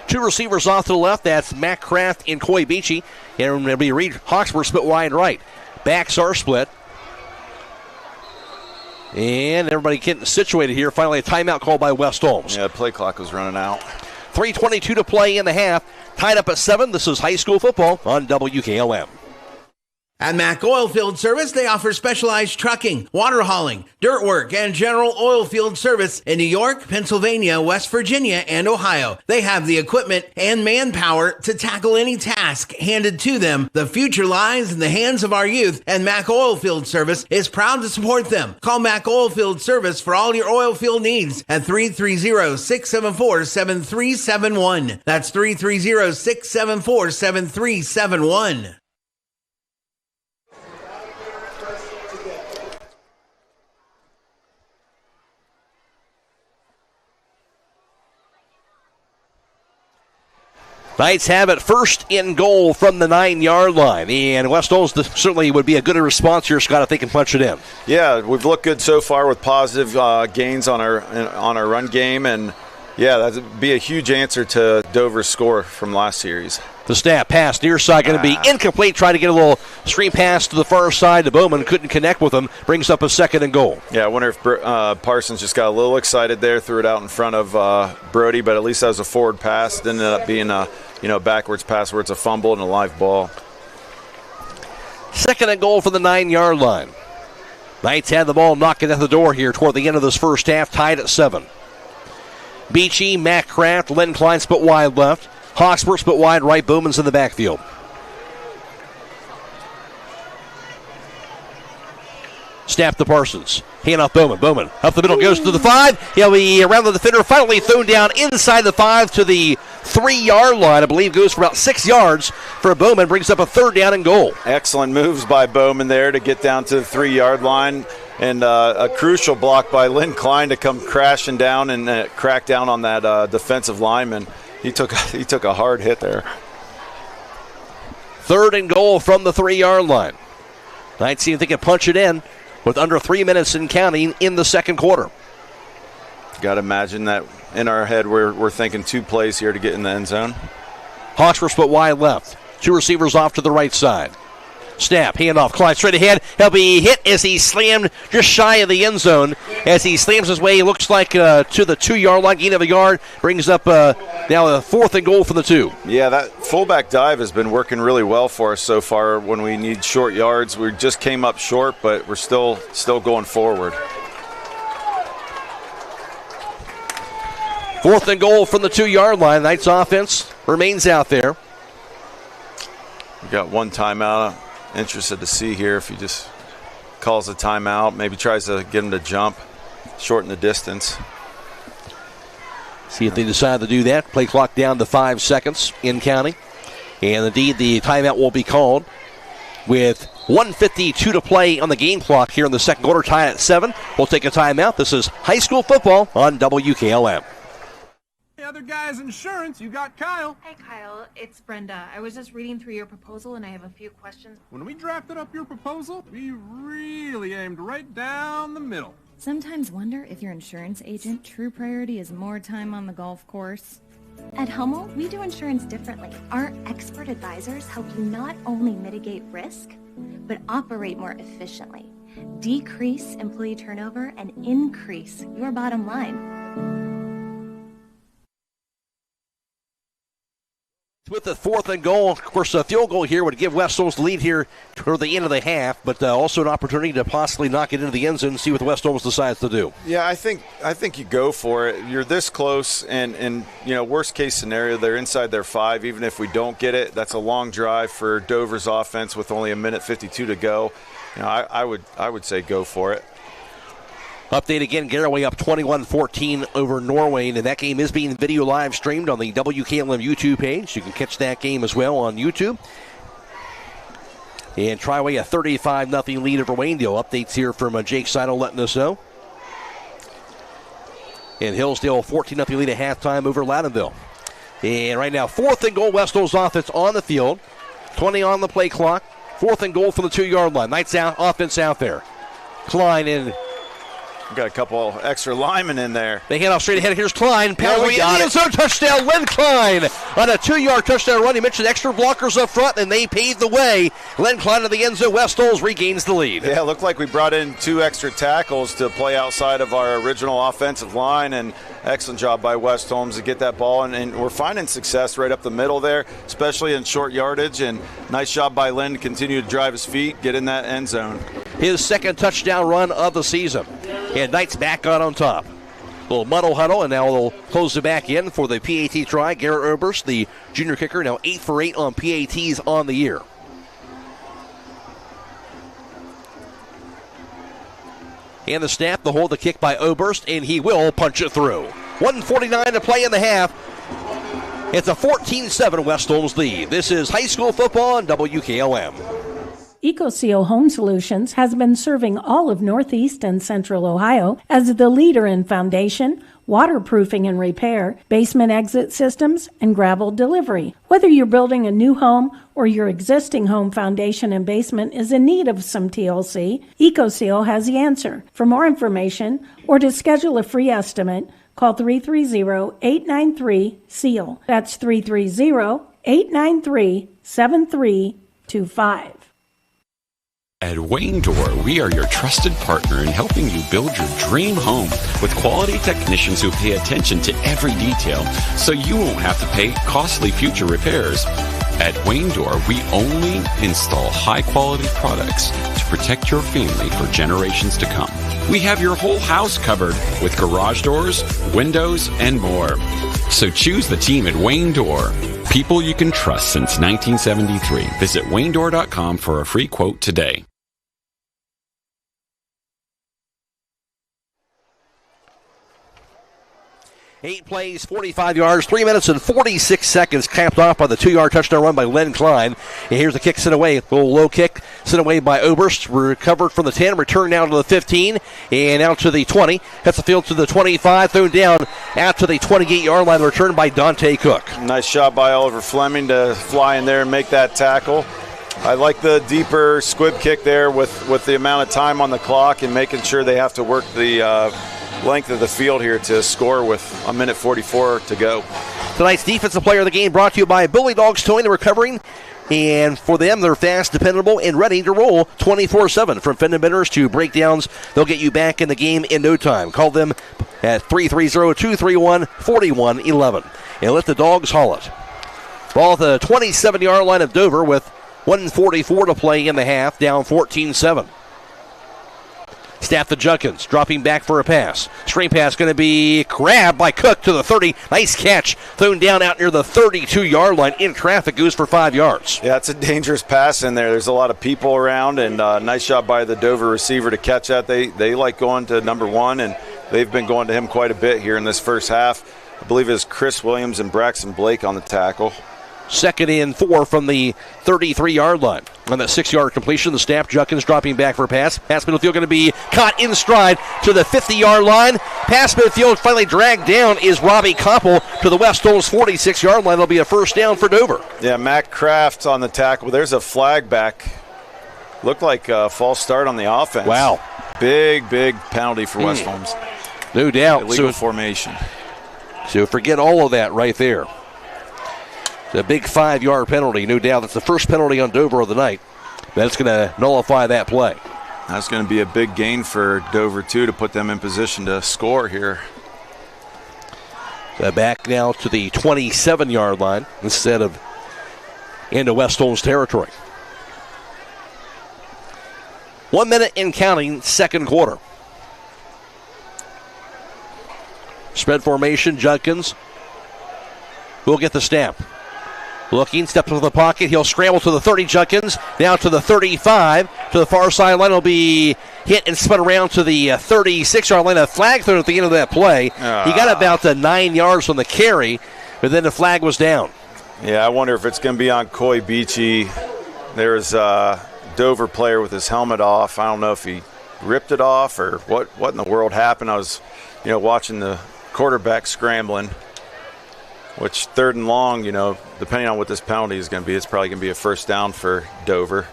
2 receivers off to the left. That's Matt Kraft and Coy Beachy. And it'll be Reed Hawksworth split wide right. Backs are split. And everybody getting situated here. Finally, a timeout called by West Holmes. Yeah, play clock was running out. 3:22 to play in the half. Tied up at 7. This is high school football on WKLM. At Mack Oilfield Service, they offer specialized trucking, water hauling, dirt work, and general oil field service in New York, Pennsylvania, West Virginia, and Ohio. They have the equipment and manpower to tackle any task handed to them. The future lies in the hands of our youth, and Mack Oilfield Service is proud to support them. Call Mack Oilfield Service for all your oil field needs at 330-674-7371. That's 330-674-7371. Knights have it 1st and goal from the 9-yard line. And West Holmes certainly would be a good response here, Scott, if they can punch it in. Yeah, we've looked good so far with positive gains on our run game. And, yeah, that would be a huge answer to Dover's score from last series. The snap pass near side going to be incomplete. Trying to get a little screen pass to the far side to Bowman. Couldn't connect with him. Brings up a 2nd and goal. Yeah, I wonder if Parsons just got a little excited there, threw it out in front of Brody, but at least that was a forward pass. It ended up being a backwards pass where it's a fumble and a live ball. 2nd and goal from the 9-yard line. Knights had the ball knocking at the door here toward the end of this first half, tied at 7. Beachy, Matt Kraft, Len Klein split wide left. Hawksworth split wide right. Bowman's in the backfield. Snap to Parsons. Hand off Bowman. Bowman up the middle, goes to the 5. He'll be around the defender. Finally thrown down inside the 5 to the 3-yard line. I believe goes for about 6 yards for Bowman. Brings up a 3rd down and goal. Excellent moves by Bowman there to get down to the 3-yard line. And a crucial block by Lynn Klein to come crashing down and crack down on that defensive lineman. He took a hard hit there. 3rd and goal from the 3-yard line. Knights see if they can punch it in with under 3 minutes and counting in the second quarter. Got to imagine that in our head we're thinking 2 plays here to get in the end zone. Hawksworth split wide left. 2 receivers off to the right side. Snap, handoff, Klein straight ahead. He'll be hit as he slammed just shy of the end zone. As he slams his way, it looks like to the 2-yard line, gain of a yard. Brings up now a 4th and goal from the 2. Yeah, that fullback dive has been working really well for us so far when we need short yards. We just came up short, but we're still going forward. 4th and goal from the 2-yard line. Knights offense remains out there. We got 1 timeout. Interested to see here if he just calls a timeout, maybe tries to get him to jump, shorten the distance. See if they decide to do that. Play clock down to 5 seconds in counting. And indeed, the timeout will be called with 1:52 to play on the game clock here in the second quarter, tied at 7. We'll take a timeout. This is high school football on WKLM. Other guy's insurance, you got Kyle. Hey Kyle, it's Brenda. I was just reading through your proposal and I have a few questions. When we drafted up your proposal, we really aimed right down the middle. Sometimes wonder if your insurance agent true priority is more time on the golf course. At Hummel, we do insurance differently. Our expert advisors help you not only mitigate risk, but operate more efficiently, decrease employee turnover, and increase your bottom line. With the 4th and goal, of course, a field goal here would give West Holmes the lead here toward the end of the half, but also an opportunity to possibly knock it into the end zone and see what West Holmes decides to do. Yeah, I think you go for it. You're this close, and worst case scenario, they're inside their 5. Even if we don't get it, that's a long drive for Dover's offense with only 1:52 to go. I would say go for it. Update again, Garaway up 21-14 over Norway, and that game is being video live streamed on the WKLM YouTube page. You can catch that game as well on YouTube. And Triway a 35-0 lead over Waynedale. Updates here from Jake Seidel letting us know. And Hillsdale 14-0 lead at halftime over Loudonville. And right now, 4th and goal, West Holmes offense on the field. 20 on the play clock. 4th and goal from the 2-yard line. Knights out, offense out there. Klein in. Got a couple extra linemen in there. They hand off straight ahead. Here's Klein. We got it. Touchdown, Len Klein on a 2-yard touchdown run. He mentioned extra blockers up front, and they paved the way. Len Klein to the end zone. West Holmes regains the lead. Yeah, it looked like we brought in 2 extra tackles to play outside of our original offensive line, and excellent job by West Holmes to get that ball. And we're finding success right up the middle there, especially in short yardage. And nice job by Len to continue to drive his feet, get in that end zone. His 2nd touchdown run of the season. And Knights back on top. Little muddle huddle, and now they'll close it back in for the PAT try. Garrett Oberst, the junior kicker, now 8 for 8 on PATs on the year. And the snap, the hold, the kick by Oberst, and he will punch it through. 1:49 to play in the half. It's a 14-7 West Holmes lead. This is high school football on WKLM. EcoSeal Home Solutions has been serving all of Northeast and Central Ohio as the leader in foundation, waterproofing and repair, basement exit systems, and gravel delivery. Whether you're building a new home or your existing home foundation and basement is in need of some TLC, EcoSeal has the answer. For more information or to schedule a free estimate, call 330-893-SEAL. That's 330-893-SEAL. 893-7325. At Wayne Door, we are your trusted partner in helping you build your dream home with quality technicians who pay attention to every detail so you won't have to pay costly future repairs. At Wayne Door, we only install high-quality products to protect your family for generations to come. We have your whole house covered with garage doors, windows, and more. So choose the team at Wayne Door. People you can trust since 1973. Visit waynedoor.com for a free quote today. 8 plays, 45 yards, 3 minutes and 46 seconds, capped off by the 2-yard touchdown run by Len Klein. And here's the kick sent away. A little low kick sent away by Oberst. Recovered from the 10, returned now to the 15, and out to the 20. Hits the field to the 25, thrown down out to the 28-yard line, returned by Dante Cook. Nice shot by Oliver Fleming to fly in there and make that tackle. I like the deeper squib kick there with the amount of time on the clock and making sure they have to work the length of the field here to score with 1:44 to go. Tonight's defensive player of the game brought to you by Bully Dogs Towing and Recovering. And for them, they're fast, dependable, and ready to roll 24/7. From fender benders to breakdowns, they'll get you back in the game in no time. Call them at 330-231-4111. And let the Dogs haul it. Ball at the 27-yard line of Dover with 1:44 to play in the half, down 14-7. Snap the Junkins, dropping back for a pass. Straight pass going to be grabbed by Cook to the 30. Nice catch. Thrown down out near the 32-yard line. In traffic, goes for 5 yards. Yeah, it's a dangerous pass in there. There's a lot of people around, and nice job by the Dover receiver to catch that. They like going to number one, and they've been going to him quite a bit here in this first half. I believe it's Chris Williams and Braxton Blake on the tackle. 2nd and 4 from the 33-yard line. On that 6-yard completion, the snap, Junkins dropping back for a pass. Pass midfield going to be caught in stride to the 50-yard line. Pass midfield finally dragged down is Robbie Koppel to the West Holmes 46-yard line. It'll be a first down for Dover. Yeah, Matt Kraft on the tackle. There's a flag back. Looked like a false start on the offense. Wow. Big penalty for West Holmes. No doubt. Illegal formation. So forget all of that right there. A big 5-yard penalty, no doubt. That's the first penalty on Dover of the night. That's going to nullify that play. That's going to be a big gain for Dover, too, to put them in position to score here. Back now to the 27-yard line instead of into West Holmes territory. 1 minute and counting, second quarter. Spread formation, Junkins will get the snap. Looking, steps into the pocket. He'll scramble to the 30, Junkins. Now to the 35. To the far sideline. He'll be hit and spun around to the 36-yard line. A flag thrown at the end of that play. He got about 9 yards from the carry, but then the flag was down. Yeah, I wonder if it's going to be on Coy Beachy. There's a Dover player with his helmet off. I don't know if he ripped it off or what in the world happened. I was, watching the quarterback scrambling. Which 3rd and long, depending on what this penalty is going to be, it's probably going to be a first down for Dover.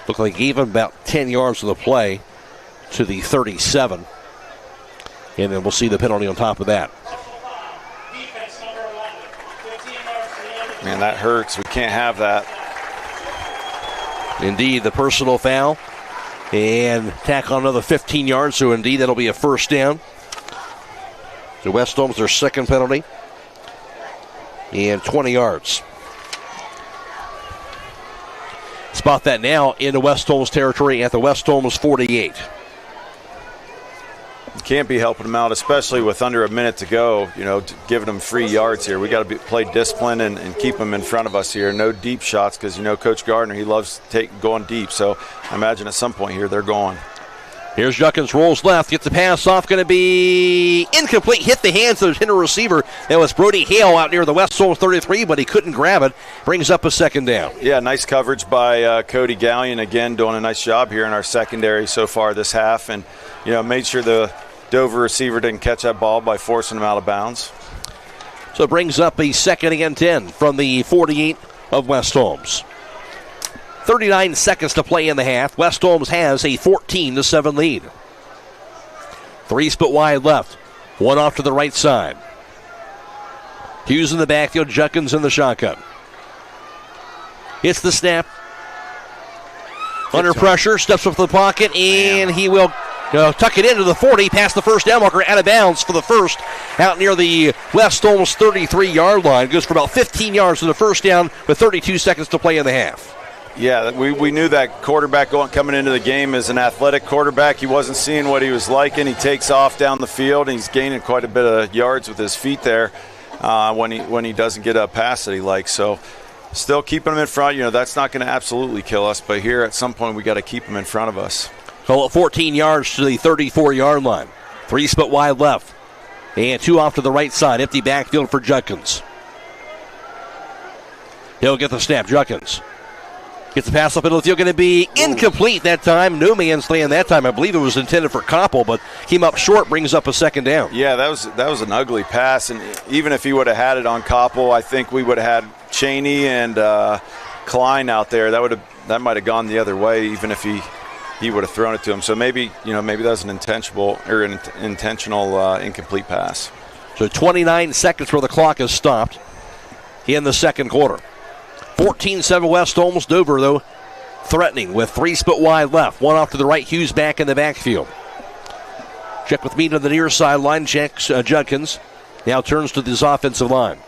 Looked like he gave him about 10 yards of the play to the 37. And then we'll see the penalty on top of that. Man, that hurts. We can't have that. Indeed, the personal foul. And tack on another 15 yards, so indeed that'll be a first down. So West Holmes, their second penalty. And 20 yards. Spot that now into West Holmes territory at the West Holmes 48. You can't be helping them out, especially with under a minute to go, giving them free yards here. We got to play discipline and keep them in front of us here. No deep shots because, Coach Gardner, he loves going deep. So I imagine at some point here they're going. Here's Junkins, rolls left, gets the pass off, going to be incomplete. Hit the hands of the hitter receiver. That was Brody Hale out near the West Holmes 33, but he couldn't grab it. Brings up a second down. Yeah, nice coverage by Cody Gallion, again, doing a nice job here in our secondary so far this half. And, made sure the Dover receiver didn't catch that ball by forcing him out of bounds. So it brings up a 2nd and 10 from the 48 of West Holmes. 39 seconds to play in the half. West Holmes has a 14-7 lead. 3 split wide left. 1 off to the right side. Hughes in the backfield, Junkins in the shotgun. Hits the snap. Under pressure, steps up to the pocket, and he will tuck it into the 40, past the first down marker, out of bounds for the first, out near the West Holmes 33-yard line. Goes for about 15 yards to the first down with 32 seconds to play in the half. Yeah, we knew that quarterback coming into the game as an athletic quarterback. He wasn't seeing what he was liking. He takes off down the field, and he's gaining quite a bit of yards with his feet there when he doesn't get a pass that he likes. So still keeping him in front. That's not going to absolutely kill us, but here at some point we got to keep him in front of us. Call it 14 yards to the 34-yard line. 3 split wide left. And 2 off to the right side. Empty backfield for Judkins. He'll get the snap. Judkins gets the pass up into the field. Going to be incomplete that time. No man's land that time. I believe it was intended for Koppel, but came up short, brings up a second down. Yeah, that was an ugly pass. And even if he would have had it on Koppel, I think we would have had Cheney and Klein out there. That might have gone the other way, even if he would have thrown it to him. So maybe that was an intentional incomplete pass. So 29 seconds where the clock is stopped in the second quarter. 14-7 West Holmes. Dover, though, threatening with 3 split wide left. 1 off to the right. Hughes back in the backfield. Check with Mead on the near sideline. Checks Judkins. Now turns to this offensive line.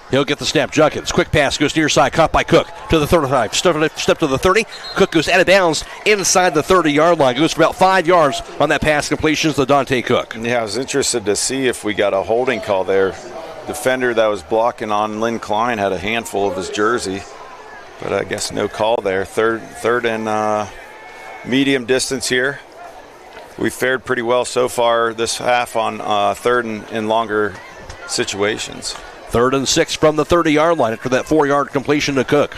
He'll get the snap. Judkins. Quick pass goes near side. Caught by Cook to the 35. Step to the 30. Cook goes out of bounds inside the 30-yard line. Goes for about 5 yards on that pass completion to Dante Cook. Yeah, I was interested to see if we got a holding call there. Defender that was blocking on Lynn Klein had a handful of his jersey, but I guess no call there. Third and medium distance here. We fared pretty well so far this half on third and longer situations. 3rd and 6 from the 30-yard line after that 4-yard completion to Cook.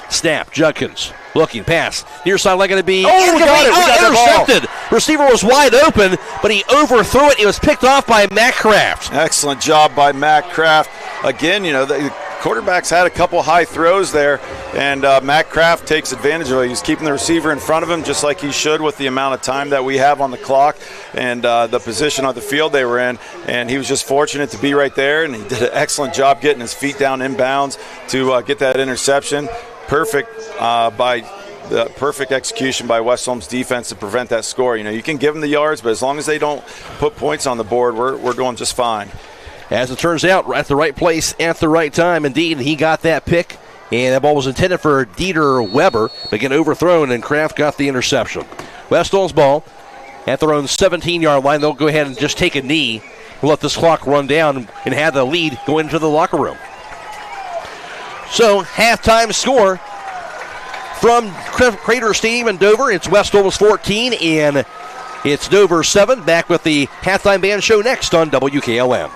Snap, Judkins. Looking, pass. Near sideline going to be intercepted. Receiver was wide open, but he overthrew it. It was picked off by Matt Kraft. Excellent job by Matt Kraft. Again, the quarterback's had a couple high throws there, and Matt Kraft takes advantage of it. He's keeping the receiver in front of him just like he should with the amount of time that we have on the clock and the position on the field they were in. And he was just fortunate to be right there, and he did an excellent job getting his feet down inbounds to get that interception. Perfect execution by West Holmes defense to prevent that score. You can give them the yards, but as long as they don't put points on the board, we're doing just fine. As it turns out, at the right place at the right time. Indeed, he got that pick, and that ball was intended for Dieter Weber, but again overthrown, and Kraft got the interception. West Holmes ball at their own 17-yard line. They'll go ahead and just take a knee and let this clock run down and have the lead go into the locker room. So, halftime score from Crater Stadium in Dover. It's West Holmes 14, and it's Dover 7. Back with the halftime band show next on WKLM.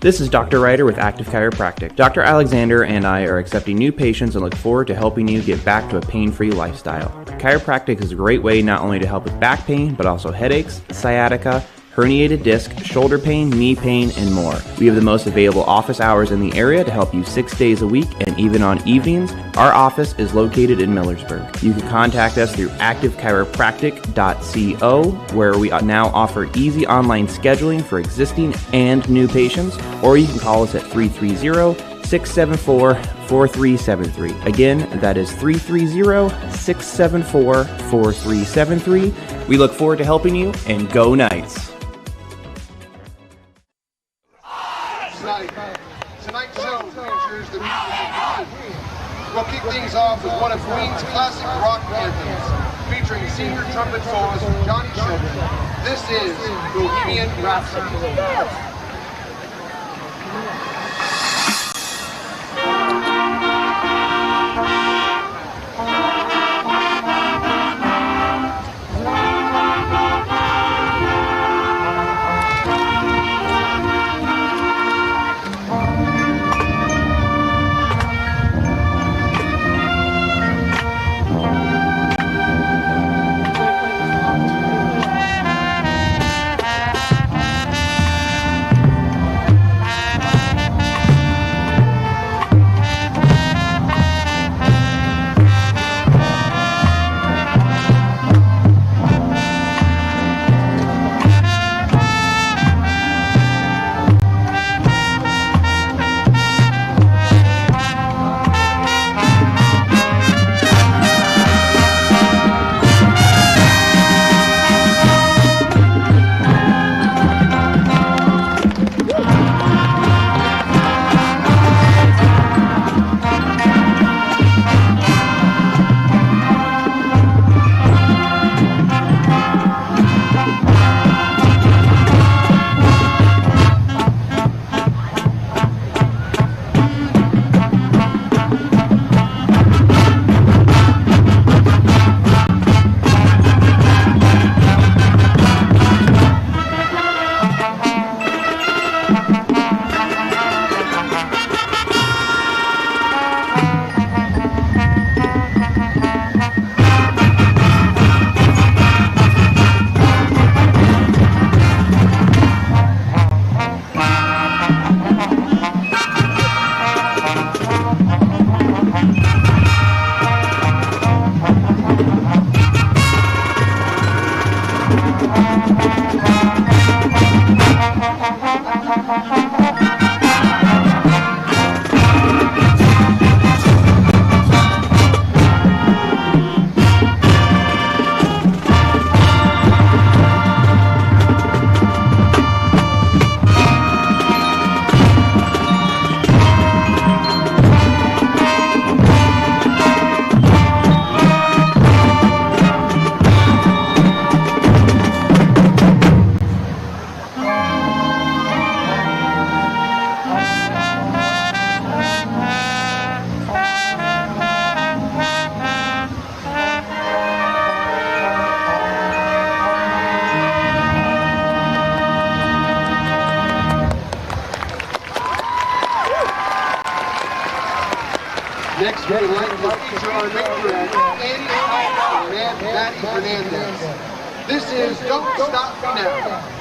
This is Dr. Ryder with Active Chiropractic. Dr. Alexander and I are accepting new patients and look forward to helping you get back to a pain-free lifestyle. Chiropractic is a great way not only to help with back pain, but also headaches, sciatica, herniated disc, shoulder pain, knee pain, and more. We have the most available office hours in the area to help you 6 days a week and even on evenings. Our office is located in Millersburg. You can contact us through activechiropractic.co, where we now offer easy online scheduling for existing and new patients, or you can call us at 330-674-4373. Again, that is 330-674-4373. We look forward to helping you, and go Knights! Tonight's show features the music of Queen. We'll kick things off with one of Queen's classic rock anthems, featuring senior trumpet soloist Johnny Shulman. This is Bohemian Rhapsody. We'd like to feature our matron, Annie and Maddie Hernandez. This is Don't Stop Me Now.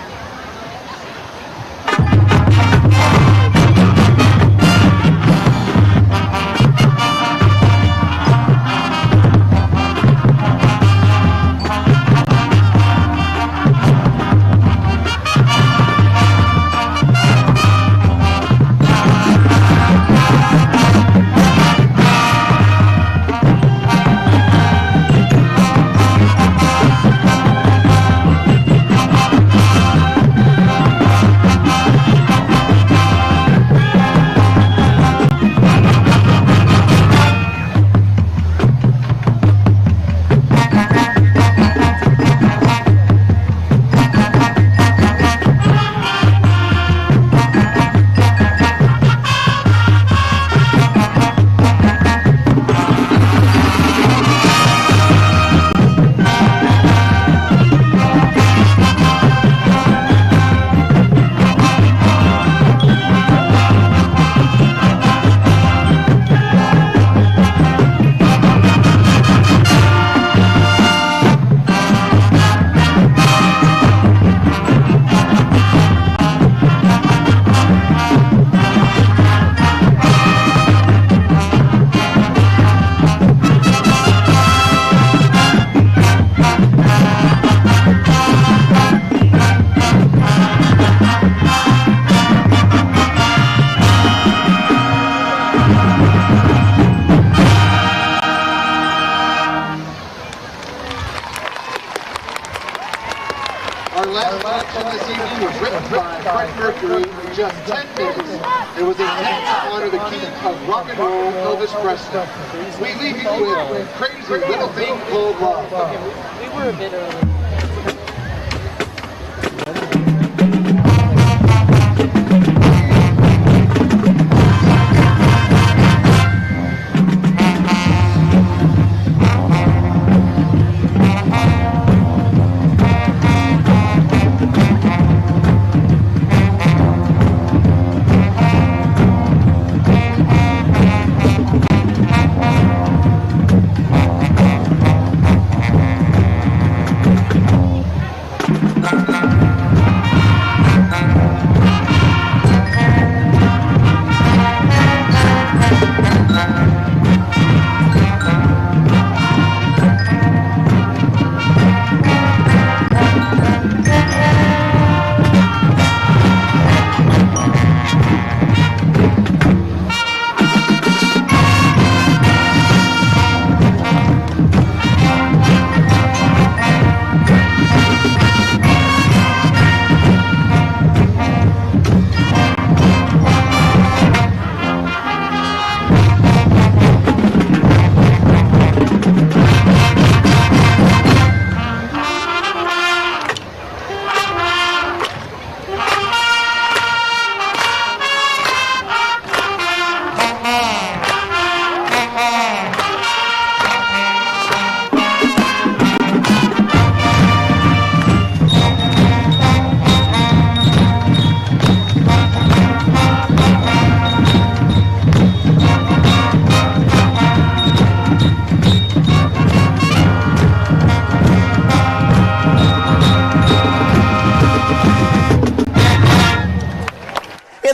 Mercury in just 10 minutes. It was a hit to honor the king of rock and roll, Elvis Presley. We leave you with Crazy Little Thing Called Love. We were a bit early.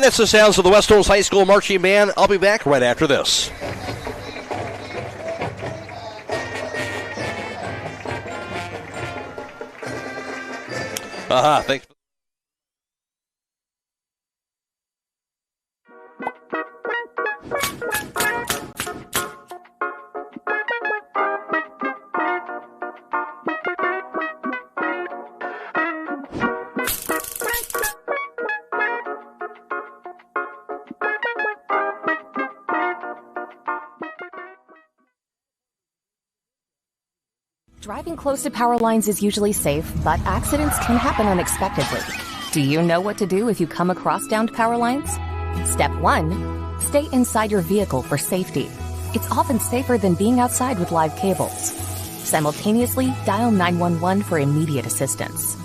That's the sounds of the West Holmes High School Marching Band. I'll be back right after this. Thanks. Driving close to power lines is usually safe, but accidents can happen unexpectedly. Do you know what to do if you come across downed power lines? Step 1. Stay inside your vehicle for safety. It's often safer than being outside with live cables. Simultaneously, dial 911 for immediate assistance.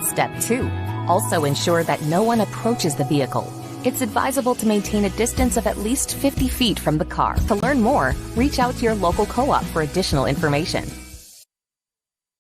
Step 2. Also ensure that no one approaches the vehicle. it's advisable to maintain a distance of at least 50 feet from the car. To learn more, reach out to your local co-op for additional information.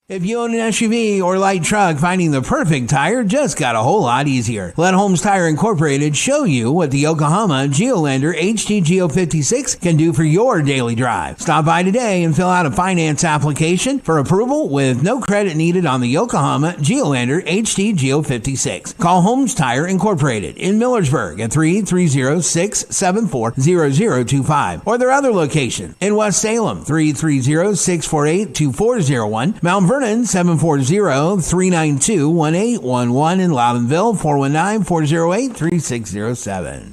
If you own an SUV or light truck, finding the perfect tire just got a whole lot easier. Let Holmes Tire Incorporated show you what the Yokohama Geolandar HT 56 can do for your daily drive. Stop by today and fill out a finance application for approval with no credit needed on the Yokohama Geolandar HT 56. Call Holmes Tire Incorporated in Millersburg at 330-674-0025 or their other location in West Salem, 330-648-2401, Mount Vernon, 740-392-1811 in Loudonville, 419-408-3607.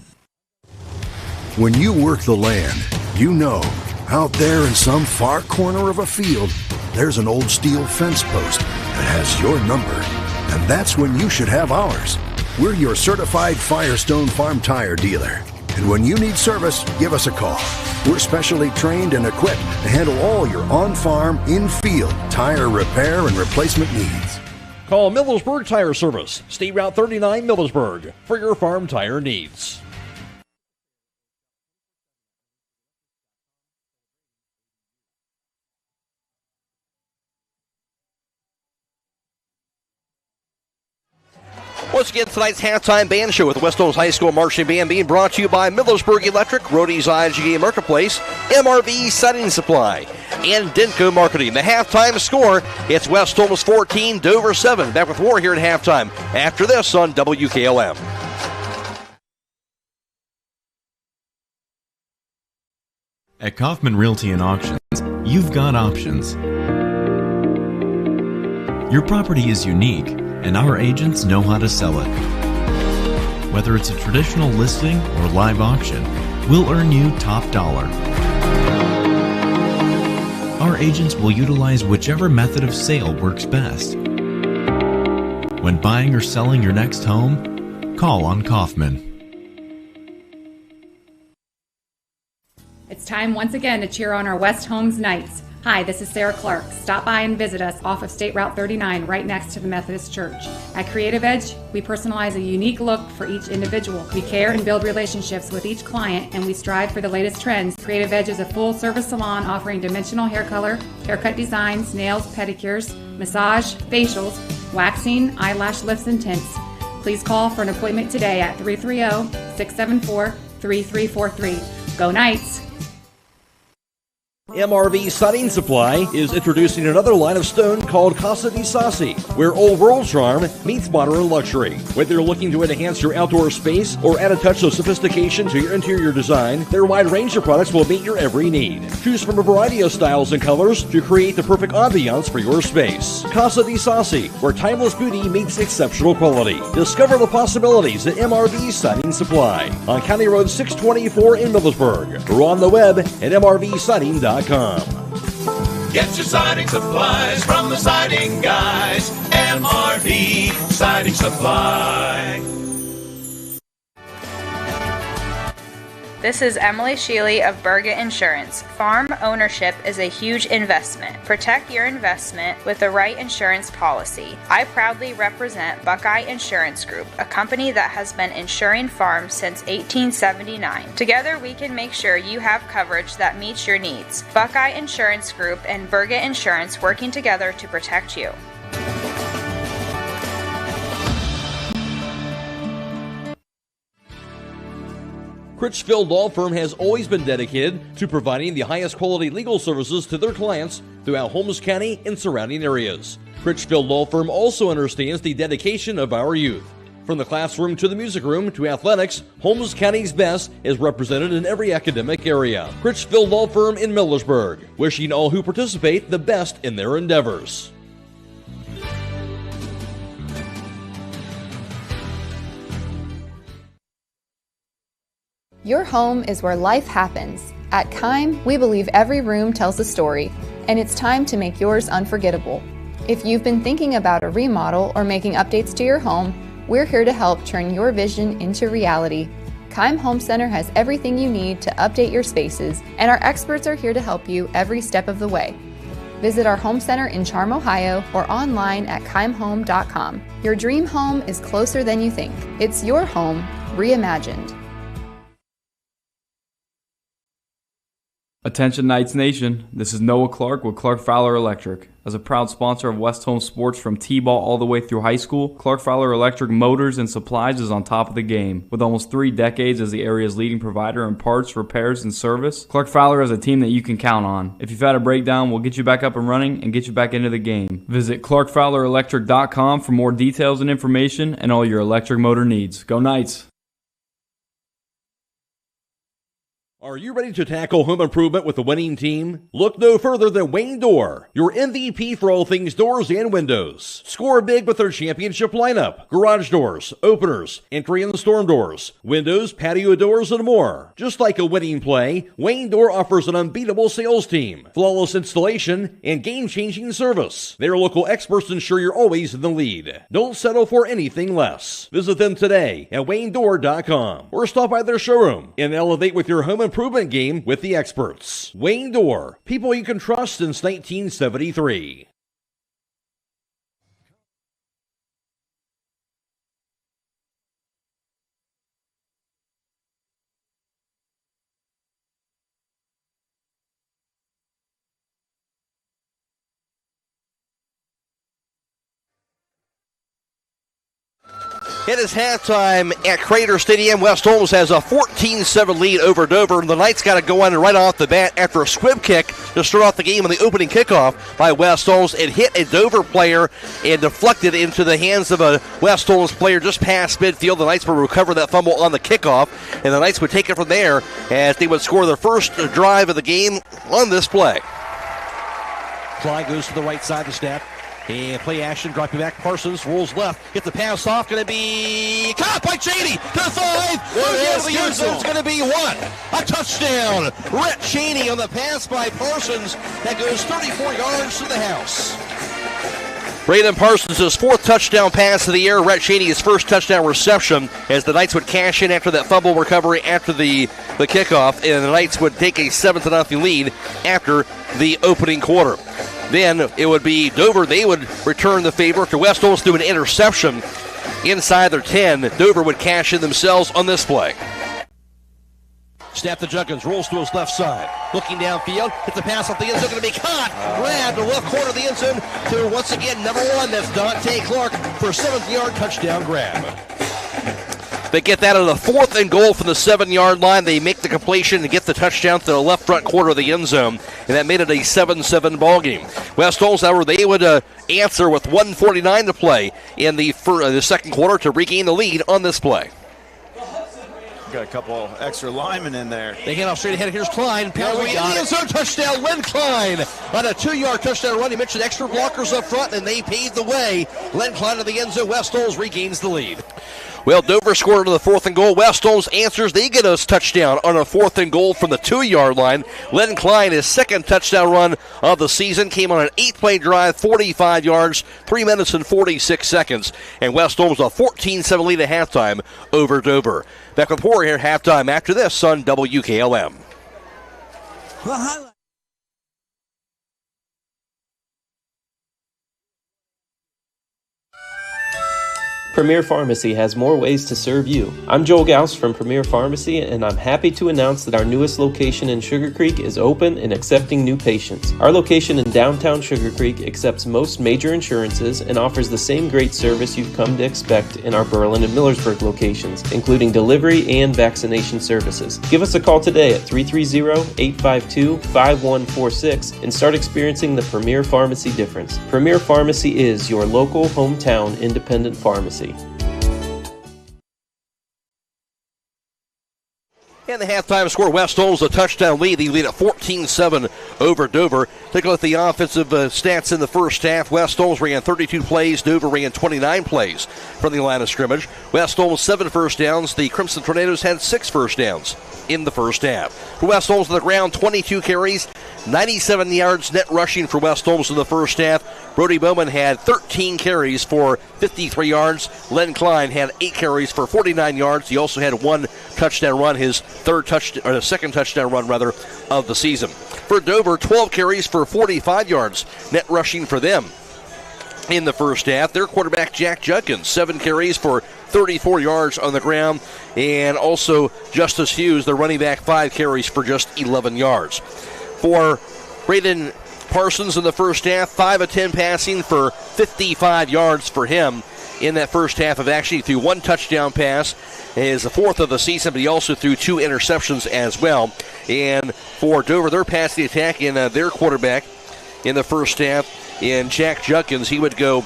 When you work the land, you know, out there in some far corner of a field, there's an old steel fence post that has your number. And that's when you should have ours. We're your certified Firestone Farm Tire dealer. And when you need service, give us a call. We're specially trained and equipped to handle all your on-farm, in-field tire repair and replacement needs. Call Millersburg Tire Service, State Route 39 Millersburg, for your farm tire needs. Once again, tonight's halftime band show with the West Holmes High School Marching Band being brought to you by Millersburg Electric, Rody's IGA Marketplace, MRV Siding Supply, and Denko Marketing. The halftime score, it's West Holmes 14, Dover 7. Back with more here at halftime after this on WKLM. At Kaufman Realty and Auctions, you've got options. Your property is unique, and our agents know how to sell it. Whether it's a traditional listing or live auction, we'll earn you top dollar. Our agents will utilize whichever method of sale works best. When buying or selling your next home, call on Kaufman. It's time once again to cheer on our West Holmes Knights. Hi, this is Sarah Clark. Stop by and visit us off of State Route 39 right next to the Methodist Church. At Creative Edge, we personalize a unique look for each individual. We care and build relationships with each client, and we strive for the latest trends. Creative Edge is a full-service salon offering dimensional hair color, haircut designs, nails, pedicures, massage, facials, waxing, eyelash lifts, and tints. Please call for an appointment today at 330-674-3343. Go Knights! MRV Siding Supply is introducing another line of stone called Casa di Sassi, where old world charm meets modern luxury. Whether you're looking to enhance your outdoor space or add a touch of sophistication to your interior design, their wide range of products will meet your every need. Choose from a variety of styles and colors to create the perfect ambiance for your space. Casa di Sassi, where timeless beauty meets exceptional quality. Discover the possibilities at MRV Siding Supply on County Road 624 in Millersburg, or on the web at mrvsiding.com. Get your siding supplies from the siding guys. MRV Siding Supply. This is Emily Sheely of Burgett Insurance. Farm ownership is a huge investment. Protect your investment with the right insurance policy. I proudly represent Buckeye Insurance Group, a company that has been insuring farms since 1879. Together we can make sure you have coverage that meets your needs. Buckeye Insurance Group and Burgett Insurance working together to protect you. Critchfield Law Firm has always been dedicated to providing the highest quality legal services to their clients throughout Holmes County and surrounding areas. Critchfield Law Firm also understands the dedication of our youth. From the classroom to the music room to athletics, Holmes County's best is represented in every academic area. Critchfield Law Firm in Millersburg, wishing all who participate the best in their endeavors. Your home is where life happens. At Keim, we believe every room tells a story, and it's time to make yours unforgettable. If you've been thinking about a remodel or making updates to your home, we're here to help turn your vision into reality. Keim Home Center has everything you need to update your spaces, and our experts are here to help you every step of the way. Visit our home center in Charm, Ohio, or online at keimhome.com. Your dream home is closer than you think. It's your home reimagined. Attention Knights Nation, this is Noah Clark with Clark Fowler Electric. As a proud sponsor of West Holmes sports from T-ball all the way through high school, Clark Fowler Electric Motors and Supplies is on top of the game. With almost 3 decades as the area's leading provider in parts, repairs, and service, Clark Fowler is a team that you can count on. If you've had a breakdown, we'll get you back up and running and get you back into the game. Visit ClarkFowlerElectric.com for more details and information and all your electric motor needs. Go Knights! Are you ready to tackle home improvement with a winning team? Look no further than Wayne Door, your MVP for all things doors and windows. Score big with their championship lineup: garage doors, openers, entry and storm doors, windows, patio doors, and more. Just like a winning play, Wayne Door offers an unbeatable sales team, flawless installation, and game-changing service. Their local experts ensure you're always in the lead. Don't settle for anything less. Visit them today at WayneDoor.com or stop by their showroom and elevate with your home improvement game with the experts. Wayne Door, people you can trust since 1973. It is halftime at Crater Stadium. West Holmes has a 14-7 lead over Dover. The Knights got to go on right off the bat after a squib kick to start off the game on the opening kickoff by West Holmes. It hit a Dover player and deflected into the hands of a West Holmes player just past midfield. The Knights will recover that fumble on the kickoff, and the Knights would take it from there as they would score their first drive of the game on this play. Fly goes to the right side of the snap. And play action, dropping back. Parsons rolls left. Get the pass off. Going to be caught by Cheney to the 5. The end zone's going to be 1. A touchdown. Rhett Cheney on the pass by Parsons. That goes 34 yards to the house. Braden Parsons' 4th touchdown pass of the year. Rhett Cheney, his first touchdown reception, as the Knights would cash in after that fumble recovery after the kickoff, and the Knights would take a 7-0 lead after the opening quarter. Then it would be Dover. They would return the favor after West Holmes threw an interception inside their 10. Dover would cash in themselves on this play. Snap to Junkins, rolls to his left side. Looking downfield, hit the pass off the end zone, going to be caught. Grabbed the left corner of the end zone to, once again, number 1, that's Dante Clark for a 7th-yard touchdown grab. They get that on the 4th and goal from the 7-yard line. They make the completion and get the touchdown to the left front corner of the end zone, and that made it a 7-7 ball game. West Holmes, however, they would answer with 1:49 to play in the second quarter to regain the lead on this play. Got a couple extra linemen in there. They hand off straight ahead. Here's Klein. Pounds in the end zone. Touchdown. Len Klein on a 2-yard touchdown run. He mentioned extra blockers up front, and they paved the way. Len Klein to the end zone. West Holmes regains the lead. Well, Dover scored on the 4th and goal. West Holmes answers. They get a touchdown on a 4th and goal from the 2-yard line. Len Klein, his 2nd touchdown run of the season, came on an 8-play drive, 45 yards, 3 minutes and 46 seconds. And West Holmes a 14-7 lead at halftime over Dover. Back with more here at halftime after this on WKLM. Premier Pharmacy has more ways to serve you. I'm Joel Gauss from Premier Pharmacy, and I'm happy to announce that our newest location in Sugar Creek is open and accepting new patients. Our location in downtown Sugar Creek accepts most major insurances and offers the same great service you've come to expect in our Berlin and Millersburg locations, including delivery and vaccination services. Give us a call today at 330-852-5146 and start experiencing the Premier Pharmacy difference. Premier Pharmacy is your local, hometown, independent pharmacy. And the halftime score, West Holmes a touchdown lead. They lead at 14-7 over Dover. Take a look at the offensive stats in the first half. West Holmes ran 32 plays. Dover ran 29 plays from the line of scrimmage. West Holmes 7 first downs. The Crimson Tornadoes had 6 first downs in the first half. For West Holmes on the ground, 22 carries, 97 yards net rushing for West Holmes in the first half. Brody Bowman had 13 carries for 53 yards. Len Klein had 8 carries for 49 yards. He also had 1 touchdown run, his second touchdown run of the season. For Dover, 12 carries for 45 yards net rushing for them in the first half. Their quarterback, Jack Judkins, 7 carries for 34 yards on the ground. And also Justice Hughes, the running back, 5 carries for just 11 yards. For Braden Parsons in the first half, 5 of 10 passing for 55 yards for him in that first half of action. He threw 1 touchdown pass. It is the 4th of the season, but he also threw 2 interceptions as well. And for Dover, their passing attack in their quarterback in the first half, in Jack Judkins, he would go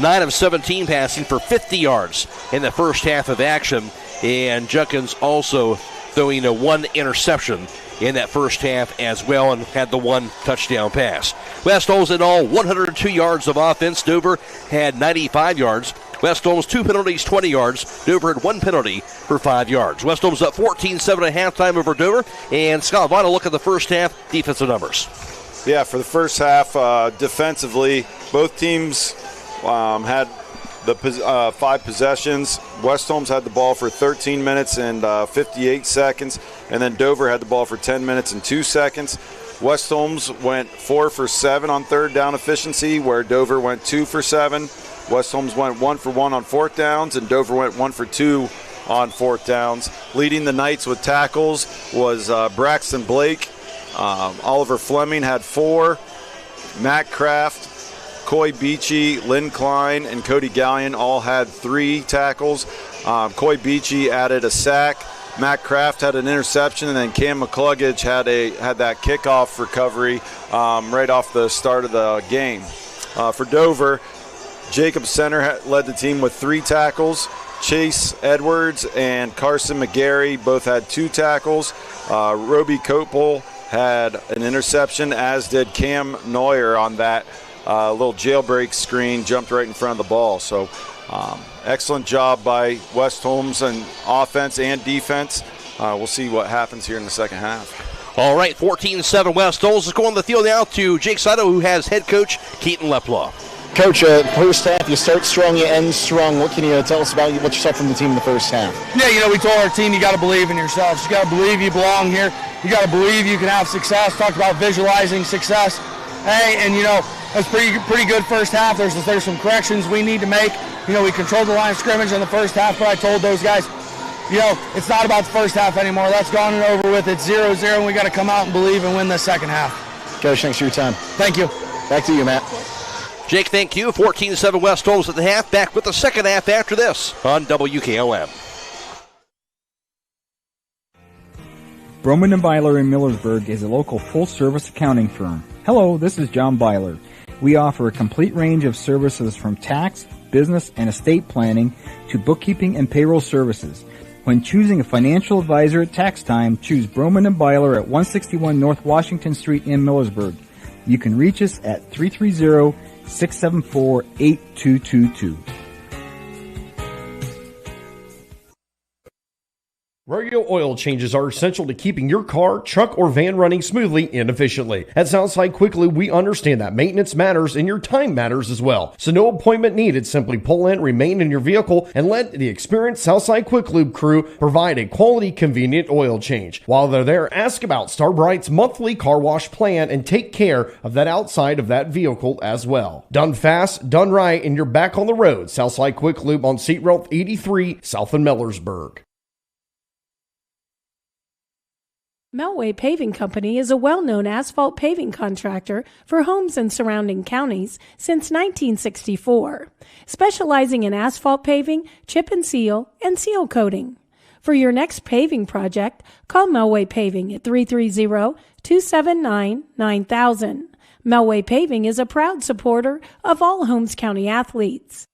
9 of 17 passing for 50 yards in the first half of action. And Judkins also throwing 1 interception in that first half as well, and had the 1 touchdown pass. West Holmes in all 102 yards of offense. Dover had 95 yards. West Holmes 2 penalties, 20 yards. Dover had 1 penalty for 5 yards. West Holmes up 14-7 at halftime over Dover. And Scott Vaughn, a look at the first half defensive numbers. Yeah, for the first half, defensively, both teams had the 5 possessions. West Holmes had the ball for 13 minutes and 58 seconds, and then Dover had the ball for 10 minutes and 2 seconds. West Holmes went 4 for 7 on third down efficiency, where Dover went 2 for 7. West Holmes went 1 for 1 on fourth downs, and Dover went 1 for 2 on fourth downs. Leading the Knights with tackles was Braxton Blake. Oliver Fleming had 4. Matt Kraft, Coy Beachy, Lynn Klein, and Cody Gallion all had 3 tackles. Coy Beachy added a sack. Matt Kraft had an interception, and then Cam McCluggage had that kickoff recovery right off the start of the game. For Dover, Jacob Center led the team with 3 tackles. Chase Edwards and Carson McGarry both had 2 tackles. Roby Copel had an interception, as did Cam Neuer on that little jailbreak screen, jumped right in front of the ball. So excellent job by West Holmes on offense and defense. We'll see what happens here in the second half. All right, 14-7 West Holmes. Let's go on the field now to Jake Saito, who has head coach Keaton Leplaw. Coach, first half, you start strong, you end strong. What can you tell us about what you saw from the team in the first half? Yeah, we told our team you got to believe in yourselves. You got to believe you belong here. You got to believe you can have success. Talked about visualizing success. Hey, and that's pretty good first half. There's some corrections we need to make. We controlled the line of scrimmage in the first half, but I told those guys, it's not about the first half anymore. That's gone and over with. It's 0-0, and we got to come out and believe and win the second half. Coach, thanks for your time. Thank you. Back to you, Matt. Jake, thank you. 14-7 West Holmes at the half. Back with the second half after this on WKLM. Broman & Byler in Millersburg is a local full-service accounting firm. Hello, this is John Byler. We offer a complete range of services from tax, business, and estate planning to bookkeeping and payroll services. When choosing a financial advisor at tax time, choose Broman & Byler at 161 North Washington Street in Millersburg. You can reach us at 330-674-8222. Rodeo oil changes are essential to keeping your car, truck, or van running smoothly and efficiently. At Southside Quick Lube, we understand that maintenance matters and your time matters as well. So no appointment needed. Simply pull in, remain in your vehicle, and let the experienced Southside Quick Lube crew provide a quality, convenient oil change. While they're there, ask about Starbright's monthly car wash plan and take care of that outside of that vehicle as well. Done fast, done right, and you're back on the road. Southside Quick Lube on Seat Route 83, south in Millersburg. Melway Paving Company is a well-known asphalt paving contractor for homes in surrounding counties since 1964, specializing in asphalt paving, chip and seal coating. For your next paving project, call Melway Paving at 330-279-9000. Melway Paving is a proud supporter of all Holmes County athletes.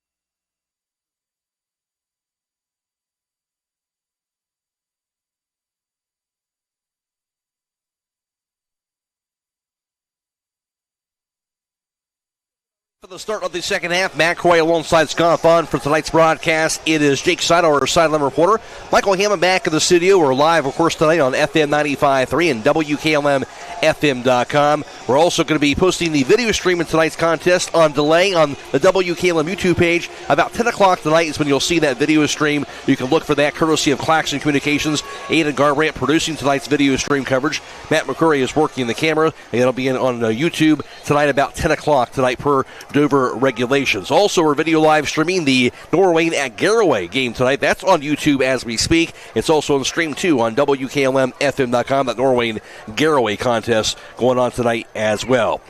For The start of the second half, Matt Croy alongside Scott Vaughn for tonight's broadcast. It is Jake Seidel, our sideline reporter. Michael Hammond back in the studio. We're live, of course, tonight on FM 95.3 and WKLM-FM.com. We're also going to be posting the video stream of tonight's contest on delay on the WKLM YouTube page. About 10 o'clock tonight is when you'll see that video stream. You can look for that courtesy of Claxon Communications. Aidan Garabrandt producing tonight's video stream coverage. Matt McCreery is working the camera, and it'll be on YouTube tonight about 10 o'clock tonight per Dover regulations. Also, we're video live streaming the Norway at Garaway game tonight. That's on YouTube as we speak. It's also on stream too on WKLM-FM.com. That Norway Garaway contest going on tonight as well.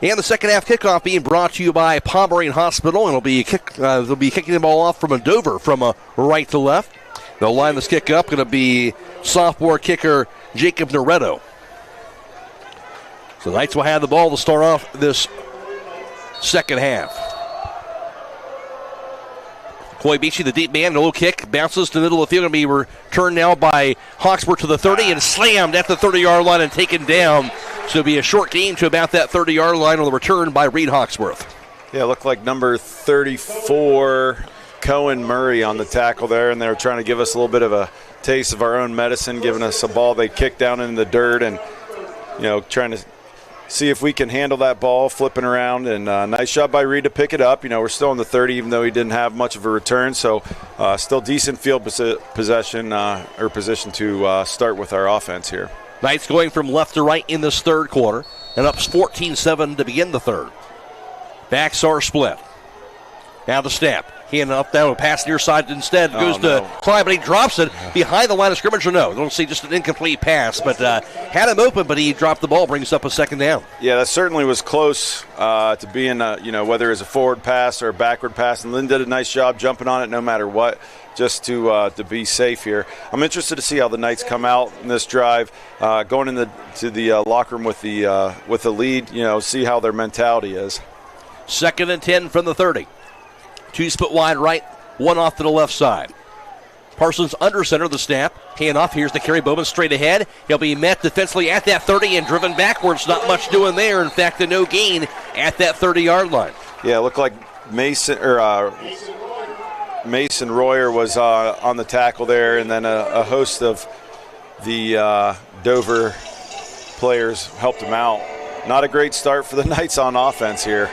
And the second half kickoff being brought to you by Pomeranian Hospital, and they'll be kicking the ball off from a Dover from a right to left. They'll line this kick up. Going to be sophomore kicker Jacob Noretto. So the Knights will have the ball to start off this second half. Coy Beachy, the deep man, a low kick, bounces to the middle of the field, and be returned now by Hawksworth to the 30 and slammed at the 30-yard line and taken down. So it'll be a short gain to about that 30-yard line on the return by Reed Hawksworth. Yeah, it looked like number 34, Cohen Murray, on the tackle there, and they were trying to give us a little bit of a taste of our own medicine, giving us a ball they kicked down in the dirt and, trying to see if we can handle that ball, flipping around, and nice shot by Reed to pick it up. We're still in the 30, even though he didn't have much of a return, so still decent field position to start with our offense here. Knights going from left to right in this third quarter, and up 14-7 to begin the third. Backs are split. Now the snap. Hand up down, a pass near side instead. Goes to Clyde, but he drops it behind the line of scrimmage, or no. Don't see just an incomplete pass, but had him open, but he dropped the ball, brings up a second down. Yeah, that certainly was close to being, whether it's a forward pass or a backward pass, and Lynn did a nice job jumping on it no matter what, just to be safe here. I'm interested to see how the Knights come out in this drive, going to the locker room with the lead, see how their mentality is. 2nd and 10 from the 30. 2 split wide right, 1 off to the left side. Parsons under center, the snap. Hand off, here's the carry. Bowman straight ahead. He'll be met defensively at that 30 and driven backwards. Not much doing there. In fact, a no gain at that 30-yard line. Yeah, it looked like Mason Royer was on the tackle there, and then a host of the Dover players helped him out. Not a great start for the Knights on offense here.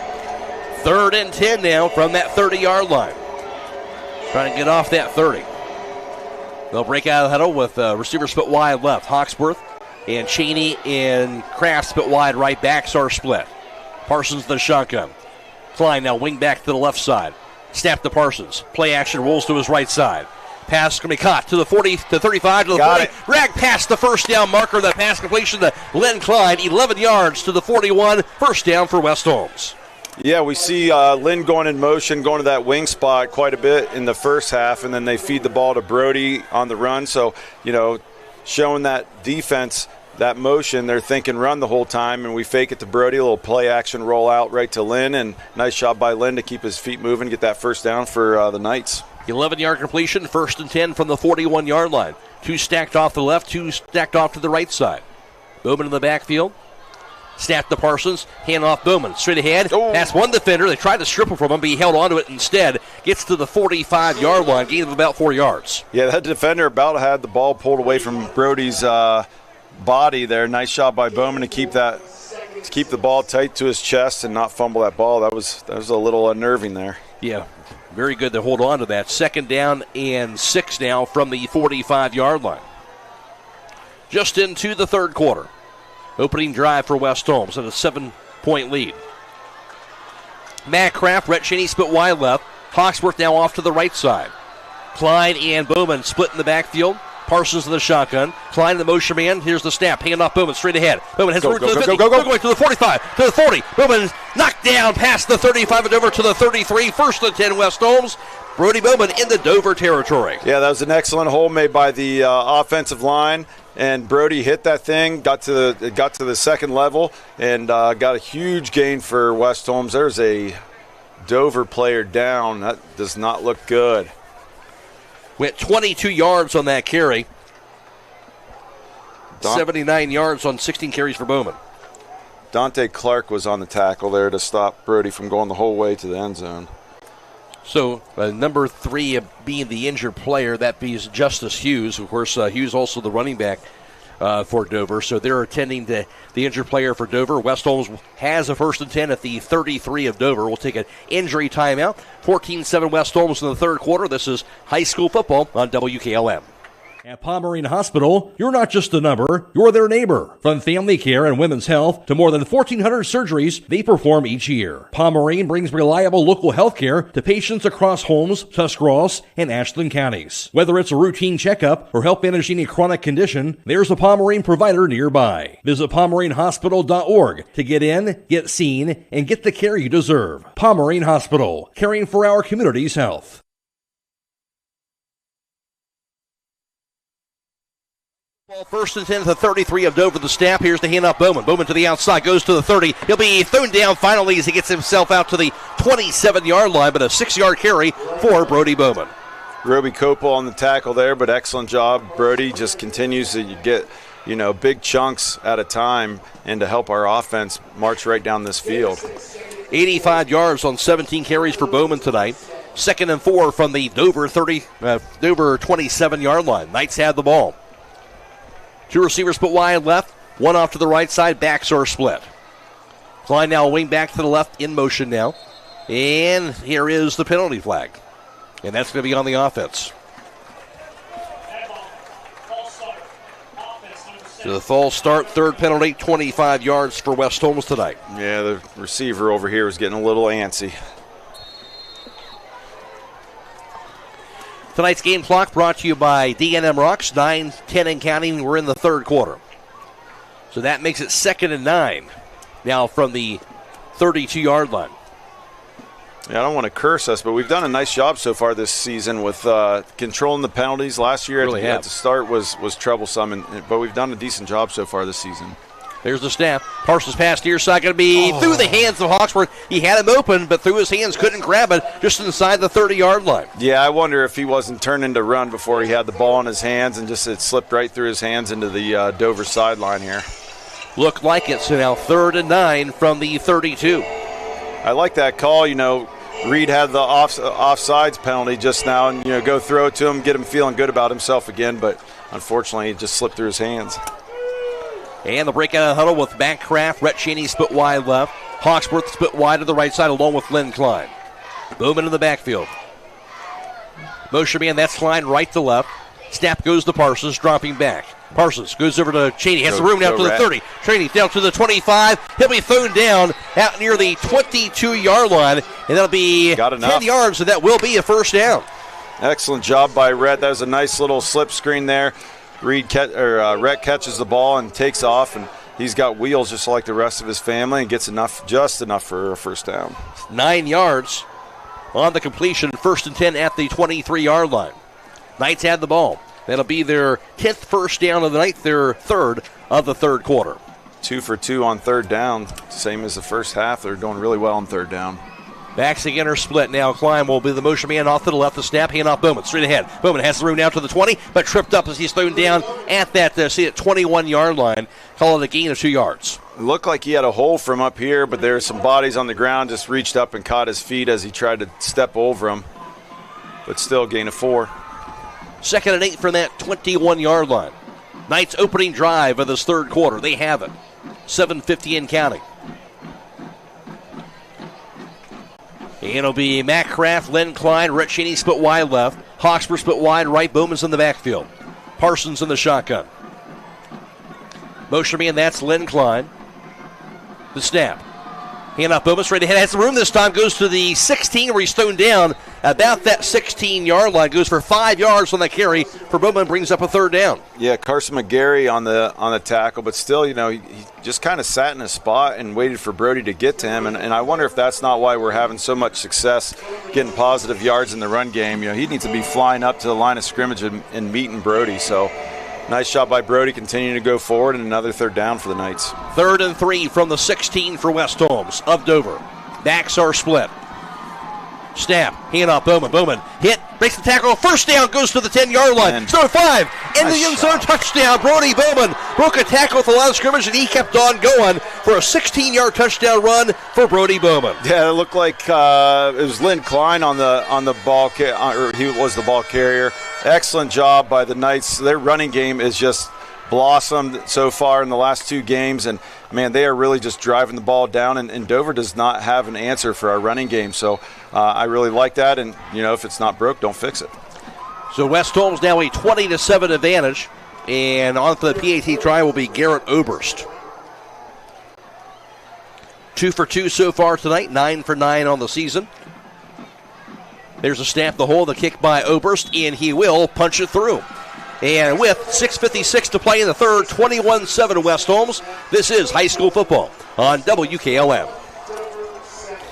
3rd and 10 now from that 30-yard line. Trying to get off that 30. They'll break out of the huddle with receiver split wide left. Hawksworth and Cheney and Kraft split wide right. Backs are split. Parsons the shotgun. Klein now wing back to the left side. Snap to Parsons. Play action, rolls to his right side. Pass going to be caught to the 40, to 35, to the 40. Rag past the first down marker. That pass completion to Len Klein. 11 yards to the 41. First down for West Holmes. Yeah, we see Lynn going in motion, going to that wing spot quite a bit in the first half, and then they feed the ball to Brody on the run. So, showing that defense, that motion, they're thinking run the whole time, and we fake it to Brody, a little play action roll out right to Lynn, and nice job by Lynn to keep his feet moving, get that first down for the Knights. 11-yard completion, 1st and 10 from the 41-yard line. 2 stacked off the left, 2 stacked off to the right side. Bowman in the backfield. Snap to Parsons, hand off Bowman, straight ahead. That's one defender. They tried to strip him from him, but he held onto it instead. Gets to the 45-yard line, gain of about 4 yards. Yeah, that defender about had the ball pulled away from Brody's body there. Nice shot by Bowman to keep the ball tight to his chest and not fumble that ball. That was a little unnerving there. Yeah, very good to hold on to that. 2nd down and 6 now from the 45-yard line. Just into the third quarter. Opening drive for West Holmes at a 7-point lead. Matt Kraft, Rhett Cheney split wide left. Hawksworth now off to the right side. Klein and Bowman split in the backfield. Parsons in the shotgun. Klein in the motion man. Here's the snap. Hand off Bowman straight ahead. Bowman has to the 50. Go. To the 45. To the 40. Bowman knocked down past the 35 and over to the 33. 1st and 10 West Holmes. Brody Bowman in the Dover territory. Yeah, that was an excellent hole made by the offensive line. And Brody hit that thing, got to the second level, and got a huge gain for West Holmes. There's a Dover player down. That does not look good. Went 22 yards on that carry. 79 yards on 16 carries for Bowman. Dante Clark was on the tackle there to stop Brody from going the whole way to the end zone. So number 3 being the injured player, that be Justice Hughes. Of course, Hughes also the running back for Dover. So they're attending to the injured player for Dover. West Holmes has a 1st and 10 at the 33 of Dover. We'll take an injury timeout. 14-7 West Holmes in the third quarter. This is high school football on WKLM. At Pomerene Hospital, you're not just a number, you're their neighbor. From family care and women's health to more than 1,400 surgeries they perform each year. Pomerene brings reliable local health care to patients across Holmes, Tuscarawas, and Ashland counties. Whether it's a routine checkup or help manage any chronic condition, there's a Pomerene provider nearby. Visit PomereneHospital.org to get in, get seen, and get the care you deserve. Pomerene Hospital, caring for our community's health. Ball 1st and 10 to the 33 of Dover. The snap. Here's the handoff. Bowman to the outside. Goes to the 30. He'll be thrown down finally as he gets himself out to the 27-yard line, but a 6-yard carry for Brody Bowman. Roby Copel on the tackle there, but excellent job. Brody just continues to get, big chunks at a time and to help our offense march right down this field. 85 yards on 17 carries for Bowman tonight. 2nd and 4 from the Dover 27-yard line. Knights have the ball. 2 receivers put wide left, 1 off to the right side. Backs are split. Klein now wing back to the left, in motion now. And here is the penalty flag. And that's going to be on the offense. So the false start, 3rd penalty, 25 yards for West Holmes tonight. Yeah, the receiver over here was getting a little antsy. Tonight's game clock brought to you by D&M Rocks. 9-10 and counting. We're in the third quarter. So that makes it 2nd and 9 now from the 32-yard line. Yeah, I don't want to curse us, but we've done a nice job so far this season with controlling the penalties. Last year at the start was troublesome, but we've done a decent job so far this season. There's the snap. Parsons pass near side, going to be through the hands of Hawksworth. He had him open, but through his hands, couldn't grab it, just inside the 30-yard line. Yeah, I wonder if he wasn't turning to run before he had the ball in his hands and just it slipped right through his hands into the Dover sideline here. Looked like it, so now 3rd and 9 from the 32. I like that call. Reed had the offsides penalty just now, and go throw it to him, get him feeling good about himself again, but unfortunately it just slipped through his hands. And the breakout of the huddle with Bancraft. Rhett Cheney split wide left. Hawksworth split wide to the right side along with Lynn Klein. Bowman in the backfield. Motion man, that's Klein right to left. Snap goes to Parsons, dropping back. Parsons goes over to Cheney. Has the room down to the 30. Cheney down to the 25. He'll be thrown down out near the 22-yard line. And that'll be 10 yards, and that will be a 1st down. Excellent job by Rhett. That was a nice little slip screen there. Rhett catches the ball and takes off, and he's got wheels just like the rest of his family and gets just enough for a 1st down. 9 yards on the completion, 1st and 10 at the 23-yard line. Knights had the ball. That'll be their 10th 1st down of the night, their 3rd of the third quarter. 2 for 2 on 3rd down, same as the first half. They're doing really well on 3rd down. Backs again are split. Now Klein will be the motion man off to the left. The snap, hand off Bowman. Straight ahead. Bowman has the room now to the 20, but tripped up as he's thrown down at that 21-yard line. Call it a gain of 2 yards. It looked like he had a hole from up here, but there were some bodies on the ground. Just reached up and caught his feet as he tried to step over him. But still, gain of 4. 2nd and 8 from that 21-yard line. Knights opening drive of this third quarter. They have it. 7:50 and counting. And it'll be Matt Kraft, Len Klein, Rhett Cheney split wide left. Hawksworth split wide right. Bowman's in the backfield. Parsons in the shotgun. Motion man, that's Len Klein. The snap. Hand off Bowman straight ahead. Has some room this time. Goes to the 16 where he's thrown down about that 16-yard line. Goes for 5 yards on that carry for Bowman. Brings up a 3rd down. Yeah, Carson McGarry on the tackle, but still, he just kind of sat in his spot and waited for Brody to get to him. And I wonder if that's not why we're having so much success getting positive yards in the run game. He needs to be flying up to the line of scrimmage and meeting Brody. So nice job by Brody, continuing to go forward, and another 3rd down for the Knights. 3rd and 3 from the 16 for West Holmes of Dover. Backs are split. Snap, hand off Bowman. Bowman hit, breaks the tackle. First down, goes to the 10-yard line. Start 5, in the end zone, touchdown. Brody Bowman broke a tackle with the line of scrimmage, and he kept on going for a 16-yard touchdown run for Brody Bowman. Yeah, it looked like it was Lynn Klein on the ball, or he was the ball carrier. Excellent job by the Knights. Their running game is just blossomed so far in the last 2 games, and man, they are really just driving the ball down, and Dover does not have an answer for our running game, so I really like that, and if it's not broke, don't fix it. So West Holmes now a 20-7 advantage, and on for the PAT try will be Garrett Oberst. 2 for 2 so far tonight, 9 for 9 on the season. There's a snap, the hole, the kick by Oberst, and he will punch it through. And with 6:56 to play in the third, 21-7 West Holmes. This is high school football on WKLM.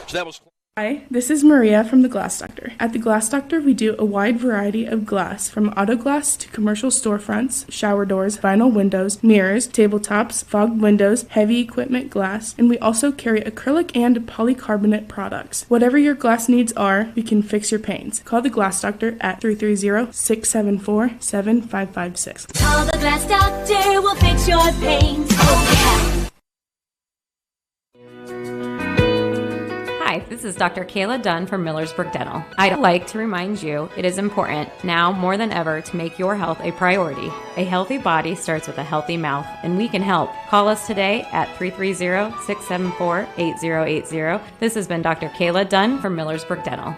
So that was. Hi, this is Maria from The Glass Doctor. At The Glass Doctor, we do a wide variety of glass, from auto glass to commercial storefronts, shower doors, vinyl windows, mirrors, tabletops, fogged windows, heavy equipment glass, and we also carry acrylic and polycarbonate products. Whatever your glass needs are, we can fix your panes. Call The Glass Doctor at 330-674-7556. Call The Glass Doctor, we'll fix your panes. Oh, yeah. Hi, this is Dr. Kayla Dunn from Millersburg Dental. I'd like to remind you it is important now more than ever to make your health a priority. A healthy body starts with a healthy mouth, and we can help. Call us today at 330-674-8080. This has been Dr. Kayla Dunn from Millersburg Dental.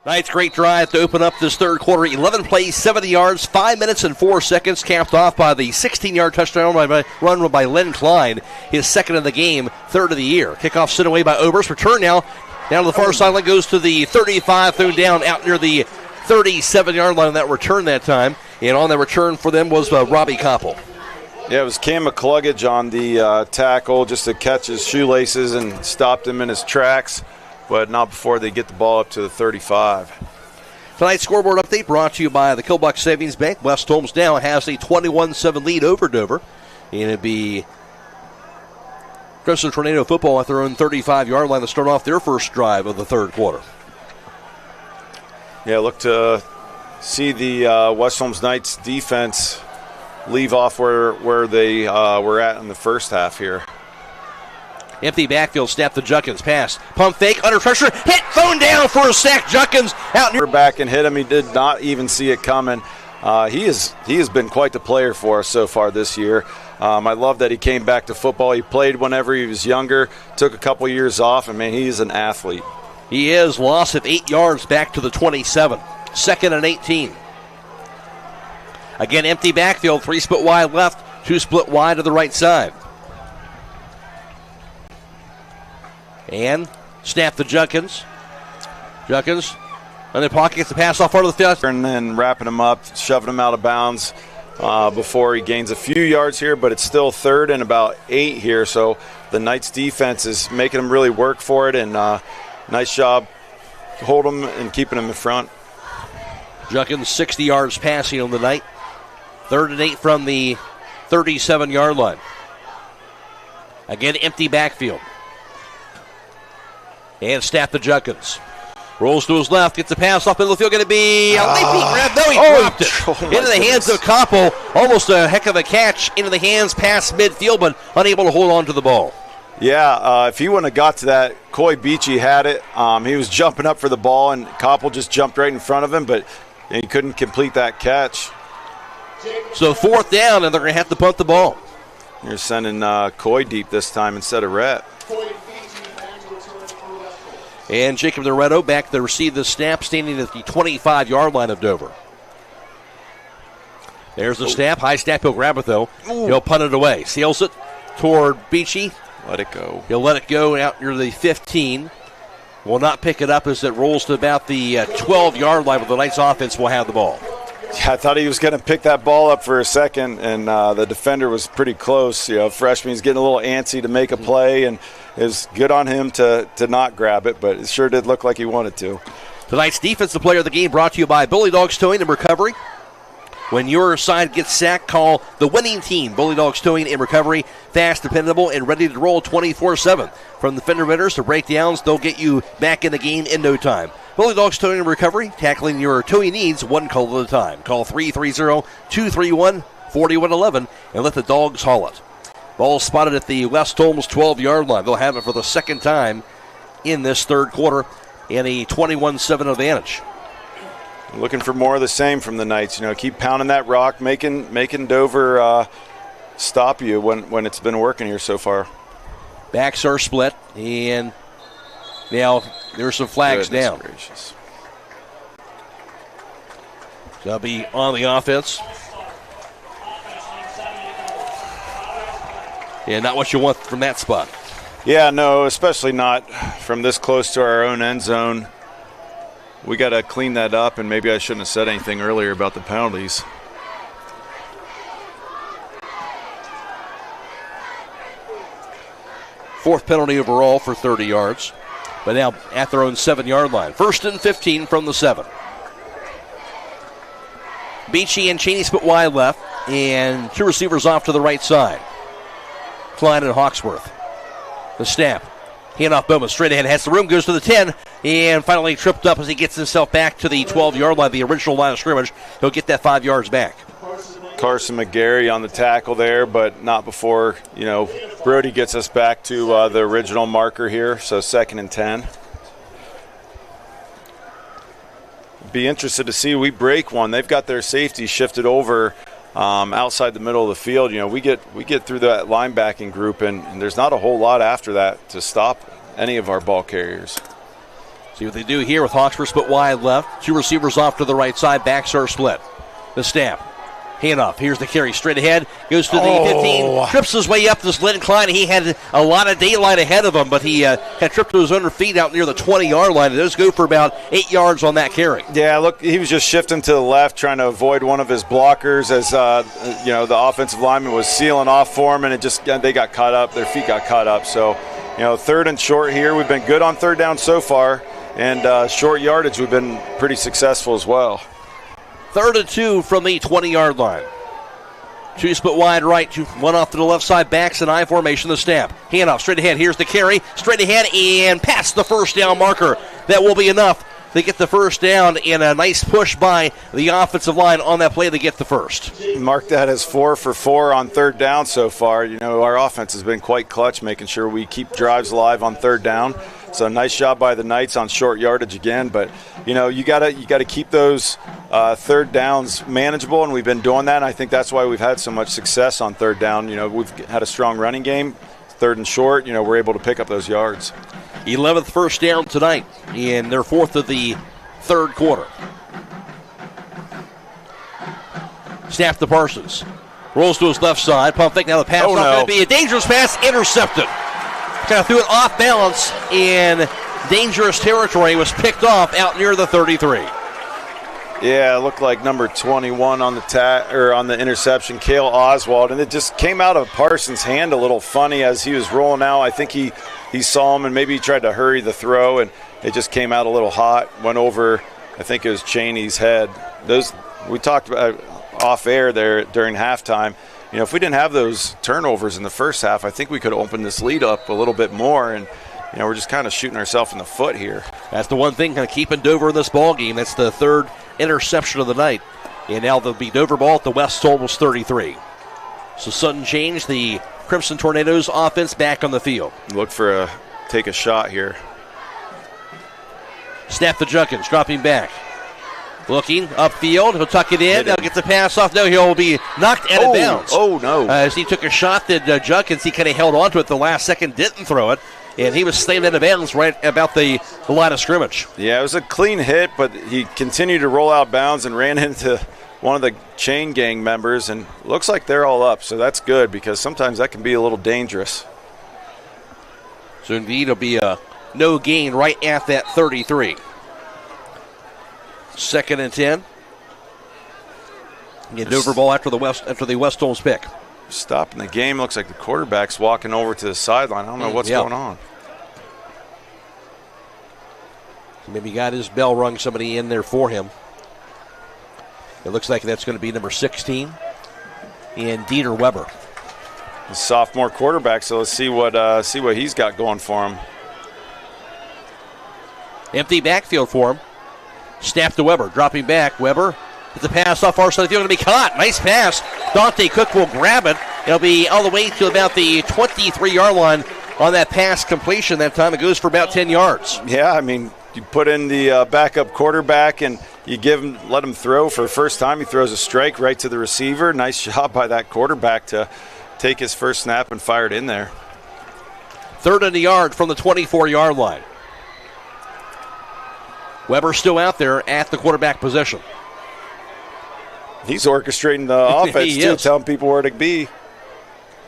Knight's great drive to open up this third quarter. 11 plays, 70 yards, 5 minutes and 4 seconds, capped off by the 16-yard touchdown run by Len Klein, his second of the game, third of the year. Kickoff sent away by Oberst. Return now down to the far sideline, goes to the 35, thrown down out near the 37-yard line on that return that time. And on the return for them was Robbie Koppel. Yeah, it was Cam McCluggage on the tackle just to catch his shoelaces and stopped him in his tracks, but not before they get the ball up to the 35. Tonight's scoreboard update brought to you by the Killbuck Savings Bank. West Holmes now has a 21-7 lead over Dover. And it'd be Crescent Tornado football at their own 35-yard line to start off their first drive of the third quarter. Yeah, look to see the West Holmes Knights defense leave off where they were at in the first half here. Empty backfield, snap to Junkins, pass, pump fake, under pressure, hit, thrown down for a sack. Junkins out near back and hit him. He did not even see it coming. He has been quite the player for us so far this year. I love that he came back to football. He played whenever he was younger, took a couple years off, and man, he is an athlete. He is. Loss of 8 yards back to the 27. Second and 18. Again, empty backfield, 3 split wide left, 2 split wide to the right side. And snap to Junkins. Junkins in the pocket, gets the pass off part of the field. And then wrapping him up, shoving him out of bounds before he gains a few yards here, but it's still third and about 8 here. So the Knights defense is making them really work for it, and nice job holding them and keeping them in front. Junkins 60 yards passing on the night. Third and 8 from the 37-yard line. Again, empty backfield. And snap to Junkins. Rolls to his left, gets the pass off middle of the field, going to be a leaping grab. No, he dropped it. Into the hands of Koppel. Almost a heck of a catch. Into the hands past midfield, but unable to hold on to the ball. Yeah, if he wouldn't have got to that, Coy Beachy had it. He was jumping up for the ball, and Koppel just jumped right in front of him, but he couldn't complete that catch. So fourth down, and they're going to have to punt the ball. You're sending Coy deep this time instead of Rhett. And Jacob Loretto back to receive the snap, standing at the 25-yard line of Dover. There's the snap. High snap. He'll grab it, though. He'll punt it away. Sails it toward Beachy. Let it go. He'll let it go out near the 15. Will not pick it up as it rolls to about the 12-yard line, but the Knights offense will have the ball. Yeah, I thought he was going to pick that ball up for a second, and the defender was pretty close. Freshman, he's getting a little antsy to make a play, and it was good on him to not grab it, but it sure did look like he wanted to. Tonight's defensive player of the game brought to you by Bully Dogs Towing and Recovery. When your side gets sacked, call the winning team, Bully Dogs Towing and Recovery. Fast, dependable, and ready to roll 24/7. From the fender benders to breakdowns, they'll get you back in the game in no time. Bully Dogs Towing and Recovery, tackling your towing needs one call at a time. Call 330-231-4111 and let the dogs haul it. Ball spotted at the West Holmes 12-yard line. They'll have it for the second time in this third quarter and a 21-7 advantage. Looking for more of the same from the Knights. Keep pounding that rock, making Dover stop you when it's been working here so far. Backs are split, and now there's some flags down. Gracious. So that'll be on the offense. Yeah, not what you want from that spot. Yeah, no, especially not from this close to our own end zone. We got to clean that up, and maybe I shouldn't have said anything earlier about the penalties. Fourth penalty overall for 30 yards, but now at their own 7-yard line. 1st and 15 from the 7. Beachy and Cheney split wide left, and two receivers off to the right side. Klein and Hawksworth. The snap. Handoff Bowman straight ahead, has the room, goes to the 10, and finally tripped up as he gets himself back to the 12-yard line, the original line of scrimmage. He'll get that 5 yards back. Carson McGarry on the tackle there, but not before, Brody gets us back to the original marker here, so 2nd and 10. Be interested to see, we break one. They've got their safety shifted over outside the middle of the field. We get through that linebacking group, and there's not a whole lot after that to stop any of our ball carriers. See what they do here with Hawksworth split wide left. Two receivers off to the right side. Backs are split. The snap. Handoff. Here's the carry straight ahead. Goes to the 15. Trips his way up this Lynn Klein. He had a lot of daylight ahead of him, but he kind of tripped to his own feet out near the 20-yard line. It does go for about 8 yards on that carry. Yeah, look, he was just shifting to the left, trying to avoid one of his blockers as the offensive lineman was sealing off for him, and they got caught up. Their feet got caught up. So, 3rd and short here. We've been good on 3rd down so far, and short yardage we've been pretty successful as well. 3rd and 2 from the 20-yard line. Two split wide right, one off to the left side, backs and I formation, the snap. Handoff straight ahead, here's the carry, straight ahead and past the first down marker. That will be enough to get the first down, and a nice push by the offensive line on that play to get the first. Mark that as 4 for 4 on 3rd down so far. Our offense has been quite clutch, making sure we keep drives alive on 3rd down. So nice job by the Knights on short yardage again, but you gotta keep those 3rd downs manageable, and we've been doing that. And I think that's why we've had so much success on 3rd down. We've had a strong running game. 3rd and short, we're able to pick up those yards. 11th first down tonight in their 4th of the 3rd quarter. Snap to Parsons. Rolls to his left side. Pump fake. Now the pass is going to be a dangerous pass. Intercepted. Kind of threw it off balance in dangerous territory. Was picked off out near the 33. Yeah, it looked like number 21 on the interception, Cale Oswald, and it just came out of Parsons' hand a little funny as he was rolling out. I think he saw him and maybe he tried to hurry the throw, and it just came out a little hot. Went over, I think it was Cheney's head. We talked about off air there during halftime. If we didn't have those turnovers in the first half, I think we could have opened this lead up a little bit more, and we're just kind of shooting ourselves in the foot here. That's the one thing kind of keeping Dover in this ball game. That's the 3rd interception of the night. And now they'll be Dover ball at the West Holmes 33. So sudden change, the Crimson Tornadoes offense back on the field. Look for take a shot here. Snap the Junkins, dropping back. Looking upfield, he'll tuck it in. Now gets the pass off. No, he'll be knocked out of bounds. Oh, no. As he took a shot that Junkins, he kind of held on to it the last second, didn't throw it. And he was slammed out of bounds right about the line of scrimmage. Yeah, it was a clean hit, but he continued to roll out bounds and ran into one of the chain gang members, and looks like they're all up, so that's good because sometimes that can be a little dangerous. So indeed, it'll be a no gain right at that 33. 2nd and 10. Get Dover ball after the West Holmes pick. Stopping the game. Looks like the quarterback's walking over to the sideline. I don't know what's going on. Maybe he got his bell rung, somebody in there for him. It looks like that's going to be number 16, and Dieter Weber. The sophomore quarterback, so let's see what he's got going for him. Empty backfield for him. Snap to Weber, dropping back. Weber with the pass off far side of the field, going to be caught. Nice pass. Dante Cook will grab it. It'll be all the way to about the 23-yard line on that pass completion. That time it goes for about 10 yards. Yeah, I mean, you put in the backup quarterback and you let him throw for the first time. He throws a strike right to the receiver. Nice job by that quarterback to take his first snap and fire it in there. 3rd and a yard from the 24-yard line. Weber still out there at the quarterback position. He's orchestrating the offense too, telling people where to be.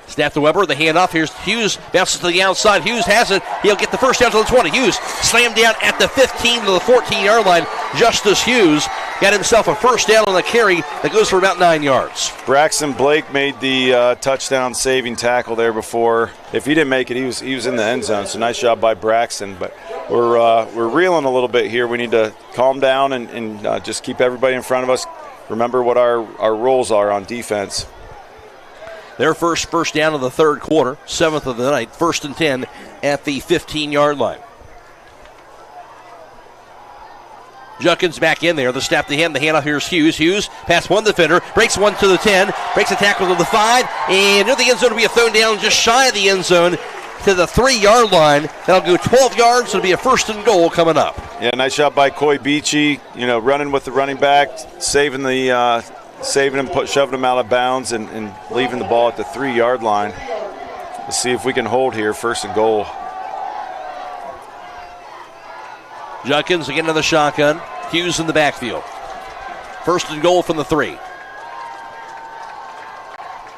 Snap to Weber, the handoff. Here's Hughes, bounces to the outside. Hughes has it. He'll get the first down to the 20. Hughes slammed down at the 15 to the 14-yard line. Justice Hughes got himself a first down on the carry that goes for about 9 yards. Braxton Blake made the touchdown saving tackle there before. If he didn't make it, he was in the end zone. So nice job by Braxton. But we're reeling a little bit here. We need to calm down and just keep everybody in front of us. Remember what our roles are on defense. Their first down of the third quarter, 7th of the night, 1st and 10 at the 15-yard line. Junkins back in there. The snap to him. The handoff. Here's Hughes. Hughes past one defender. Breaks one to the 10. Breaks a tackle to the 5. And near the end zone will be a thrown down just shy of the end zone to the 3-yard line. That'll go 12 yards. It'll be a 1st and goal coming up. Yeah, nice job by Coy Beachy. Running with the running back, saving him, shoving him out of bounds, and leaving the ball at the 3-yard line. Let's see if we can hold here, 1st and goal. Junkins again to the shotgun. Hughes in the backfield. 1st and goal from the 3.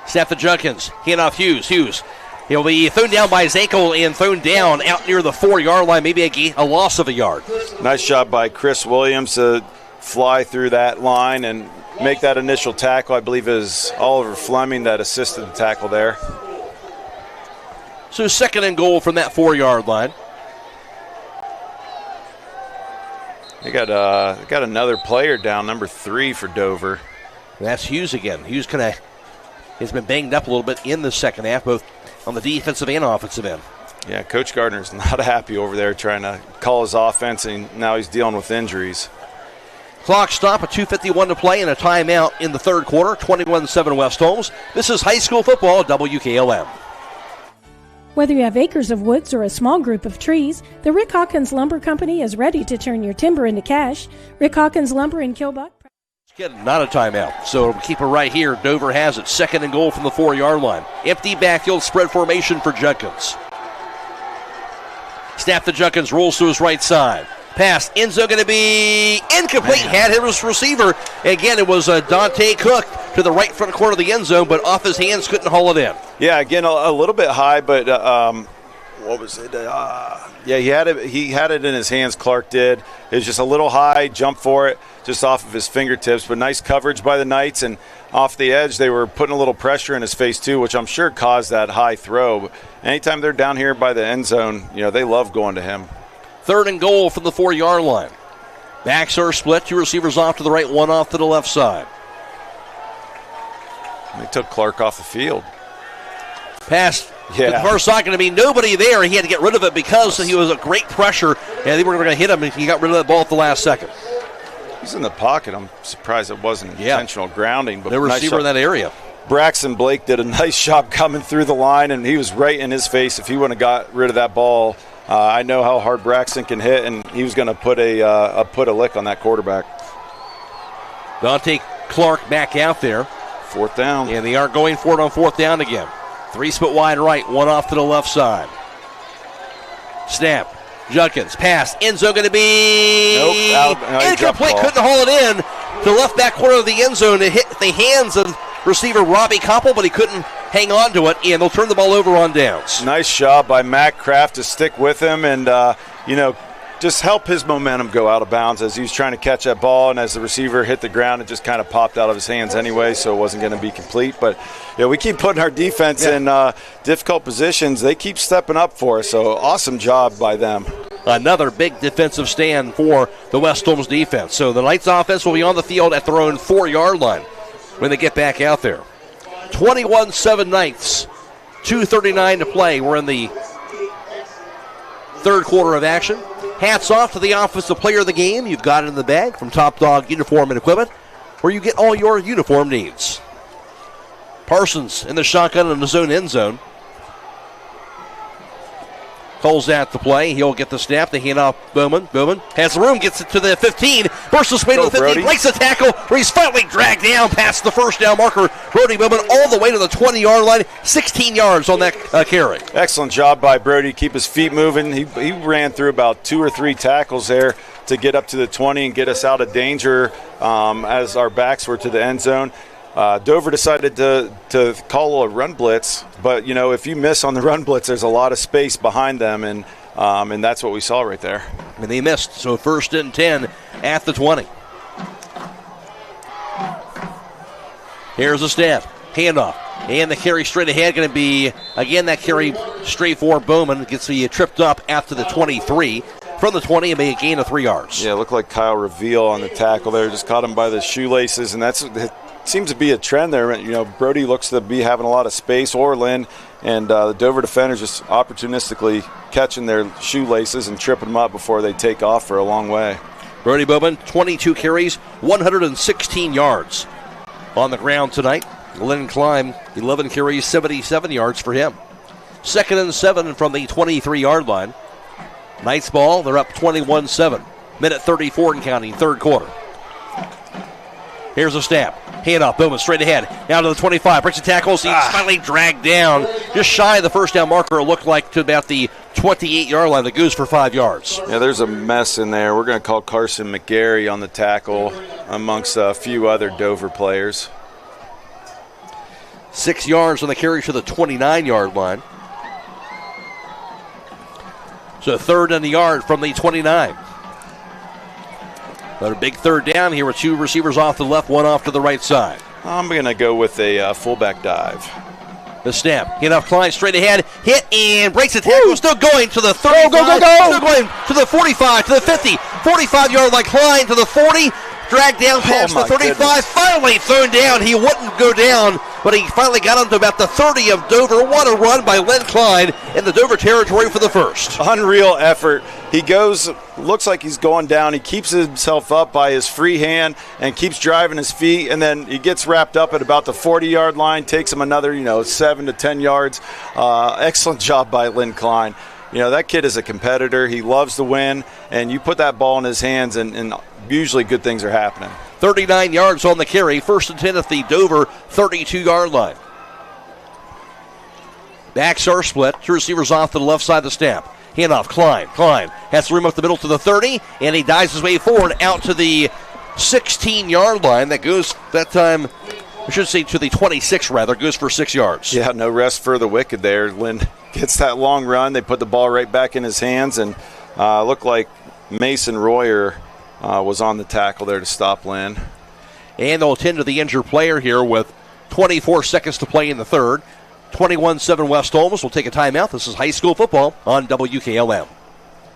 Snap to Junkins. Hand off Hughes. Hughes. He'll be thrown down by his ankle and thrown down out near the 4-yard line, maybe a loss of a yard. Nice job by Chris Williams to fly through that line and make that initial tackle. I believe it was Oliver Fleming that assisted the tackle there. So 2nd and goal from that 4-yard line. They got another player down, number 3 for Dover. That's Hughes again. Hughes has been banged up a little bit in the second half, both on the defensive and offensive end. Yeah, Coach Gardner's not happy over there trying to call his offense, and now he's dealing with injuries. Clock stop, a 2:51 to play, and a timeout in the third quarter, 21-7 West Holmes. This is high school football at WKLM. Whether you have acres of woods or a small group of trees, the Rick Hawkins Lumber Company is ready to turn your timber into cash. Rick Hawkins Lumber in Kilbuck. Not a timeout, so we'll keep it right here. Dover has it, 2nd and goal from the 4-yard line. Empty backfield spread formation for Junkins. Snap to Junkins, rolls to his right side. Pass, end zone going to be incomplete. Had his receiver. Again, it was Dante Cook to the right front corner of the end zone, but off his hands, couldn't haul it in. Yeah, again, a little bit high, but what was it? Yeah, he had it in his hands, Clark did. It was just a little high, jump for it, just off of his fingertips, but nice coverage by the Knights, and off the edge, they were putting a little pressure in his face too, which I'm sure caused that high throw. But anytime they're down here by the end zone, they love going to him. 3rd and goal from the 4-yard line. Backs are split, 2 receivers off to the right, 1 off to the left side. They took Clark off the field. Pass. Yeah. The far side going to be nobody there. He had to get rid of it because he was a great pressure, and they were going to hit him, and he got rid of that ball at the last second. He's in the pocket. I'm surprised it wasn't intentional grounding. But no receiver in that area. Braxton Blake did a nice job coming through the line, and he was right in his face. If he wouldn't have got rid of that ball, I know how hard Braxton can hit, and he was going to put a lick on that quarterback. Dante Clark back out there. 4th down. And they are going for it on 4th down again. 3 split wide right, 1 off to the left side. Snap. Junkins, pass, end zone going to be incomplete. Couldn't haul it in to the left back corner of the end zone. It hit the hands of receiver Robbie Koppel, but he couldn't hang on to it, and they'll turn the ball over on downs. Nice job by Matt Kraft to stick with him, and just help his momentum go out of bounds as he was trying to catch that ball, and as the receiver hit the ground, it just kind of popped out of his hands anyway, so it wasn't going to be complete. But we keep putting our defense in difficult positions. They keep stepping up for us, so awesome job by them. Another big defensive stand for the West Holmes defense. So the Knights offense will be on the field at their own 4-yard line when they get back out there. 21-7 Knights, 2:39 to play. We're in the third quarter of action. Hats off to the offensive player of the game. You've got it in the bag from Top Dog Uniform and Equipment, where you get all your uniform needs. Parsons in the shotgun in the zone end zone. Calls out the play. He'll get the snap. The hand off Bowman. Bowman has the room, gets it to the 15. Bursts his way to the 15. Brody. Breaks the tackle where he's finally dragged down past the first down marker. Brody Bowman all the way to the 20-yard line. 16 yards on that carry. Excellent job by Brody. Keep his feet moving. He ran through about 2 or 3 tackles there to get up to the 20 and get us out of danger as our backs were to the end zone. Dover decided to call a run blitz, but if you miss on the run blitz, there's a lot of space behind them, and that's what we saw right there. And they missed, so 1st and 10 at the 20. Here's the snap, handoff, and the carry straight ahead going to be again that carry straight for Bowman. Gets tripped up after the 23. From the 20 and made a gain of 3 yards. Yeah, it looked like Kyle Reveal on the tackle there. Just caught him by the shoelaces, and it seems to be a trend there. Brody looks to be having a lot of space, Orland, and the Dover defenders just opportunistically catching their shoelaces and tripping them up before they take off for a long way. Brody Bowman, 22 carries, 116 yards on the ground tonight. Lynn Klein, 11 carries, 77 yards for him. 2nd and 7 from the 23-yard line. Knights ball, they're up 21-7. Minute 34 and counting, third quarter. Here's a snap. Handoff, Bowman straight ahead. Down to the 25, breaks the tackles. He's finally dragged down. Just shy of the first down marker, it looked like to about the 28-yard line that goes for 5 yards. Yeah, there's a mess in there. We're going to call Carson McCreery on the tackle amongst a few other Dover players. 6 yards on the carry to the 29-yard line. So 3rd and a yard from the 29. Another big third down here with 2 receivers off to the left, 1 off to the right side. I'm going to go with a fullback dive. The snap. Handoff Klein straight ahead. Hit and breaks the tackle. Still going to the 35. Go. Still going to the 45, to the 50. 45-yard line. Klein to the 40. Dragged down past the 35. Goodness. Finally thrown down. He wouldn't go down, but he finally got him to about the 30 of Dover. What a run by Len Klein in the Dover territory for the first. Unreal effort. He goes, looks like he's going down. He keeps himself up by his free hand and keeps driving his feet, and then he gets wrapped up at about the 40-yard line, takes him another, 7 to 10 yards. Excellent job by Len Klein. That kid is a competitor. He loves to win, and you put that ball in his hands, and usually good things are happening. 39 yards on the carry. 1st and 10 at the Dover 32-yard line. Backs are split. 2 receivers off to the left side of the snap. Handoff, Klein. Klein has room up the middle to the 30, and he dives his way forward out to the 16-yard line. That goes, that time, I should say to the 26 rather, goes for 6 yards. Yeah, no rest for the wicked there. Lynn gets that long run. They put the ball right back in his hands, and looked like Mason Royer was on the tackle there to stop Lynn. And they'll attend to the injured player here with 24 seconds to play in the third. 21-7 West Holmes will take a timeout. This is high school football on WKLM.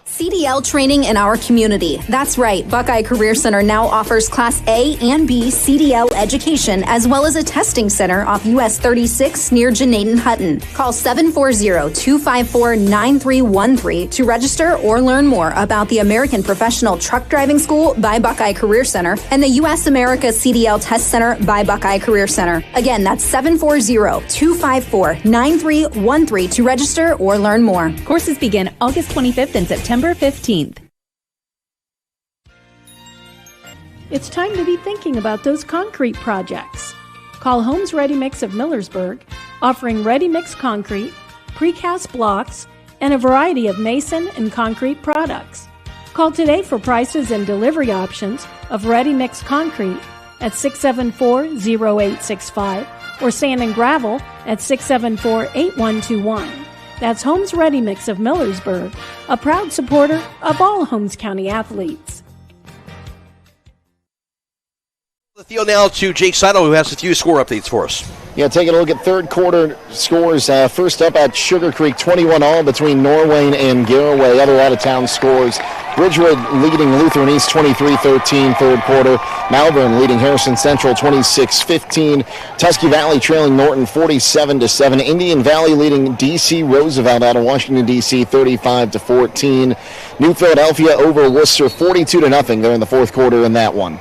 CDL training in our community. That's right. Buckeye Career Center now offers Class A and B CDL education, as well as a testing center off US 36 near Janaden Hutton. Call 740-254-9313 to register or learn more about the American Professional Truck Driving School by Buckeye Career Center and the US America CDL Test Center by Buckeye Career Center. Again, that's 740-254-9313 to register or learn more. Courses begin August 25th and September 15th. It's time to be thinking about those concrete projects. Call Holmes Ready Mix of Millersburg, offering ready mix concrete, precast blocks, and a variety of mason and concrete products. Call today for prices and delivery options of ready mix concrete at 674-0865 or sand and gravel at 674-8121. That's Holmes Ready Mix of Millersburg, a proud supporter of all Holmes County athletes. The field now to Jake Seidel, who has a few score updates for us. Yeah, taking a look at third quarter scores. First up at Sugar Creek, 21-all between Norwayne and Garaway. Other out-of-town scores. Bridgewood leading Lutheran East 23-13 third quarter. Malvern leading Harrison Central 26-15. Tusky Valley trailing Norton 47-7. Indian Valley leading D.C. Roosevelt out of Washington, D.C. 35-14. New Philadelphia over Worcester 42-0 there in the fourth quarter in that one.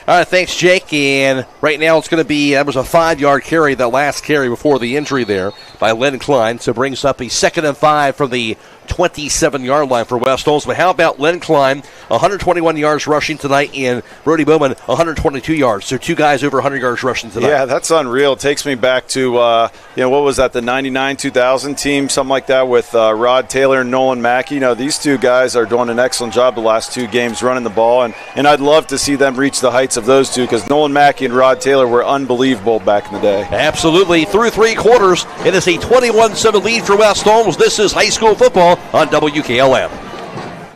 All right, thanks, Jake. And right now it's going to be, that was a 5-yard carry, that last carry before the injury there by Len Klein. So brings up a 2nd and 5 from the 27-yard line for West Holmes. But how about Len Klein, 121 yards rushing tonight, and Brody Bowman, 122 yards. So two guys over 100 yards rushing tonight. Yeah, that's unreal. It takes me back to, what was that, the 99-2000 team, something like that, with Rod Taylor and Nolan Mackey. These two guys are doing an excellent job the last two games running the ball, and I'd love to see them reach the heights of those two, because Nolan Mackey and Rod Taylor were unbelievable back in the day. Absolutely. Through three quarters, it is a 21-7 lead for West Holmes. This is high school football on WKLM.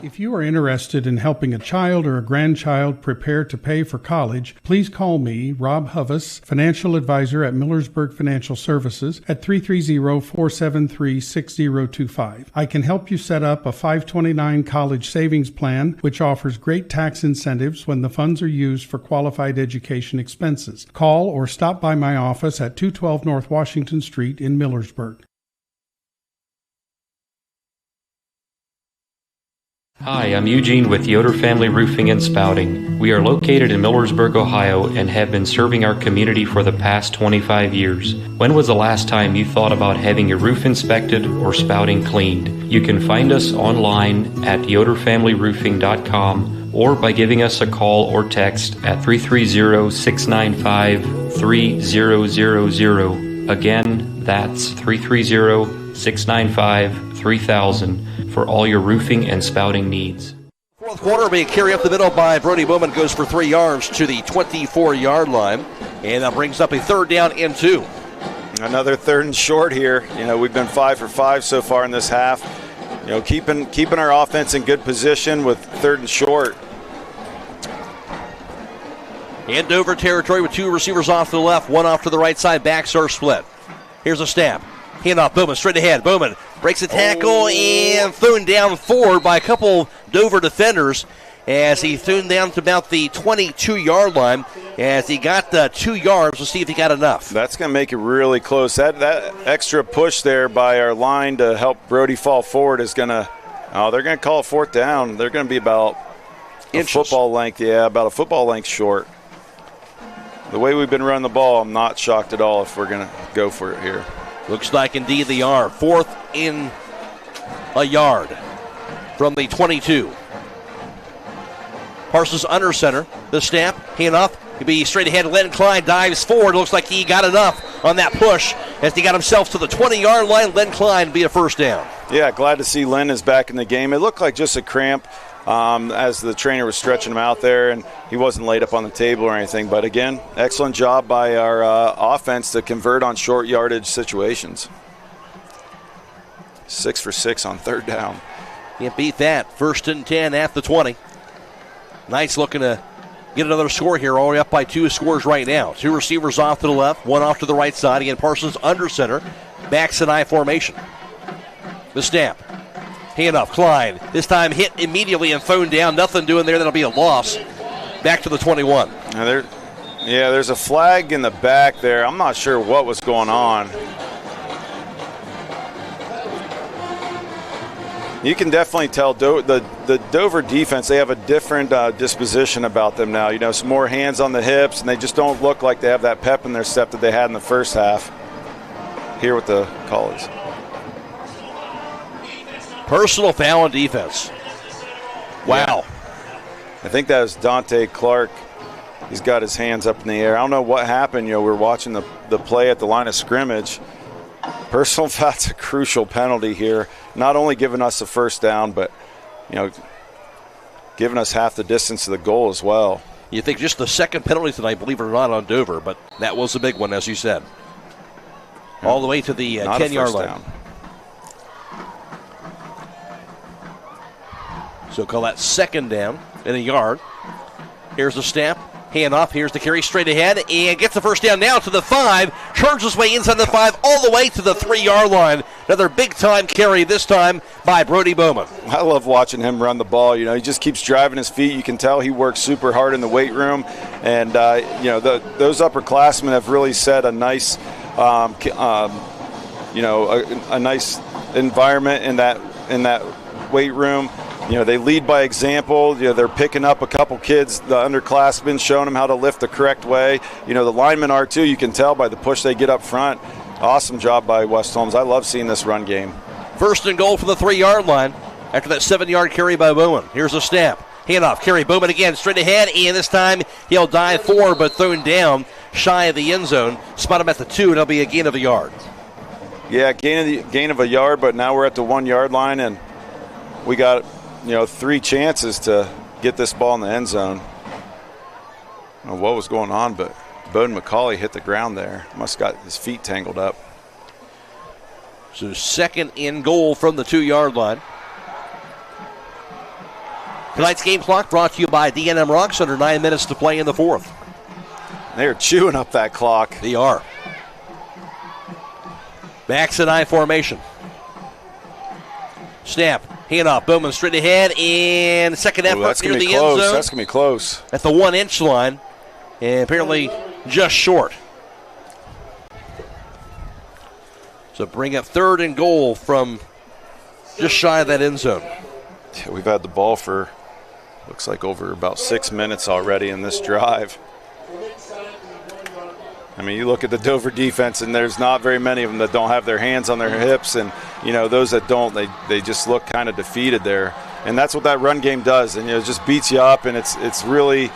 If you are interested in helping a child or a grandchild prepare to pay for college, please call me, Rob Huvis, financial advisor at Millersburg Financial Services at 330-473-6025. I can help you set up a 529 college savings plan, which offers great tax incentives when the funds are used for qualified education expenses. Call or stop by my office at 212 North Washington Street in Millersburg. Hi, I'm Eugene with Yoder Family Roofing and Spouting. We are located in Millersburg, Ohio, and have been serving our community for the past 25 years. When was the last time you thought about having your roof inspected or spouting cleaned? You can find us online at yoderfamilyroofing.com or by giving us a call or text at 330-695-3000. Again, that's 330-695-3000. for all your roofing and spouting needs. Fourth quarter will be a carry up the middle by Brody Bowman, goes for 3 yards to the 24-yard line, and that brings up a 3rd down and 2. Another 3rd and short here. We've been 5 for 5 so far in this half. Keeping our offense in good position with 3rd and short. In Dover territory with 2 receivers off to the left, 1 off to the right side. Backs are split. Here's a snap. Hand off, Bowman straight ahead. Bowman breaks a tackle and thrown down forward by a couple Dover defenders as he thrown down to about the 22-yard line. As he got 2 yards, we'll see if he got enough. That's going to make it really close. That extra push there by our line to help Brody fall forward is going to – they're going to call it 4th down. They're going to be about a football length short. The way we've been running the ball, I'm not shocked at all if we're going to go for it here. Looks like indeed they are. 4th in a yard from the 22. Parsons under center. The snap, hand off. He'll be straight ahead. Len Klein dives forward. Looks like he got enough on that push as he got himself to the 20-yard line. Len Klein be a 1st down. Yeah, glad to see Len is back in the game. It looked like just a cramp as the trainer was stretching him out there, and he wasn't laid up on the table or anything. But again, excellent job by our offense to convert on short yardage situations. 6 for 6 on 3rd down. Can't beat that. 1st and 10 at the 20. Nice looking to get another score here, all the way up by 2 scores right now. 2 receivers off to the left, 1 off to the right side. Again, Parsons under center. Backs and I formation. The snap. Handoff, Klein. This time hit immediately and thrown down. Nothing doing there. That'll be a loss. Back to the 21. There's a flag in the back there. I'm not sure what was going on. You can definitely tell the Dover defense, they have a different disposition about them now. Some more hands on the hips, and they just don't look like they have that pep in their step that they had in the first half here with the College. Personal foul on defense. Wow. Yeah. I think that was Dante Clark. He's got his hands up in the air. I don't know what happened. We're watching the play at the line of scrimmage. Personal foul's a crucial penalty here. Not only giving us a 1st down, but, giving us half the distance to the goal as well. You think just the 2nd penalty tonight, believe it or not, on Dover, but that was a big one, as you said. All the way to the 10-yard line. So call that second down in a yard. Here's the snap. Hand off. Here's the carry straight ahead and gets the first down now to the 5. Turns his way inside the 5 all the way to the 3-yard line. Another big-time carry this time by Brody Bowman. I love watching him run the ball. He just keeps driving his feet. You can tell he works super hard in the weight room. And, those upperclassmen have really set a nice, a nice environment in that weight room. They lead by example. They're picking up a couple kids, the underclassmen, showing them how to lift the correct way. The linemen are too. You can tell by the push they get up front. Awesome job by West Holmes. I love seeing this run game. First and goal for the 3-yard line after that 7-yard carry by Bowman. Here's a snap. Handoff, carry, Bowman again, straight ahead, and this time he'll dive forward, but thrown down shy of the end zone. Spot him at the 2, and it'll be a gain of a yard. Yeah, gain of a yard, but now we're at the 1-yard line, and we got 3 chances to get this ball in the end zone. I don't know what was going on, but Bowden McCauley hit the ground there. Must have got his feet tangled up. So second and goal from the 2-yard line. Tonight's game clock brought to you by D&M Rocks. Under 9 minutes to play in the 4th. They're chewing up that clock. They are. Backs and I formation. Snap. Handoff. Bowman straight ahead. And second effort near the end zone. That's going to be close. At the 1-inch line. And apparently just short. So bring up third and goal from just shy of that end zone. Yeah, we've had the ball for, looks like, over about 6 minutes already in this drive. I mean, you look at the Dover defense, and there's not very many of them that don't have their hands on their hips, and, those that don't, they just look kind of defeated there. And that's what that run game does, and, it just beats you up, and it's really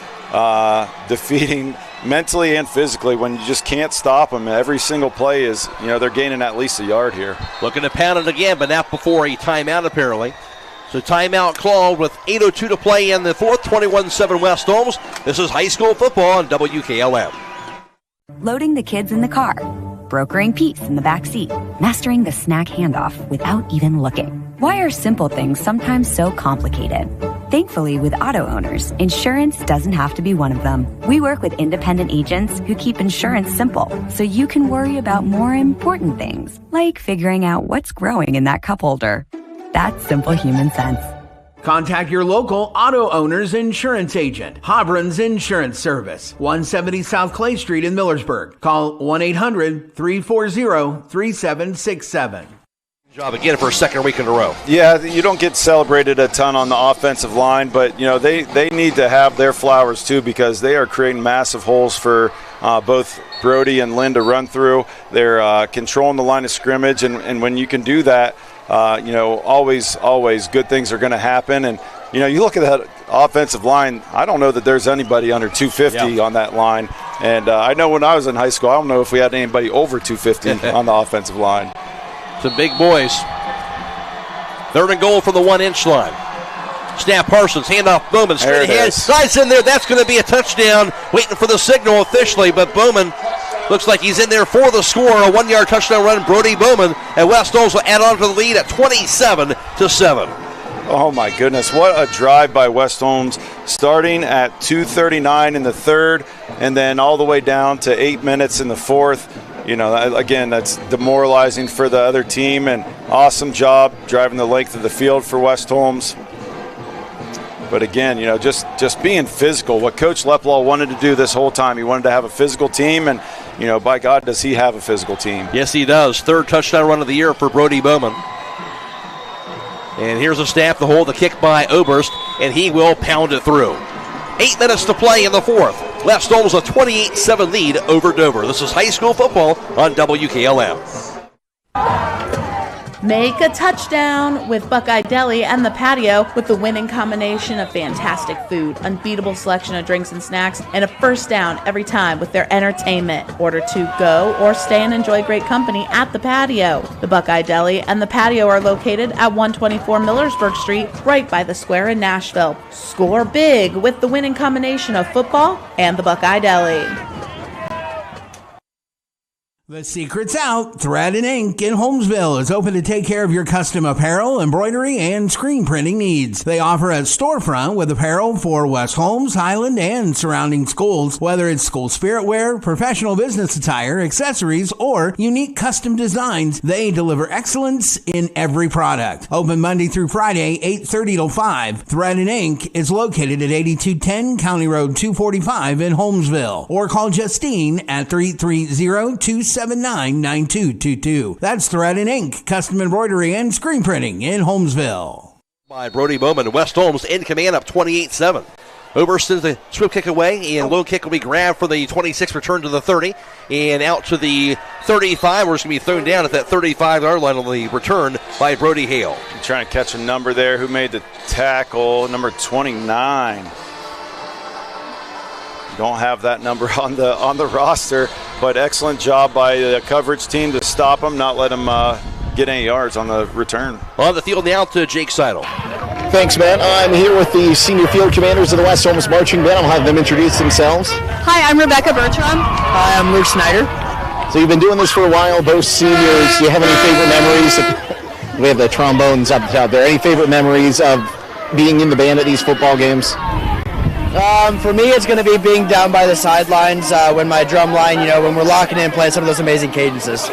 defeating mentally and physically when you just can't stop them. Every single play is, they're gaining at least a yard here. Looking to pound it again, but not before a timeout, apparently. So timeout called with 8:02 to play in the 4th, 21-7 West Holmes. This is high school football on WKLM. Loading the kids in the car, brokering peace in the back seat, mastering the snack handoff without even looking. Why are simple things sometimes so complicated? Thankfully, with auto owners, insurance doesn't have to be one of them. We work with independent agents who keep insurance simple, so you can worry about more important things, like figuring out what's growing in that cup holder. That's simple human sense. Contact your local auto owner's insurance agent. Hobron's Insurance Service, 170 South Clay Street in Millersburg. Call 1-800-340-3767. Job again for a second week in a row. Yeah, you don't get celebrated a ton on the offensive line, but they need to have their flowers too, because they are creating massive holes for both Brody and Lynn to run through. They're controlling the line of scrimmage, and when you can do that, always good things are going to happen. And, you look at that offensive line, I don't know that there's anybody under 250 on that line. And I know when I was in high school, I don't know if we had anybody over 250 on the offensive line. Some big boys. Third and goal from the 1-inch line. Snap Parsons, handoff Bowman, straight ahead. Slides in there, that's going to be a touchdown. Waiting for the signal officially, but Bowman looks like he's in there for the score. A 1-yard touchdown run, Brody Bowman. And West Holmes will add on to the lead at 27-7. Oh, my goodness. What a drive by West Holmes, starting at 2:39 in the 3rd and then all the way down to 8 minutes in the 4th. Again, that's demoralizing for the other team, and awesome job driving the length of the field for West Holmes. But again, just being physical, what Coach Leplaw wanted to do this whole time. He wanted to have a physical team, and, by God, does he have a physical team. Yes, he does. 3rd touchdown run of the year for Brody Bowman. And here's a snap to hold the kick by Oberst, and he will pound it through. 8 minutes to play in the 4th. West Holmes a 28-7 lead over Dover. This is high school football on WKLM. Make a touchdown with Buckeye Deli and the Patio with the winning combination of fantastic food, unbeatable selection of drinks and snacks, and a first down every time with their entertainment. Order to go or stay and enjoy great company at the Patio. The Buckeye Deli and the Patio are located at 124 Millersburg Street, right by the square in Nashville. Score big with the winning combination of football and the Buckeye Deli. The secret's out. Thread and Ink in Holmesville is open to take care of your custom apparel, embroidery, and screen printing needs. They offer a storefront with apparel for West Holmes, Highland, and surrounding schools. Whether it's school spirit wear, professional business attire, accessories, or unique custom designs, they deliver excellence in every product. Open Monday through Friday, 8:30 till 5. Thread and Ink is located at 8210 County Road 245 in Holmesville. Or call Justine at 330-279-9222. That's Thread and Ink, custom embroidery and screen printing in Holmesville. By Brody Bowman, West Holmes in command up 28-7. Over sends the swift kick away, and low kick will be grabbed for the 26, return to the 30, and out to the 35, where it's going to be thrown down at that 35-yard line on the return by Brody Hale. Trying to catch a number there. Who made the tackle? Number 29. Don't have that number on the roster, but excellent job by the coverage team to stop him, not let him get any yards on the return. On the field now to Jake Seidel. Thanks, Matt. I'm here with the senior field commanders of the West Holmes Marching Band. I'll have them introduce themselves. Hi, I'm Rebecca Bertram. Hi, I'm Luke Snyder. So you've been doing this for a while, both seniors. Do you have any favorite memories? We have the trombones up there. Any favorite memories of being in the band at these football games? For me, it's going to be being down by the sidelines when my drum line, when we're locking in and playing some of those amazing cadences.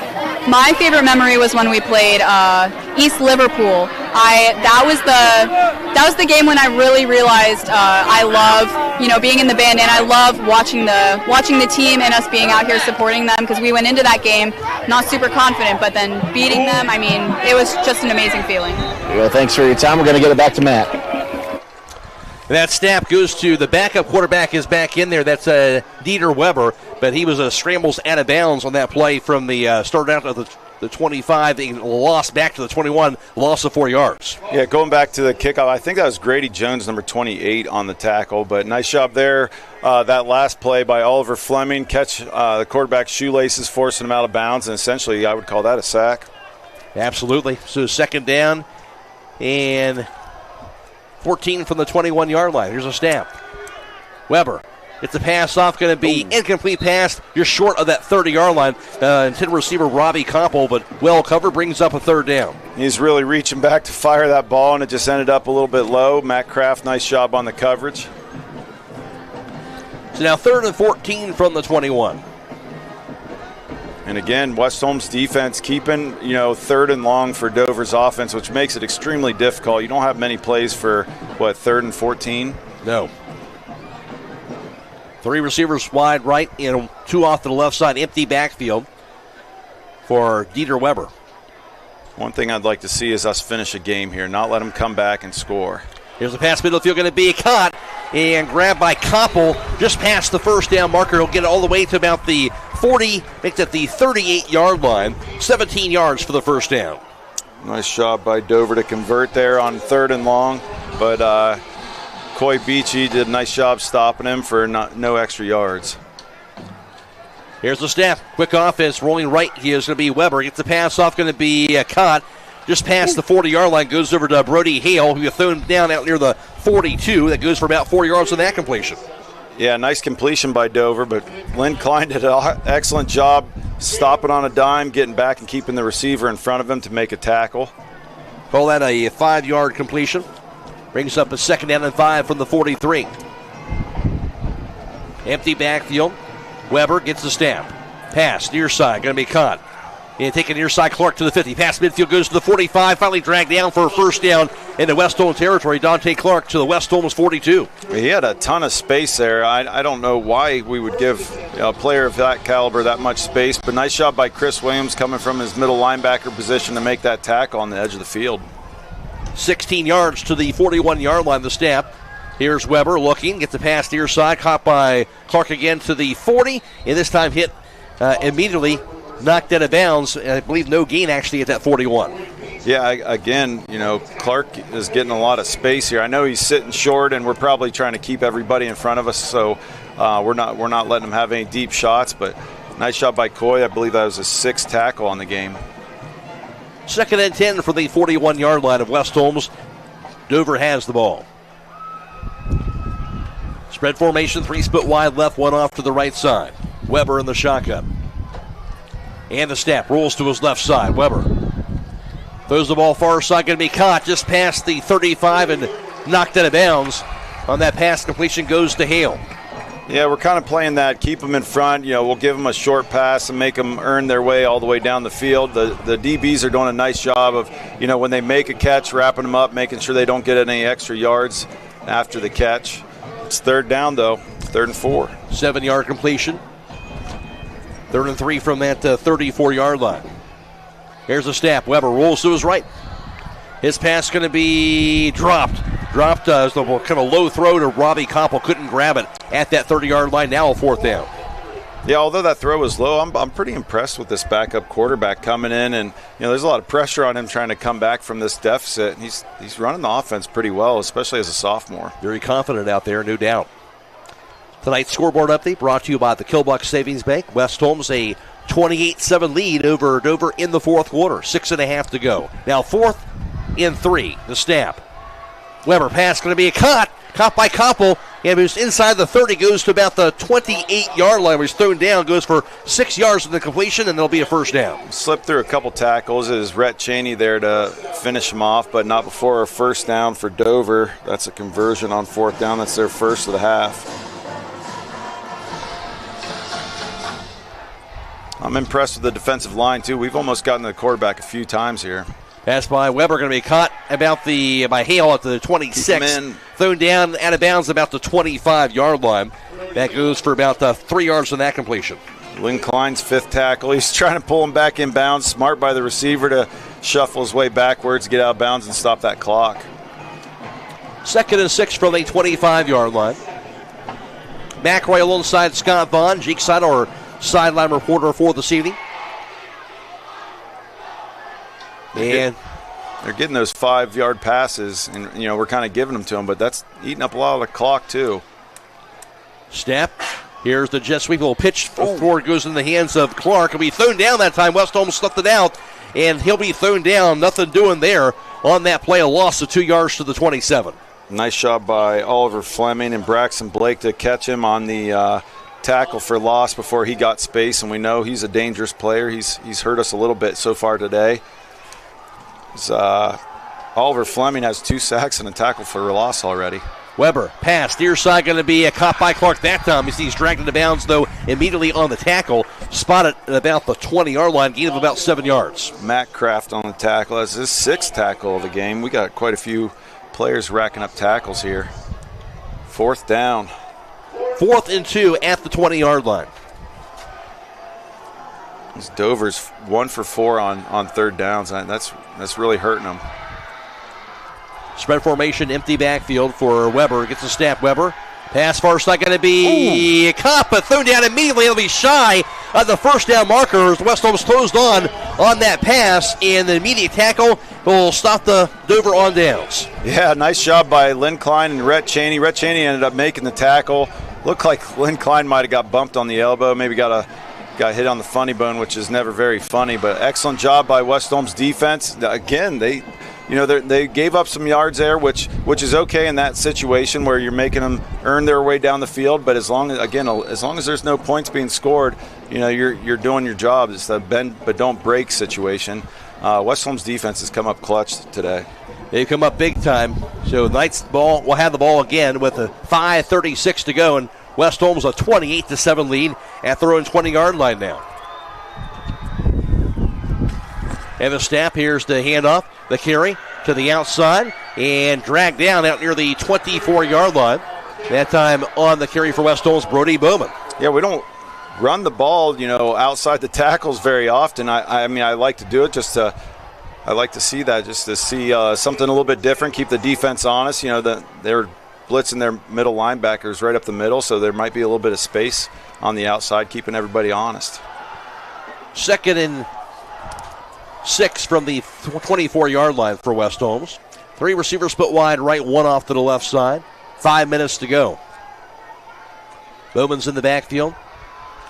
My favorite memory was when we played East Liverpool. That was the game when I really realized I love being in the band, and I love watching the team and us being out here supporting them, because we went into that game not super confident, but then beating them, it was just an amazing feeling. Well, thanks for your time. We're going to get it back to Matt. That snap goes to the backup quarterback is back in there. That's Dieter Weber, but he was scrambles out of bounds on that play from the start out of the 25. They lost back to the 21, loss of 4 yards. Yeah, going back to the kickoff, I think that was Grady Jones, number 28, on the tackle, but nice job there. That last play by Oliver Fleming, catch the quarterback's shoelaces, forcing him out of bounds, and essentially I would call that a sack. Absolutely. So second down and 14 from the 21-yard line. Here's a snap. Weber gets the pass off, going to be incomplete pass. You're short of that 30-yard line. Intended receiver Robbie Koppel, but well covered, brings up a third down. He's really reaching back to fire that ball, and it just ended up a little bit low. Matt Kraft, nice job on the coverage. So now 3rd and 14 from the 21. And again, West Holmes defense keeping, 3rd and long for Dover's offense, which makes it extremely difficult. You don't have many plays for, 3rd and 14? No. 3 receivers wide right and 2 off to the left side, empty backfield for Dieter Weber. One thing I'd like to see is us finish a game here, not let them come back and score. Here's the pass middle field, going to be caught and grabbed by Koppel just past the first down marker. He'll get it all the way to about the 40, makes it the 38-yard line, 17 yards for the first down. Nice job by Dover to convert there on 3rd and long, but Coy Beachy did a nice job stopping him for no extra yards. Here's the snap. Quick offense rolling right. Here's going to be Weber. Gets the pass off, going to be caught just past the 40-yard line. Goes over to Brody Hale, who thrown down out near the 42. That goes for about 4 yards on that completion. Yeah, nice completion by Dover, but Lynn Klein did an excellent job stopping on a dime, getting back and keeping the receiver in front of him to make a tackle. Call that a 5-yard completion. Brings up a 2nd down and 5 from the 43. Empty backfield. Weber gets the snap. Pass, near side, going to be caught. And taking near side, Clark to the 50. Pass midfield, goes to the 45. Finally dragged down for a first down in the West Holmes territory. Dante Clark to the West Holmes 42. He had a ton of space there. I don't know why we would give a player of that caliber that much space, but nice job by Chris Williams coming from his middle linebacker position to make that tackle on the edge of the field. 16 yards to the 41-yard line, the snap. Here's Weber looking, gets the pass near side, caught by Clark again to the 40, and this time hit immediately, knocked out of bounds. I believe no gain actually at that 41. Yeah, again, Clark is getting a lot of space here. I know he's sitting short, and we're probably trying to keep everybody in front of us, so we're not letting him have any deep shots, but nice shot by Coy. I believe that was his 6th tackle on the game. 2nd and 10 for the 41-yard line of West Holmes. Dover has the ball. Spread formation, 3 split wide left, 1 off to the right side. Weber in the shotgun. And the snap rolls to his left side. Weber throws the ball far side, going to be caught just past the 35 and knocked out of bounds. On that pass, completion goes to Hale. Yeah, we're kind of playing that, keep them in front. We'll give them a short pass and make them earn their way all the way down the field. The DBs are doing a nice job of, when they make a catch, wrapping them up, making sure they don't get any extra yards after the catch. It's third down, though, 3rd and 4. 7-yard completion. 3rd and 3 from that 34-yard line. Here's the snap. Weber rolls to his right. His pass going to be dropped. Dropped as the kind of low throw to Robbie Koppel. Couldn't grab it at that 30-yard line. Now a 4th down. Yeah, although that throw was low, I'm pretty impressed with this backup quarterback coming in. And, there's a lot of pressure on him trying to come back from this deficit. He's running the offense pretty well, especially as a sophomore. Very confident out there, no doubt. Tonight's scoreboard update brought to you by the Killbuck Savings Bank. West Holmes a 28-7 lead over Dover in the 4th quarter. 6.5 to go. Now 4th and 3. The snap. Weber pass going to be a caught by Koppel, and who's inside the 30, goes to about the 28-yard line. He's thrown down, goes for 6 yards in the completion, and it'll be a 1st down. Slipped through a couple tackles. It was Rhett Cheney there to finish him off, but not before a 1st down for Dover. That's a conversion on 4th down. That's their first of the half. I'm impressed with the defensive line, too. We've almost gotten the quarterback a few times here. Pass by Weber going to be caught by Hale at the 26. Thrown down out of bounds about the 25-yard line. That goes for about 3 yards on that completion. Lynn Klein's 5th tackle. He's trying to pull him back in bounds. Smart by the receiver to shuffle his way backwards, get out of bounds, and stop that clock. 2nd and 6 from the 25-yard line. McCreery alongside Scott Vaughn. Jake Seidel, our sideline reporter for this evening. And they're getting those 5-yard passes, and we're kind of giving them to them, but that's eating up a lot of the clock too. Snap. Here's the jet sweep. Little pitch forward goes in the hands of Clark. He'll be thrown down that time. West Holmes stuffed it out, and he'll be thrown down. Nothing doing there on that play. A loss of 2 yards to the 27. Nice job by Oliver Fleming and Braxton Blake to catch him on the tackle for loss before he got space, and we know he's a dangerous player. He's hurt us a little bit so far today. Oliver Fleming has 2 sacks and a tackle for a loss already. Weber, pass, near side going to be a caught by Clark that time. He's dragged into bounds, though, immediately on the tackle. Spotted at about the 20-yard line, gain of about 7 yards. Matt Kraft on the tackle. That's his 6th tackle of the game. We got quite a few players racking up tackles here. 4th down. 4th and 2 at the 20-yard line. Dover's 1 for 4 on 3rd downs. That's really hurting them. Spread formation, empty backfield for Weber. Gets a snap. Weber. Pass far side going to be caught, but thrown down immediately. It'll be shy of the 1st down marker as West Holmes closed on that pass, and the immediate tackle will stop the Dover on downs. Yeah, nice job by Lynn Klein and Rhett Cheney. Rhett Cheney ended up making the tackle. Looked like Lynn Klein might have got bumped on the elbow, maybe got hit on the funny bone, which is never very funny, but excellent job by West Holmes defense. Again, they gave up some yards there, which is okay in that situation where you're making them earn their way down the field. But as long as there's no points being scored, you're doing your job. It's the bend but don't break situation. West Holmes defense has come up clutch today. They've come up big time. So Knights ball will have the ball again with a 5:36 to go, and West Holmes a 28-7 lead at their own 20-yard line now. And the snap, here's the handoff, the carry to the outside, and dragged down out near the 24-yard line. That time on the carry for West Holmes, Brody Bowman. Yeah, we don't run the ball, outside the tackles very often. I like to do it I like to see that, just to see something a little bit different, keep the defense honest. They're blitzing their middle linebackers right up the middle, so there might be a little bit of space on the outside, keeping everybody honest. 2nd and 6 from the 24-yard line for West Holmes. 3 receivers split wide right, 1 off to the left side. 5 minutes to go. Bowman's in the backfield.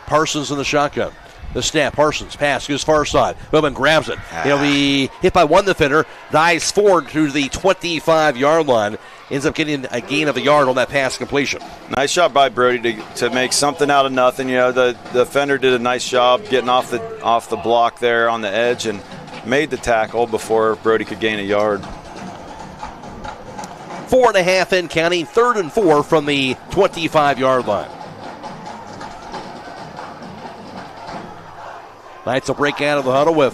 Parsons in the shotgun. The snap, Parsons, pass goes far side. Bowman grabs it. He'll be hit by one defender, dives forward to the 25-yard line. Ends up getting a gain of a yard on that pass completion. Nice job by Brody to make something out of nothing. The defender did a nice job getting off the block there on the edge and made the tackle before Brody could gain a yard. 4.5 in counting, 3rd and 4 from the 25-yard line. Knights will break out of the huddle with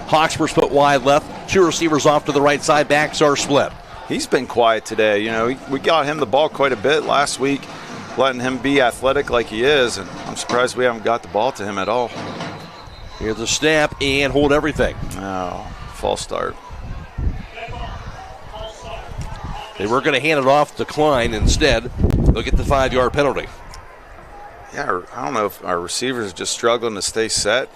Hawksworth put wide left. 2 receivers off to the right side. Backs are split. He's been quiet today. We got him the ball quite a bit last week, letting him be athletic like he is, and I'm surprised we haven't got the ball to him at all. Here's the snap and hold everything. No, false start. They were going to hand it off to Klein. Instead, they'll get the 5-yard penalty. Yeah, I don't know if our receivers are just struggling to stay set.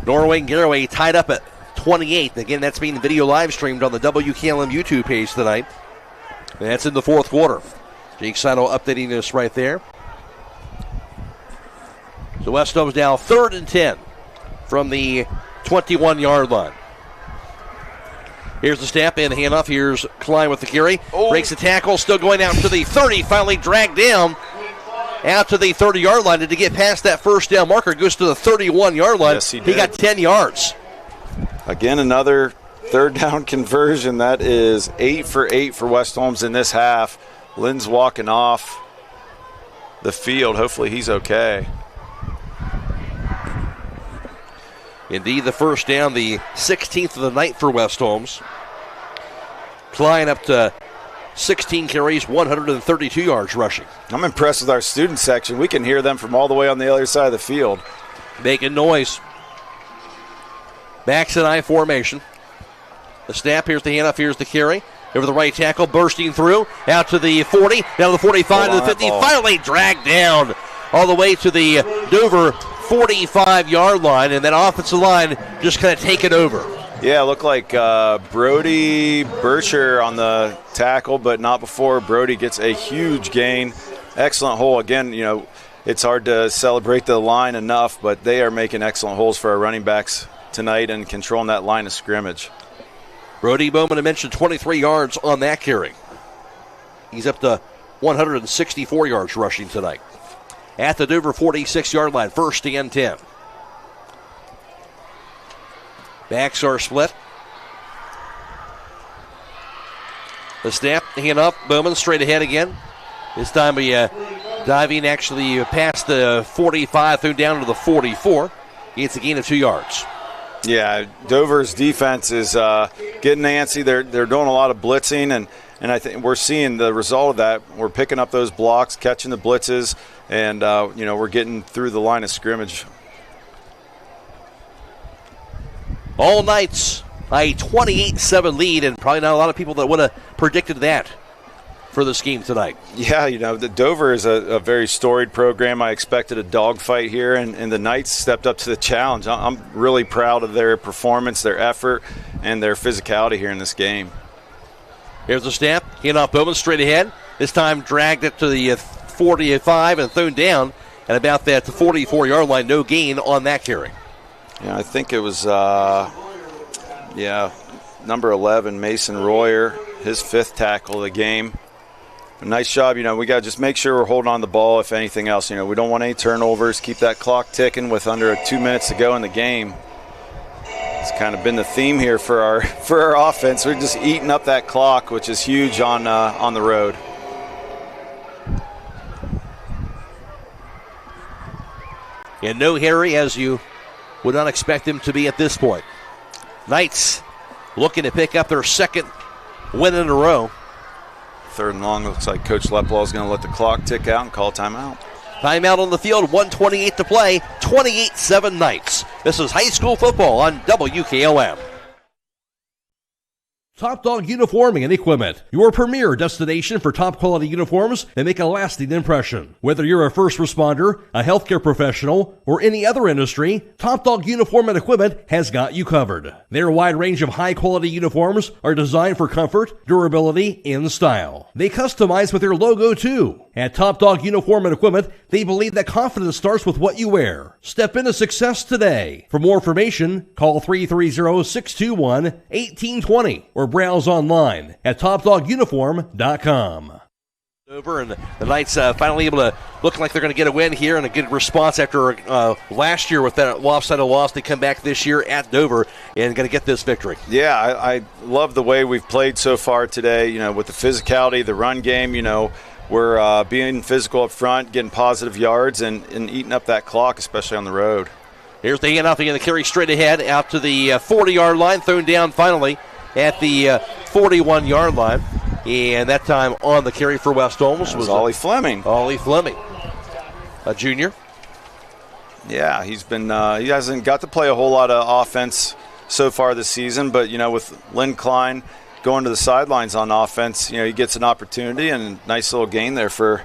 Norway and Garraway tied up at 28. Again, that's being video live streamed on the WKLM YouTube page tonight. And that's in the 4th quarter. Jake Seidel updating us right there. So West Holmes now 3rd and 10 from the 21-yard line. Here's the snap and the handoff. Here's Klein with the carry. Breaks the tackle, still going out to the 30. Finally dragged down out to the 30-yard line. Did he get past that first down marker? Goes to the 31-yard line. Yes, he did. He got 10 yards. Again, another 3rd down conversion. That is 8 for 8 for West Holmes in this half. Lynn's walking off the field. Hopefully he's okay. Indeed, the first down, the 16th of the night for West Holmes. Klein up to 16 carries, 132 yards rushing. I'm impressed with our student section. We can hear them from all the way on the other side of the field. Making noise. Backs in I formation. The snap, here's the handoff, here's the carry. Over the right tackle, bursting through, out to the 40, down to the 45, to the 50, finally dragged down all the way to the Dover 45-yard line, and that offensive line just kind of take it over. Yeah, it looked like Brody Bircher on the tackle, but not before Brody gets a huge gain. Excellent hole. Again, it's hard to celebrate the line enough, but they are making excellent holes for our running backs tonight and controlling that line of scrimmage. Brody Bowman, I mentioned 23 yards on that carry. He's up to 164 yards rushing tonight. At the Dover 46-yard line, 1st and 10. Backs are split. The snap, hand up, Bowman straight ahead again. This time we diving actually past the 45, through down to the 44. Gets a gain of 2 yards. Yeah, Dover's defense is getting antsy. They're doing a lot of blitzing, and I think we're seeing the result of that. We're picking up those blocks, catching the blitzes, and we're getting through the line of scrimmage. All Knights a 28-7 lead, and probably not a lot of people that would have predicted that for this game tonight. Yeah, the Dover is a very storied program. I expected a dogfight here, and the Knights stepped up to the challenge. I'm really proud of their performance, their effort, and their physicality here in this game. Here's the snap. Hand off Bowman straight ahead. This time dragged it to the 45 and thrown down at about that 44-yard line. No gain on that carry. Yeah, I think it was, number 11, Mason Royer, his 5th tackle of the game. A nice job. We got to just make sure we're holding on the ball, if anything else. We don't want any turnovers. Keep that clock ticking with under 2 minutes to go in the game. It's kind of been the theme here for our offense. We're just eating up that clock, which is huge on the road. And no Harry, as you would not expect him to be at this point. Knights looking to pick up their 2nd win in a row. 3rd and long. Looks like Coach Leplow is going to let the clock tick out and call timeout. Timeout on the field, 1:28 to play, 28-7 Knights. This is high school football on WKLM. Top Dog Uniforming and Equipment, your premier destination for top quality uniforms that make a lasting impression. Whether you're a first responder, a healthcare professional, or any other industry, Top Dog Uniform and Equipment has got you covered. Their wide range of high quality uniforms are designed for comfort, durability, and style. They customize with their logo too. At Top Dog Uniform and Equipment, they believe that confidence starts with what you wear. Step into success today. For more information, call 330-621-1820 or browse online at topdoguniform.com. Over, and the Knights finally able to look like they're going to get a win here, and a good response after last year with that lopsided loss. They come back this year at Dover and going to get this victory. Yeah, I love the way we've played so far today, with the physicality, the run game, we're being physical up front, getting positive yards, and eating up that clock, especially on the road. Here's the handoff again, the carry straight ahead out to the 40-yard line, thrown down finally at the 41-yard line. And that time on the carry for West Holmes was Ollie Fleming. Ollie Fleming, a junior. Yeah, he hasn't got to play a whole lot of offense so far this season, but, with Lynn Klein going to the sidelines on offense, he gets an opportunity, and a nice little gain there for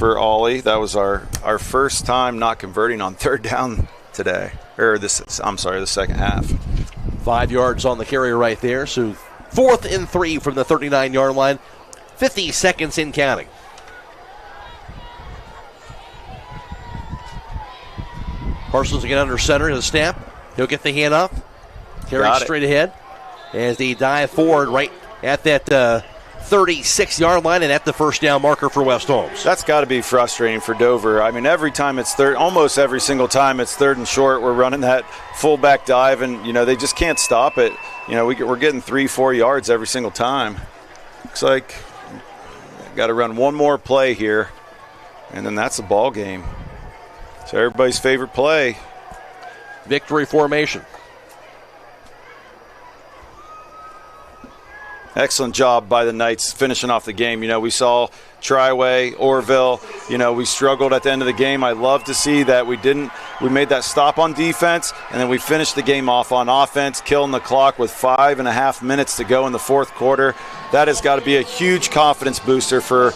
Ollie. That was our first time not converting on third down today, the second half. 5 yards on the carry right there, so 4th and 3 from the 39-yard line. 50 seconds in counting. Parsons again under center in the snap. He'll get the handoff. Carry straight ahead as they dive forward right at that 36-yard line and at the first down marker for West Holmes. That's got to be frustrating for Dover. I mean, every time it's third, almost every single time it's third and short, we're running that fullback dive, and, they just can't stop it. We're getting 3-4 yards every single time. Looks like got to run one more play here, and then that's the ball game. So everybody's favorite play. Victory formation. Excellent job by the Knights finishing off the game. We saw Triway, Orville, we struggled at the end of the game. I love to see that we made that stop on defense, and then we finished the game off on offense, killing the clock with 5.5 minutes to go in the fourth quarter. That has got to be a huge confidence booster for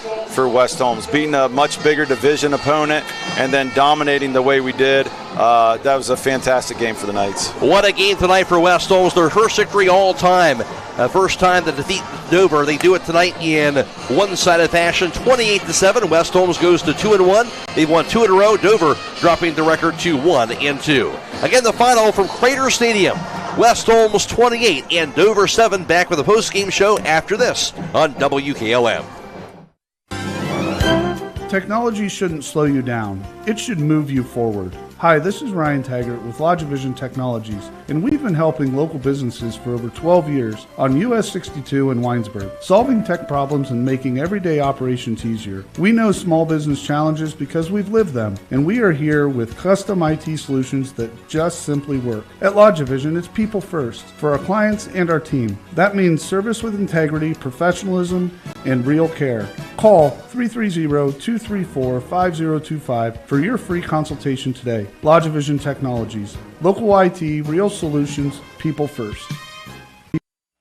West Holmes. Beating a much bigger division opponent and then dominating the way we did. That was a fantastic game for the Knights. What a game tonight for West Holmes. Their first victory all time. First time to defeat Dover. They do it tonight in one-sided fashion, 28-7. West Holmes goes to 2-1. They've won 2 in a row. Dover dropping the record to 1-2. Again, the final from Crater Stadium. West Holmes 28 and Dover 7. Back with a post-game show after this on WKLM. Technology shouldn't slow you down. It should move you forward. Hi, this is Ryan Taggart with LodgeVision Technologies, and we've been helping local businesses for over 12 years on US 62 in Winesburg, solving tech problems and making everyday operations easier. We know small business challenges because we've lived them, and we are here with custom IT solutions that just simply work. At LodgeVision, it's people first for our clients and our team. That means service with integrity, professionalism, and real care. Call 330-234-5025 for your free consultation today. LodgeVision Technologies. Local IT, real solutions, people first.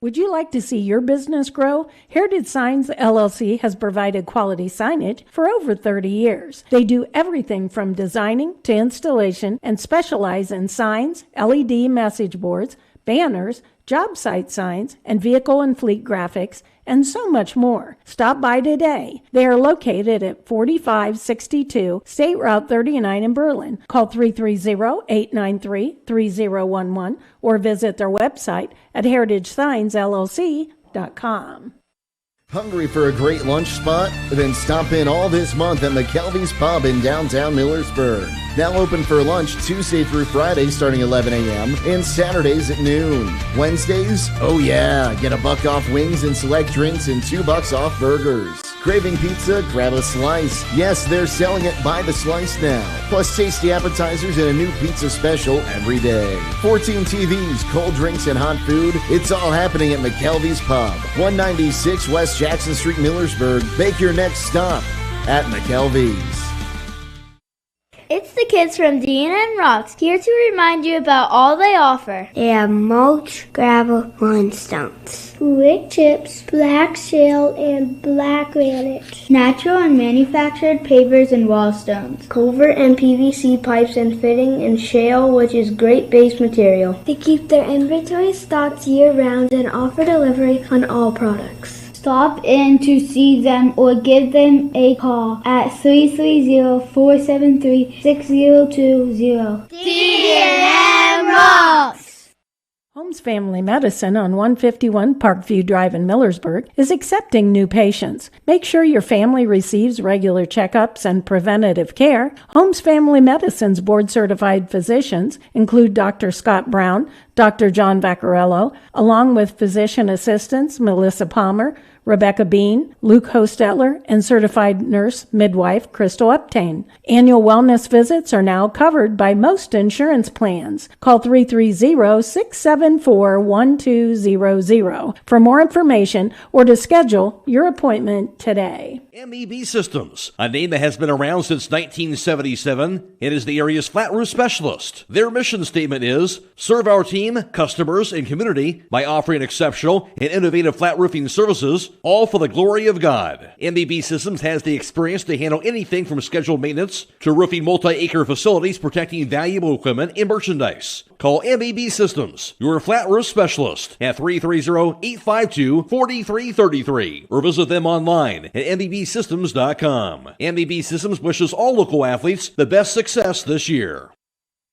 Would you like to see your business grow? Heritage Signs LLC has provided quality signage for over 30 years. They do everything from designing to installation and specialize in signs, LED message boards, banners, job site signs, and vehicle and fleet graphics, and so much more. Stop by today. They are located at 4562 State Route 39 in Berlin. Call 330-893-3011 or visit their website at heritagesignsllc.com. Hungry for a great lunch spot? Then stop in all this month at McKelvey's Pub in downtown Millersburg. Now open for lunch Tuesday through Friday starting 11 a.m. and Saturdays at noon. Wednesdays? Oh yeah, get $1 off wings and select drinks and $2 off burgers. Craving pizza? Grab a slice. Yes, they're selling it by the slice now. Plus tasty appetizers and a new pizza special every day. 14 TVs, cold drinks, and hot food. It's all happening at McKelvey's Pub, 196 West Jackson Street, Millersburg. Make your next stop at McKelvey's. It's the kids from Dean and Rocks, here to remind you about all they offer. They have mulch, gravel, limestone, wood chips, black shale, and black granite, natural and manufactured pavers and wall stones, culvert and PVC pipes and fitting, and shale, which is great base material. They keep their inventory stocked year-round and offer delivery on all products. Stop in to see them or give them a call at 330-473-6020. D&M Rocks! Holmes Family Medicine on 151 Parkview Drive in Millersburg is accepting new patients. Make sure your family receives regular checkups and preventative care. Holmes Family Medicine's board-certified physicians include Dr. Scott Brown, Dr. John Vaccarello, along with physician assistants Melissa Palmer, Rebecca Bean, Luke Hostetler, and certified nurse midwife Crystal Uptain. Annual wellness visits are now covered by most insurance plans. Call 330-674-1200 for more information or to schedule your appointment today. MEB Systems, a name that has been around since 1977, and is the area's flat roof specialist. Their mission statement is, serve our team, customers, and community by offering exceptional and innovative flat roofing services, all for the glory of God. MEB Systems has the experience to handle anything from scheduled maintenance to roofing multi-acre facilities protecting valuable equipment and merchandise. Call MEB Systems, your flat roof specialist, at 330-852-4333 or visit them online at MEBsystems.com. MEB Systems wishes all local athletes the best success this year.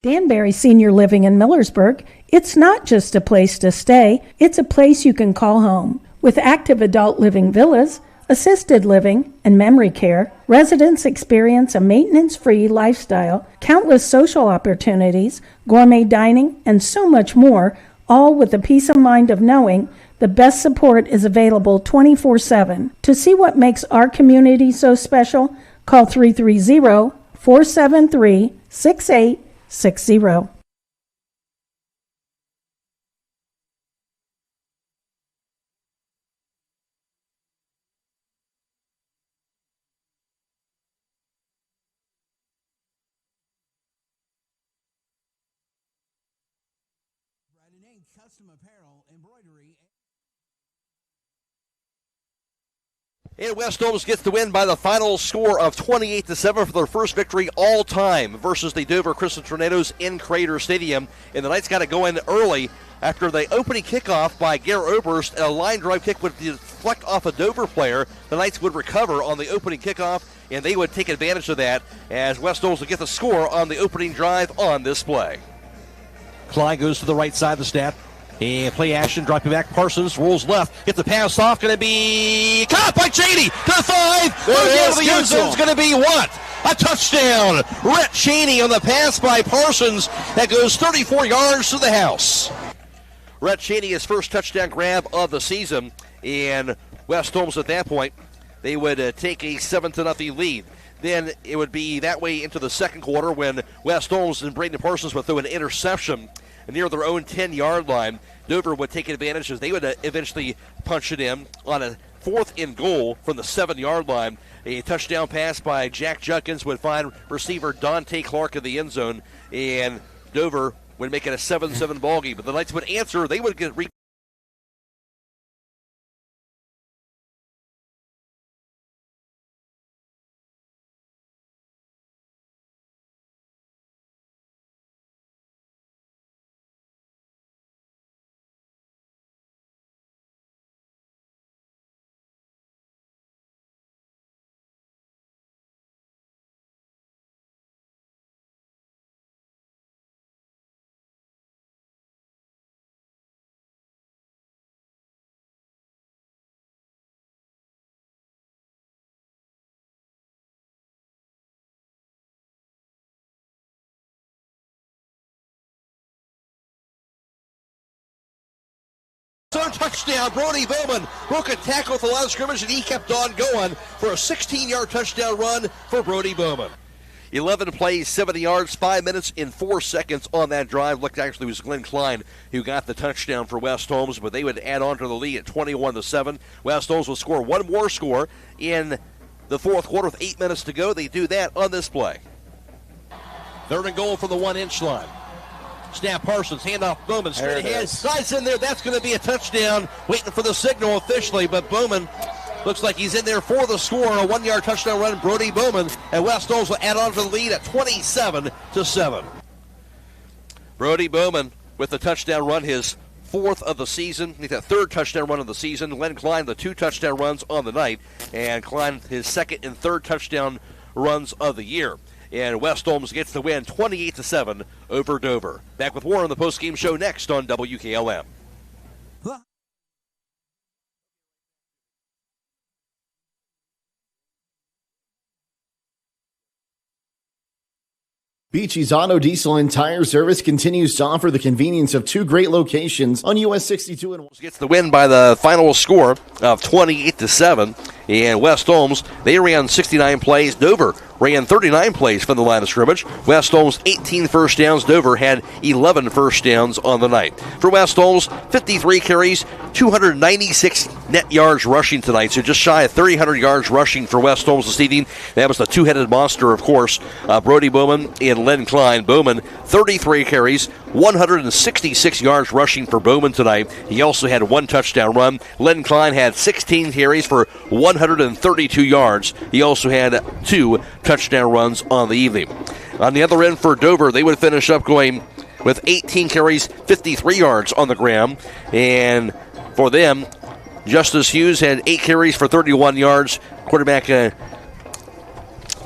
Danbury Senior Living in Millersburg, it's not just a place to stay, it's a place you can call home. With active adult living villas, assisted living, and memory care, residents experience a maintenance-free lifestyle, countless social opportunities, gourmet dining, and so much more, all with the peace of mind of knowing the best support is available 24/7. To see what makes our community so special, call 330-473-6860. Custom apparel, embroidery. And West Holmes gets the win by the final score of 28-7 for their first victory all time versus the Dover Crescent Tornadoes in Crater Stadium. And the Knights got to go in early after the opening kickoff by Gare Oberst, and a line drive kick would deflect off a Dover player. The Knights would recover on the opening kickoff, and they would take advantage of that as West Holmes would get the score on the opening drive on this play. Klein goes to the right side of the snap. And play action, dropping back. Parsons rolls left. Get the pass off. Going to be caught by Cheney to the 5. There the end zone is going to be what? A touchdown. Rhett Cheney on the pass by Parsons that goes 34 yards to the house. Rhett Cheney, his first touchdown grab of the season. And West Holmes at that point, they would take a 7-0 lead. Then it would be that way into the second quarter when West Holmes and Braden Parsons would throw an interception near their own 10-yard line. Dover would take advantage as they would eventually punch it in on a 4th and goal from the 7-yard line. A touchdown pass by Jack Judkins would find receiver Dante Clark in the end zone, and Dover would make it a 7-7 ball game. But the Knights would answer. They would get touchdown. Brody Bowman broke a tackle at the line of scrimmage, and he kept on going for a 16-yard touchdown run for Brody Bowman. 11 plays, 70 yards, 5 minutes and 4 seconds on that drive. Looked actually it was Glenn Klein who got the touchdown for West Holmes, but they would add on to the lead at 21-7. West Holmes will score one more score in the fourth quarter with 8 minutes to go. They do that on this play. Third and goal for the 1-inch line. Snap Parsons, handoff Bowman, straight ahead, slides in there. That's going to be a touchdown. Waiting for the signal officially, but Bowman looks like he's in there for the score. A 1-yard touchdown run, Brody Bowman, and West Holmes will add on to the lead at 27-7. Brody Bowman with the touchdown run, his fourth of the season. He's that third touchdown run of the season. Len Klein, the 2 touchdown runs on the night, and Klein his second and third touchdown runs of the year. And West Holmes gets the win 28-7 over Dover. Back with more on the postgame show next on WKLM. Beachy's Auto Diesel and Tire Service continues to offer the convenience of 2 great locations on US 62 and gets the win by the final score of 28-7. And West Holmes, they ran 69 plays. Dover ran 39 plays from the line of scrimmage. West Holmes, 18 first downs. Dover had 11 first downs on the night. For West Holmes, 53 carries, 296 net yards rushing tonight. So just shy of 300 yards rushing for West Holmes this evening. That was the two-headed monster, of course, Brody Bowman and Len Klein. Bowman, 33 carries, 166 yards rushing for Bowman tonight. He also had 1 touchdown run. Len Klein had 16 carries for 132 yards. He also had 2 touchdown runs on the evening. On the other end for Dover, they would finish up going with 18 carries, 53 yards on the ground. And for them, Justice Hughes had 8 carries for 31 yards. Quarterback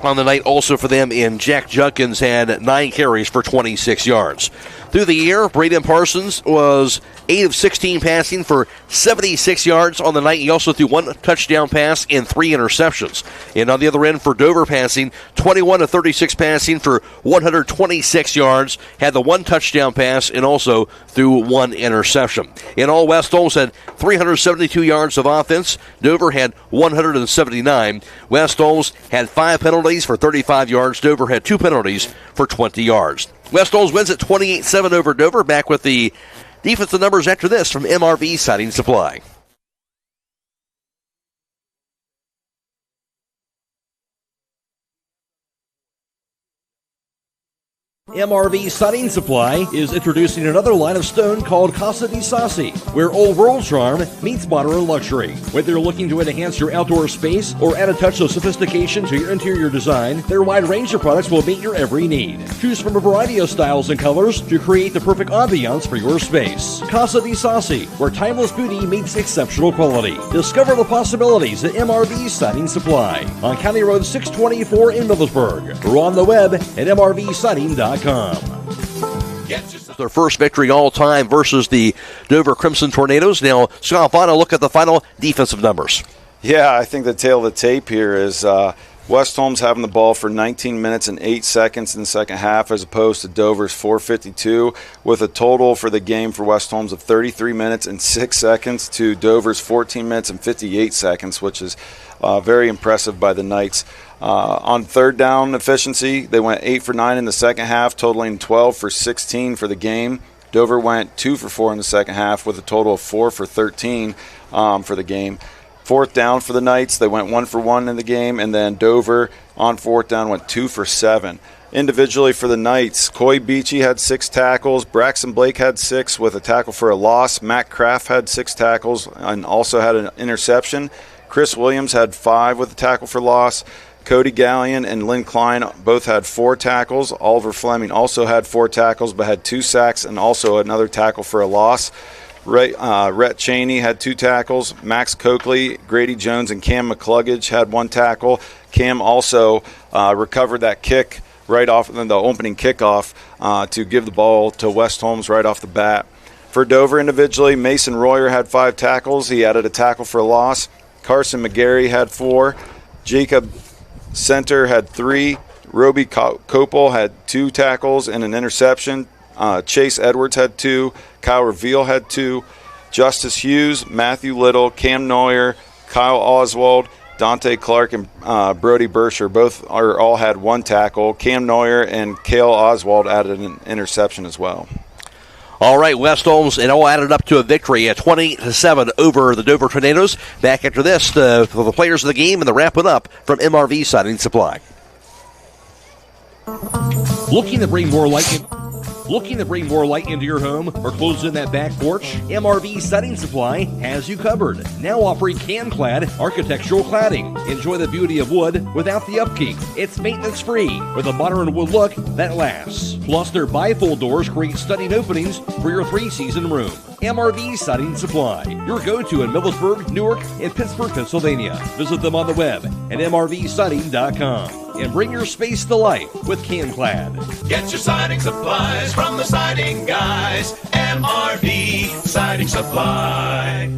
on the night also for them, and Jack Junkins had 9 carries for 26 yards. Through the year, Braden Parsons was 8 of 16 passing for 76 yards on the night. He also threw 1 touchdown pass and 3 interceptions. And on the other end for Dover passing, 21 of 36 passing for 126 yards, had the 1 touchdown pass and also threw 1 interception. In all, West Holmes had 372 yards of offense. Dover had 179. West Holmes had 5 penalties for 35 yards. Dover had 2 penalties for 20 yards. West Holmes wins at 28-7 over Dover. Back with the defensive numbers after this from MRV Siding Supply. MRV Siding Supply is introducing another line of stone called Casa di Sassi, where old world charm meets modern luxury. Whether you're looking to enhance your outdoor space or add a touch of sophistication to your interior design, their wide range of products will meet your every need. Choose from a variety of styles and colors to create the perfect ambiance for your space. Casa di Sassi, where timeless beauty meets exceptional quality. Discover the possibilities at MRV Siding Supply on County Road 624 in Middlesburg, or on the web at mrvsiding.com. Their first victory all time versus the Dover Crimson Tornadoes. Now, Scott Vaughn, a look at the final defensive numbers. Yeah, I think the tail of the tape here is West Holmes having the ball for 19 minutes and 8 seconds in the second half, as opposed to Dover's 4:52, with a total for the game for West Holmes of 33 minutes and 6 seconds to Dover's 14 minutes and 58 seconds, which is very impressive by the Knights. On third down efficiency, they went 8 for 9 in the second half, totaling 12 for 16 for the game. Dover went 2 for 4 in the second half with a total of 4 for 13 for the game. Fourth down for the Knights, they went 1 for 1 in the game, and then Dover on fourth down went 2 for 7. Individually for the Knights, Coy Beachy had 6 tackles, Braxton Blake had 6 with a tackle for a loss, Matt Kraft had 6 tackles and also had an interception. Chris Williams had 5 with a tackle for loss. Cody Gallion and Lynn Klein both had 4 tackles. Oliver Fleming also had 4 tackles but had 2 sacks and also another tackle for a loss. Rhett Cheney had 2 tackles. Max Coakley, Grady Jones, and Cam McCluggage had 1 tackle. Cam also recovered that kick right off the opening kickoff to give the ball to West Holmes right off the bat. For Dover individually, Mason Royer had 5 tackles. He added a tackle for a loss. Carson McGarry had 4. Jacob Center had 3. Roby Copel had 2 tackles and an interception. Chase Edwards had 2. Kyle Reveal had 2. Justice Hughes, Matthew Little, Cam Neuer, Kyle Oswald, Dante Clark, and Brody Bersher all had 1 tackle. Cam Neuer and Cale Oswald added an interception as well. All right, West Holmes, it all added up to a victory at 20-7 over the Dover Tornadoes. Back after this, for the players of the game and the wrap it up from MRV Siding Supply. Looking to bring more light into your home or close in that back porch? MRV Siding Supply has you covered. Now offering can-clad architectural cladding. Enjoy the beauty of wood without the upkeep. It's maintenance-free with a modern wood look that lasts. Plus, their bifold doors create stunning openings for your 3-season room. MRV Siding Supply, your go-to in Millersburg, Newark, and Pittsburgh, Pennsylvania. Visit them on the web at mrvsiding.com. And bring your space to life with can-clad. Get your siding supplies from the siding guys. MRV Siding Supply.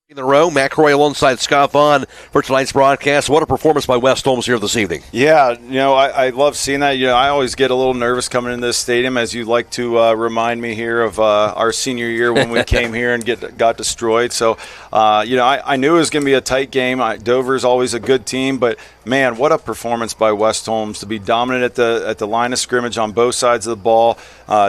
In the row, Matt Croy alongside Scott Vaughn for tonight's broadcast. What a performance by West Holmes here this evening. Yeah, I love seeing that. I always get a little nervous coming into this stadium, as you like to remind me here of our senior year when we came here and got destroyed. So, I knew it was going to be a tight game. Dover is always a good team, but man, what a performance by West Holmes to be dominant at the line of scrimmage on both sides of the ball.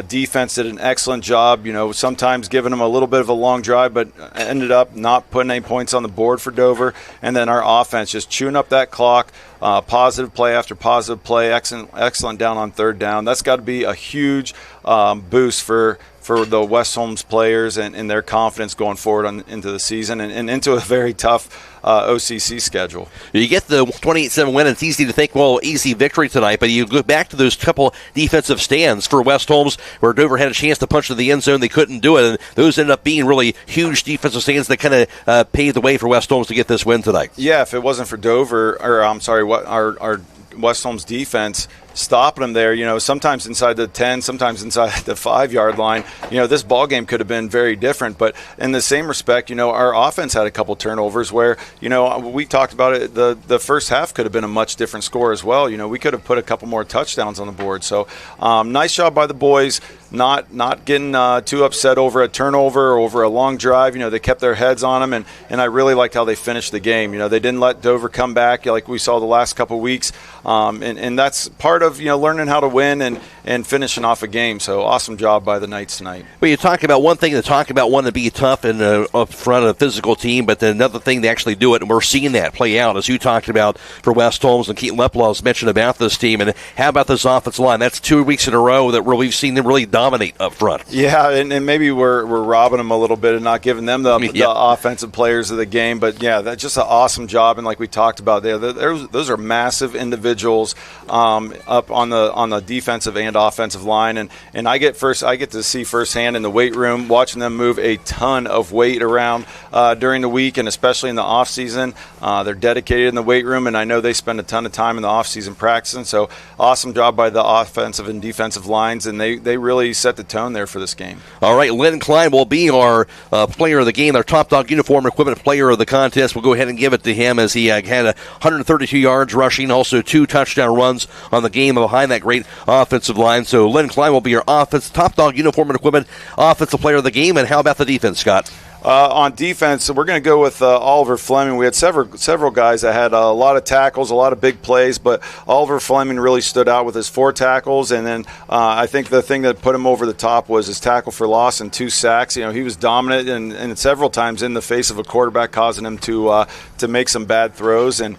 Defense did an excellent job. Sometimes giving them a little bit of a long drive, but ended up not putting any points on the board for Dover. And then our offense just chewing up that clock. Positive play after positive play. Excellent down on third down. That's got to be a huge boost for the West Holmes players and their confidence going forward into the season and into a very tough OCC schedule. You get the 28-7 win, and it's easy to think, easy victory tonight, but you go back to those couple defensive stands for West Holmes where Dover had a chance to punch to the end zone. They couldn't do it, and those ended up being really huge defensive stands that kind of paved the way for West Holmes to get this win tonight. Yeah, if it wasn't for our West Holmes defense stopping them there, sometimes inside the 10, sometimes inside the 5-yard line, this ball game could have been very different. But in the same respect, our offense had a couple turnovers where, we talked about it, the first half could have been a much different score as well. We could have put a couple more touchdowns on the board. So nice job by the boys, not getting too upset over a turnover or over a long drive. They kept their heads on them, and I really liked how they finished the game. They didn't let Dover come back like we saw the last couple weeks, and that's part of learning how to win and finishing off a game. So awesome job by the Knights tonight. Well, you talk about one thing to talk about, wanting to be tough and up front of a physical team, but then another thing to actually do it, and we're seeing that play out as you talked about for West Holmes, and Keaton Leplaw's mentioned about this team. And how about this offensive line? That's 2 weeks in a row that we've seen them really dominate up front. Yeah, and maybe we're robbing them a little bit and not giving them the offensive players of the game. But yeah, that's just an awesome job. And like we talked about there, those are massive individuals up on the defensive and offensive line, and I get to see firsthand in the weight room, watching them move a ton of weight around during the week, and especially in the off season. They're dedicated in the weight room, and I know they spend a ton of time in the off season practicing. So awesome job by the offensive and defensive lines, and they really set the tone there for this game. All right, Len Klein will be our player of the game, our top dog uniform equipment player of the contest. We'll go ahead and give it to him as he had 132 yards rushing, also 2 touchdown runs on the game behind that great offensive line. So Len Klein will be your top dog uniform and equipment offensive player of the game. And how about the defense, Scott? On defense, we're going to go with Oliver Fleming. We had several guys that had a lot of tackles, a lot of big plays, but Oliver Fleming really stood out with his 4 tackles. And then I think the thing that put him over the top was his tackle for loss and 2 sacks. He was dominant and several times in the face of a quarterback, causing him to make some bad throws. And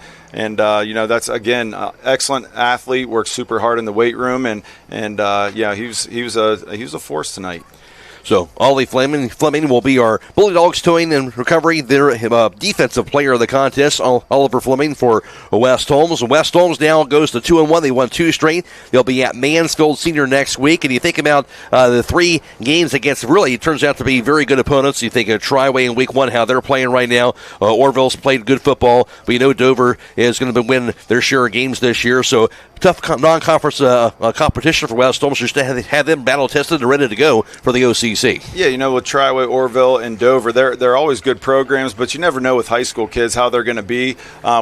that's, again, excellent athlete, works super hard in the weight room, and he was a force tonight. So Ollie Fleming will be our Bully Dogs towing and recovery, their defensive player of the contest. Oliver Fleming for West Holmes. West Holmes now goes to 2-1. They won 2 straight. They'll be at Mansfield Senior next week. And you think about the 3 games against, really, it turns out to be very good opponents. You think of Triway in week 1, how they're playing right now. Orville's played good football. But Dover is going to win their share of games this year. So tough non-conference competition for West Holmes, just to have them battle-tested and ready to go for the OCC. Yeah, with Triway, Orville, and Dover, they're always good programs, but you never know with high school kids how they're going to be.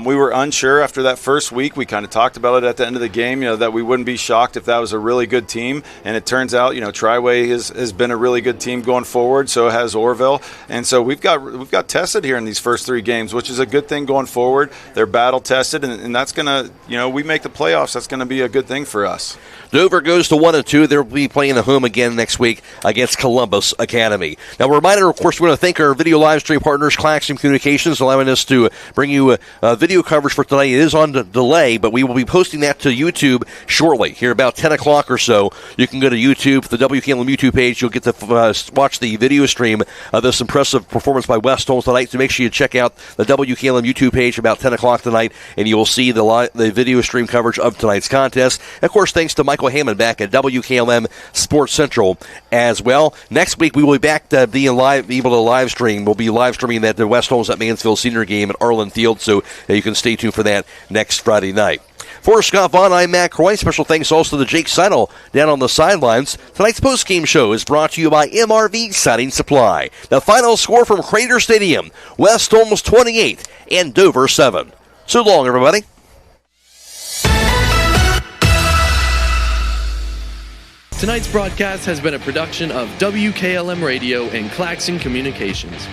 We were unsure after that first week. We kind of talked about it at the end of the game, that we wouldn't be shocked if that was a really good team, and it turns out, Triway has been a really good team going forward, so has Orville, and so we've got tested here in these first 3 games, which is a good thing going forward. They're battle-tested, and that's going to, we make the playoffs, that's going to be a good thing for us. Dover goes to 1-2. They'll be playing at home again next week against Columbia. Columbus Academy. Now, a reminder, of course, we want to thank our video live stream partners, Claxon Communications, allowing us to bring you video coverage for tonight. It is on delay, but we will be posting that to YouTube shortly, here about 10 o'clock or so. You can go to YouTube, the WKLM YouTube page. You'll get to watch the video stream of this impressive performance by West Holmes tonight. So make sure you check out the WKLM YouTube page about 10 o'clock tonight, and you will see the video stream coverage of tonight's contest. And of course, thanks to Michael Hammond back at WKLM Sports Central as well. Next week, we will be back to being able to live stream. We'll be live streaming that the West Holmes at Mansfield Senior game at Arlen Field, so you can stay tuned for that next Friday night. For Scott Vaughn, I'm Matt Croy. Special thanks also to Jake Seidel down on the sidelines. Tonight's postgame show is brought to you by MRV Siding Supply. The final score from Crater Stadium, West Holmes 28 and Dover 7. So long, everybody. Tonight's broadcast has been a production of WKLM Radio and Claxon Communications.